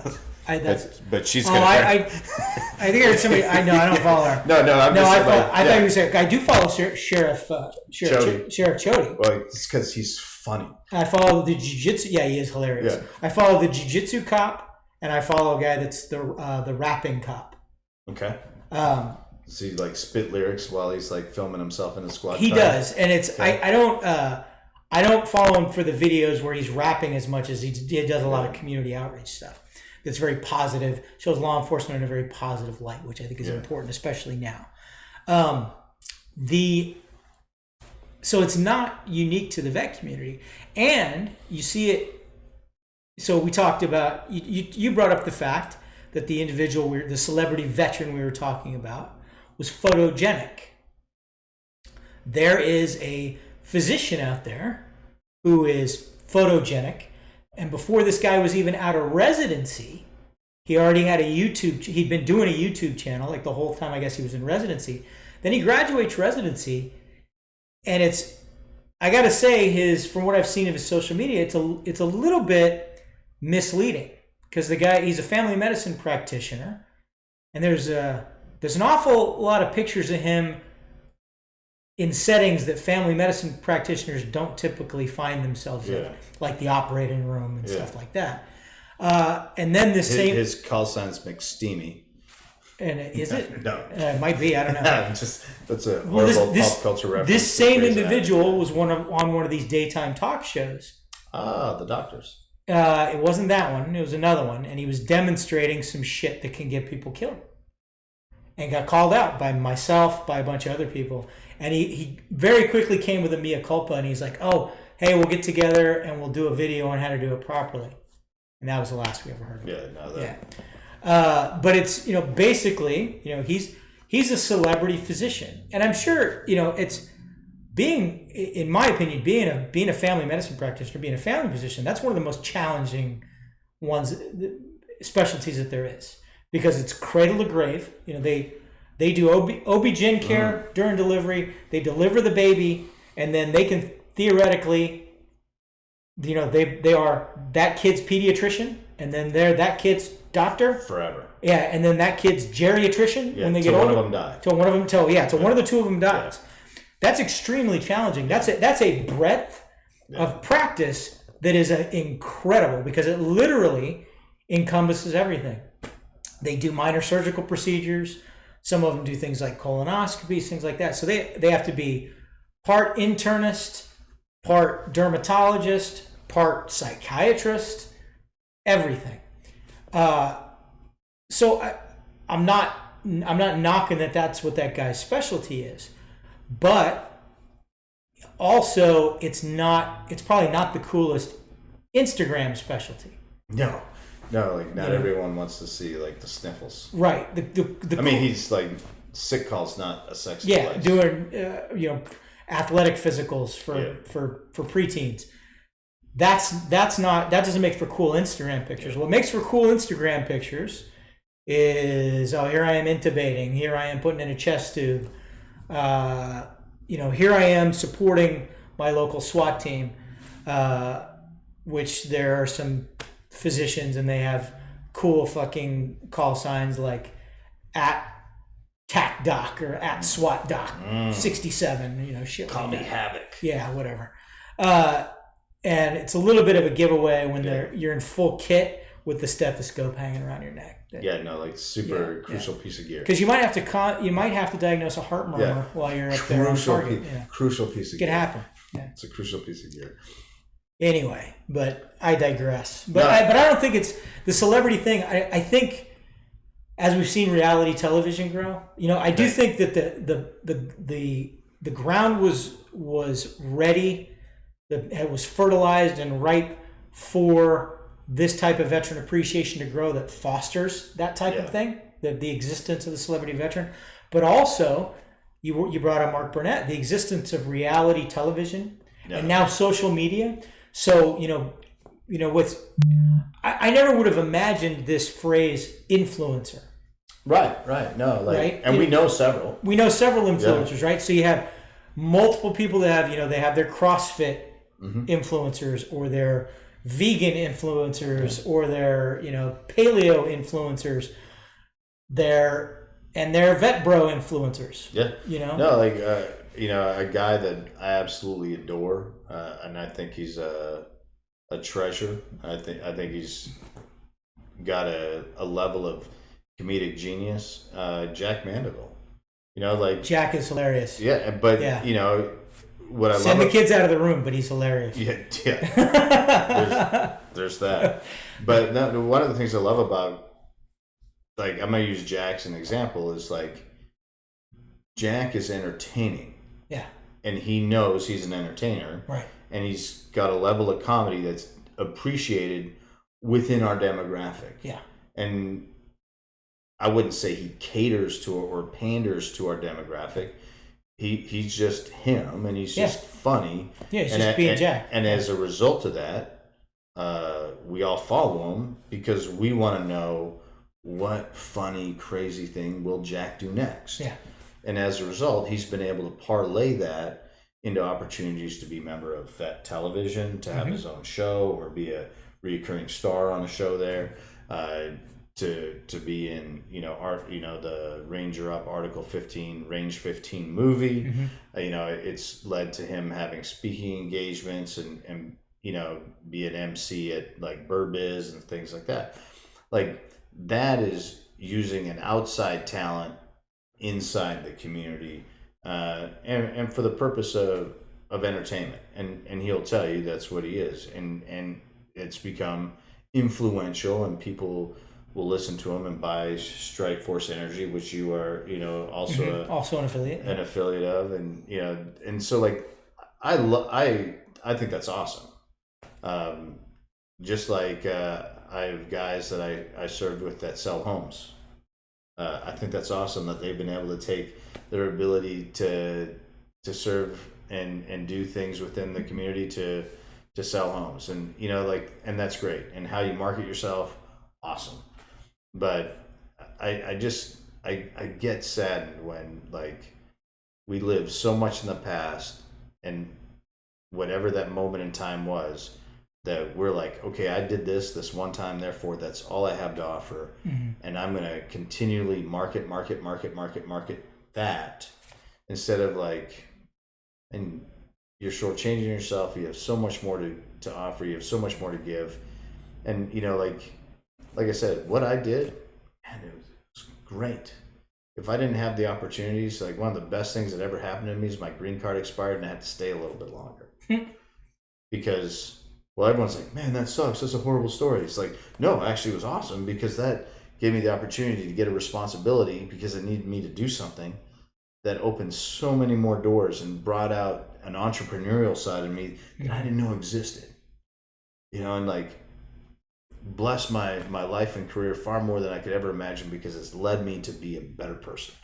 Speaker 3: but she's.
Speaker 1: I think I heard somebody. I don't follow her.
Speaker 3: No. I
Speaker 1: thought you were saying I do follow Sheriff Chody.
Speaker 3: Well, it's because he's funny.
Speaker 1: I follow the jiu-jitsu. Yeah, he is hilarious. Yeah. I follow the jiu-jitsu cop, and I follow a guy that's the rapping cop.
Speaker 3: Okay. Does he like spit lyrics while he's like filming himself in a squad?
Speaker 1: He does, and it's okay. I don't follow him for the videos where he's rapping as much as he does a lot of community outreach stuff. That's very positive, shows law enforcement in a very positive light, which I think is important, especially now. So it's not unique to the vet community, and you see it. So we talked about you brought up the fact that the individual, the celebrity veteran we were talking about, was photogenic. There is a physician out there who is photogenic, and before this guy was even out of residency, he already had he'd been doing a YouTube channel like the whole time I guess he was in residency. Then he graduates residency, and I gotta say, from what I've seen of his social media, it's a little bit misleading, because the guy, he's a family medicine practitioner, and there's an awful lot of pictures of him in settings that family medicine practitioners don't typically find themselves in, like the operating room and stuff like that. And then his
Speaker 3: call sign's McSteamy.
Speaker 1: And is it?
Speaker 3: No,
Speaker 1: it might be. I don't know.
Speaker 3: That's a horrible pop culture reference.
Speaker 1: This same individual was on one of these daytime talk shows.
Speaker 3: The doctors.
Speaker 1: It wasn't that one. It was another one, and he was demonstrating some shit that can get people killed, and got called out by myself, by a bunch of other people. And he very quickly came with a mea culpa, and he's like, "Oh, hey, we'll get together and we'll do a video on how to do it properly." And that was the last we ever heard of it. But it's, basically, he's a celebrity physician, and I'm sure, it's in my opinion, being a family medicine practitioner, being a family physician, that's one of the most challenging specialties that there is, because it's cradle to grave. They do OB-GYN care during delivery. They deliver the baby, and then they can theoretically, they are that kid's pediatrician, and then they're that kid's doctor
Speaker 3: forever.
Speaker 1: Yeah, and then that kid's geriatrician when they get older.
Speaker 3: One of them dies.
Speaker 1: Till one of the two of them dies. Yeah. That's extremely challenging. That's a breadth of practice that is incredible, because it literally encompasses everything. They do minor surgical procedures. Some of them do things like colonoscopies, things like that. So they have to be part internist, part dermatologist, part psychiatrist, everything. So I'm not knocking that's what that guy's specialty is, but also it's probably not the coolest Instagram specialty.
Speaker 3: No, like not everyone wants to see like the sniffles.
Speaker 1: Right.
Speaker 3: He's like, sick call's not a sexy place.
Speaker 1: Doing athletic physicals for preteens. That doesn't make for cool Instagram pictures. What makes for cool Instagram pictures is, here I am intubating, here I am putting in a chest tube, here I am supporting my local SWAT team, which there are some physicians and they have cool fucking call signs like at TAC Doc or at SWAT Doc 67, shit.
Speaker 3: Call me Havoc.
Speaker 1: Yeah, whatever. And it's a little bit of a giveaway when you're in full kit with the stethoscope hanging around your neck.
Speaker 3: Super crucial piece of gear.
Speaker 1: Because you might have to diagnose a heart murmur while you're up there.
Speaker 3: Crucial piece of gear.
Speaker 1: It can happen. Yeah.
Speaker 3: It's a crucial piece of gear.
Speaker 1: Anyway, but I digress. But I don't think it's the celebrity thing. I think as we've seen reality television grow, I do think that the ground was ready, it was fertilized and ripe for this type of veteran appreciation to grow that fosters that type of thing, the existence of the celebrity veteran. But also, you brought up Mark Burnett, the existence of reality television and now social media. So, I never would have imagined this phrase influencer.
Speaker 3: Right. No,
Speaker 1: right?
Speaker 3: And we know several.
Speaker 1: We know several influencers, right? So you have multiple people that have, they have their CrossFit influencers, or their vegan influencers, or their, paleo influencers, their vet bro influencers.
Speaker 3: Yeah. No, a guy that I absolutely adore, and I think he's a treasure. I think he's got a level of comedic genius. Jack Mandeville.
Speaker 1: Jack is hilarious.
Speaker 3: Yeah, but what I
Speaker 1: send the kids out of the room, but he's hilarious.
Speaker 3: Yeah. There's that. But one of the things I love about, I'm gonna use Jack as an example, is Jack is entertaining.
Speaker 1: Yeah.
Speaker 3: And he knows he's an entertainer.
Speaker 1: Right.
Speaker 3: And he's got a level of comedy that's appreciated within our demographic.
Speaker 1: Yeah.
Speaker 3: And I wouldn't say he caters to or panders to our demographic. He's just him, and he's just funny.
Speaker 1: Yeah, he's just being Jack.
Speaker 3: And as a result of that, we all follow him because we want to know what funny, crazy thing will Jack do next.
Speaker 1: Yeah.
Speaker 3: And as a result, he's been able to parlay that into opportunities to be a member of Vet Television, to have his own show, or be a recurring star on a show there, to be in the Ranger Up Article 15 Range 15 movie. It's led to him having speaking engagements and be an MC at Burbiz and things like that. That is using an outside talent inside the community, and for the purpose of entertainment, and he'll tell you that's what he is, and it's become influential, and people will listen to him and buy Strike Force Energy, which you are also
Speaker 1: also an affiliate
Speaker 3: of, and so I think that's awesome. Just I have guys that I served with that sell homes. I think that's awesome that they've been able to take their ability to serve and do things within the community to sell homes, and and that's great. And how you market yourself, awesome. But I get saddened when we live so much in the past, and whatever that moment in time was, that we're okay, I did this one time, therefore that's all I have to offer, and I'm gonna continually market that, instead of and you're shortchanging yourself. You have so much more to offer. You have so much more to give, and like I said, what I did, man, it was great. If I didn't have the opportunities, one of the best things that ever happened to me is my green card expired and I had to stay a little bit longer. Because, well, everyone's man, that sucks. That's a horrible story. It's no, actually it was awesome, because that gave me the opportunity to get a responsibility, because it needed me to do something that opened so many more doors and brought out an entrepreneurial side of me that I didn't know existed. And blessed my life and career far more than I could ever imagine, because it's led me to be a better person.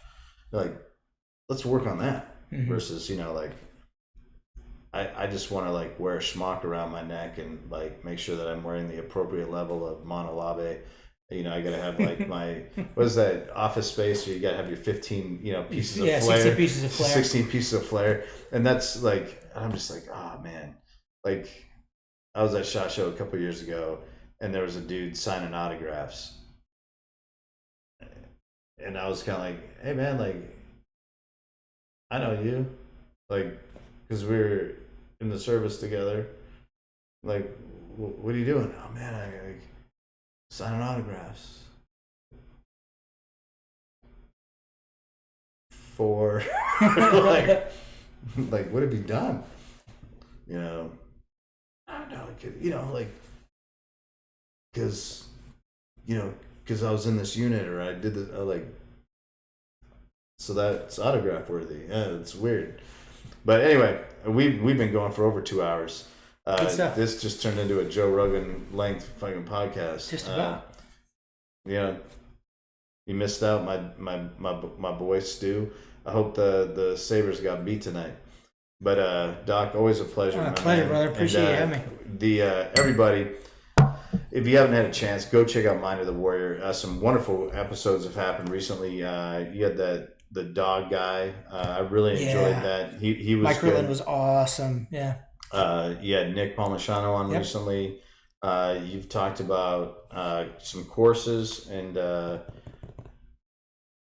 Speaker 3: Let's work on that, versus I just want to wear a schmuck around my neck and make sure that I'm wearing the appropriate level of monolabe. I gotta have my what is that, Office Space, where you gotta have your 15 pieces of flair,
Speaker 1: 16 pieces of flair,
Speaker 3: 16 pieces of flair, and that's I'm just oh man, I was at SHOT Show a couple years ago, and there was a dude signing autographs, and I was kind of hey man, I know you, because we were in the service together. What are you doing? Oh man, I signing autographs for what have you done? I don't know, because because I was in this unit or I did the like. So that's autograph worthy. Yeah, it's weird. But anyway, we've been going for over 2 hours. This just turned into a Joe Rogan length fucking podcast.
Speaker 1: Just about.
Speaker 3: You missed out, my boy Stu. I hope the Sabres got beat tonight. But Doc, always a pleasure.
Speaker 1: Pleasure, brother. Appreciate you having me.
Speaker 3: Everybody, if you haven't had a chance, go check out Mind of the Warrior. Some wonderful episodes have happened recently. You had the dog guy. I really enjoyed that. He was
Speaker 1: Mike
Speaker 3: good.
Speaker 1: Ridland was awesome. Yeah.
Speaker 3: You had Nick Palmachano on recently. You've talked about some courses, and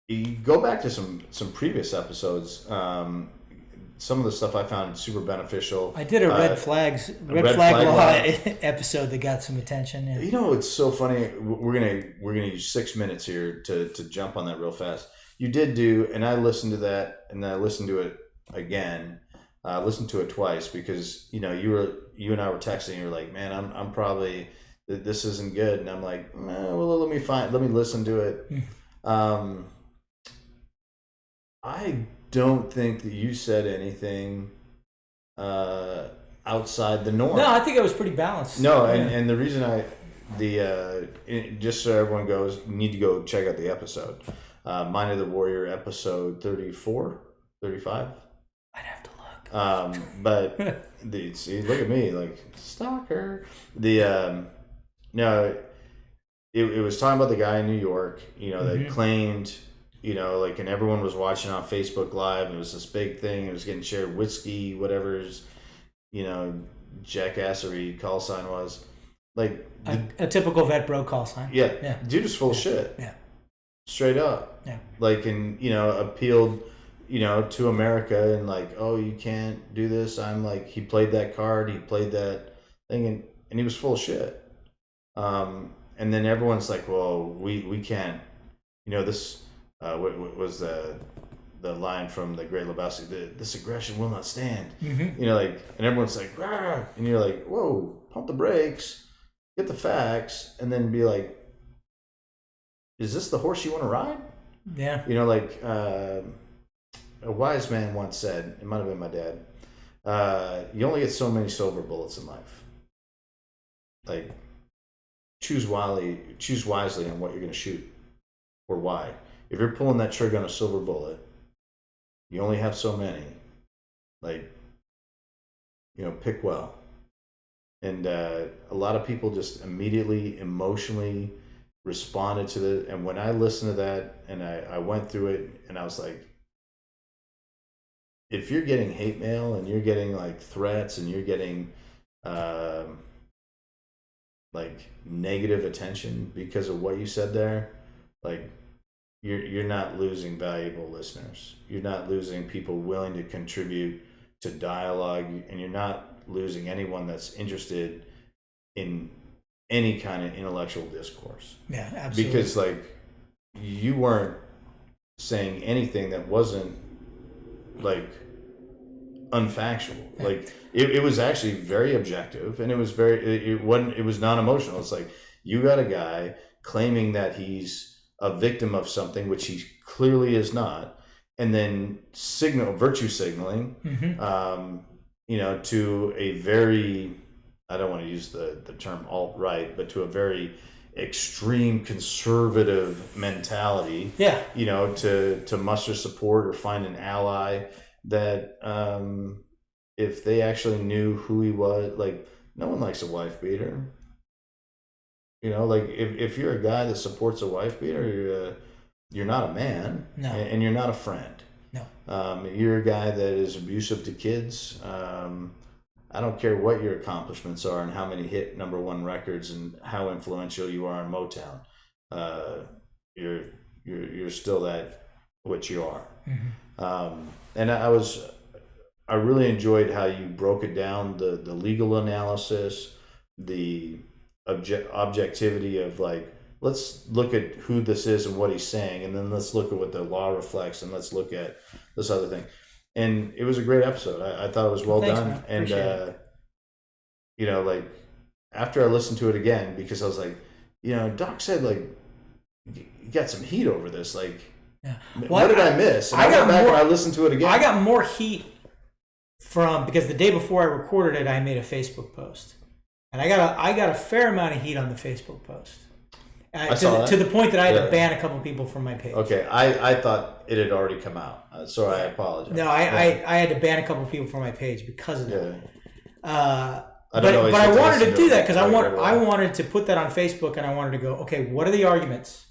Speaker 3: you go back to some previous episodes. Some of the stuff I found super beneficial.
Speaker 1: I did a red flag law episode that got some attention. Yeah.
Speaker 3: You know, it's so funny. We're gonna use 6 minutes here to jump on that real fast. You did do, and I listened to that, and I listened to it again. Listened to it twice because you and I were texting. You were like, "Man, I'm probably this isn't good," and I'm like, "Well, let me listen to it." I don't think that you said anything outside the norm.
Speaker 1: No, I think it was pretty balanced.
Speaker 3: No, and the reason just so everyone goes, you need to go check out the episode. Mind of the Warrior episode 34, 35.
Speaker 1: I'd have to look.
Speaker 3: But see, look at me, like stalker. No, it was talking about the guy in New York, that claimed, and everyone was watching on Facebook Live. And it was this big thing. It was getting shared. Whiskey, whatever's, jackassery call sign was. Like
Speaker 1: a typical vet bro call sign.
Speaker 3: Yeah. Dude is full of shit.
Speaker 1: Yeah.
Speaker 3: Straight up.
Speaker 1: Yeah.
Speaker 3: Like, and, appealed, to America and like, oh, you can't do this. I'm like, he played that card. He played that thing and he was full of shit. And then everyone's like, well, we can't, this, what was the line from The Great Lebowski? This aggression will not stand.
Speaker 1: Mm-hmm.
Speaker 3: And everyone's like, rah! And you're like, whoa, pump the brakes, get the facts, and then be like, is this the horse you want to ride?
Speaker 1: Yeah.
Speaker 3: A wise man once said, it might have been my dad, you only get so many silver bullets in life. Like, choose wisely on what you're going to shoot or why. If you're pulling that trigger on a silver bullet, you only have so many. Like, pick well. And a lot of people just immediately, emotionally responded to it. And when I listened to that and I went through it and I was like, if you're getting hate mail and you're getting like threats and you're getting like negative attention because of what you said there, like you're not losing valuable listeners. You're not losing people willing to contribute to dialogue, and you're not losing anyone that's interested in any kind of intellectual discourse.
Speaker 1: Yeah, absolutely.
Speaker 3: Because like you weren't saying anything that wasn't like unfactual. Yeah. Like it was actually very objective, and it was non-emotional. It's like you got a guy claiming that he's a victim of something which he clearly is not, and then virtue signaling, to a very, I don't want to use the term alt-right, but to a very extreme conservative mentality.
Speaker 1: Yeah.
Speaker 3: To muster support or find an ally that if they actually knew who he was, like no one likes a wife beater. Like if you're a guy that supports a wife beater, you're not a man.
Speaker 1: No.
Speaker 3: And you're not a friend.
Speaker 1: No.
Speaker 3: You're a guy that is abusive to kids. I don't care what your accomplishments are and how many hit #1 records and how influential you are in Motown. You're still that what you are. Mm-hmm. And I really enjoyed how you broke it down, the legal analysis, the objectivity of like, let's look at who this is and what he's saying, and then let's look at what the law reflects, and let's look at this other thing. And it was a great episode. I thought it was well done.
Speaker 1: Man.
Speaker 3: And
Speaker 1: Appreciate it.
Speaker 3: like after I listened to it again, because I was like, Doc said like you got some heat over this. Like,
Speaker 1: Yeah.
Speaker 3: what did I miss? And I went back and I listened to it again.
Speaker 1: I got more heat because the day before I recorded it, I made a Facebook post, and I got a fair amount of heat on the Facebook post. To the point that I had to ban a couple people from my page.
Speaker 3: Okay, I thought it had already come out, so I apologize.
Speaker 1: No, I had to ban a couple people from my page because of that. But I wanted to do that because I wanted to put that on Facebook, and I wanted to go, okay, what are the arguments?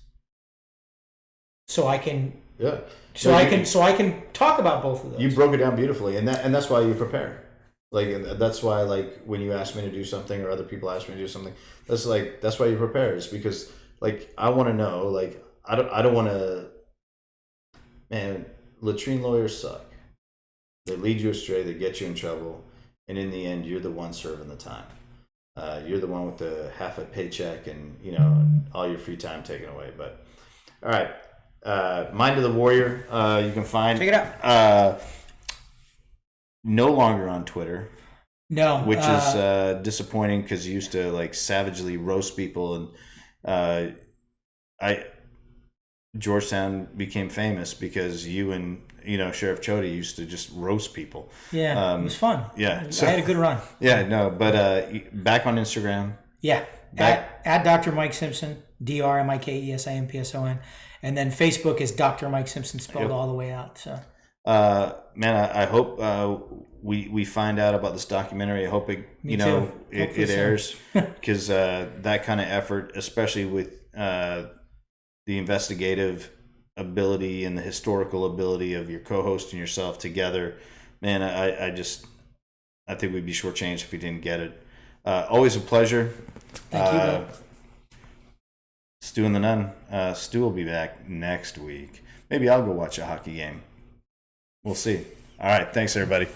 Speaker 1: So I can I can talk about both of those.
Speaker 3: You broke it down beautifully, and that's why you prepare. Like, that's why, like, when you ask me to do something or other people ask me to do something, that's why you prepare, is because, like, I want to know, like, I don't want to, man, latrine lawyers suck. They lead you astray, they get you in trouble, and in the end, you're the one serving the time. You're the one with the half a paycheck and, all your free time taken away. But, all right, Mind of the Warrior, you can find.
Speaker 1: Check it out.
Speaker 3: No longer on Twitter.
Speaker 1: No.
Speaker 3: Which is disappointing because you used to, like, savagely roast people, and Georgetown became famous because you and Sheriff Chody used to just roast people.
Speaker 1: Yeah, it was fun.
Speaker 3: Yeah,
Speaker 1: so, I had a good run.
Speaker 3: Yeah, no, but back on Instagram.
Speaker 1: Yeah, at Dr. Mike Simpson, DrMikeSimpson, and then Facebook is Dr. Mike Simpson spelled all the way out. So,
Speaker 3: man, I hope we find out about this documentary. I hope it airs because that kind of effort, especially with the investigative ability and the historical ability of your co-host and yourself together, man, I think we'd be shortchanged if we didn't get it. Always a pleasure.
Speaker 1: Thank you.
Speaker 3: Stu and the Nunn. Stu will be back next week. Maybe I'll go watch a hockey game. We'll see. All right. Thanks, everybody.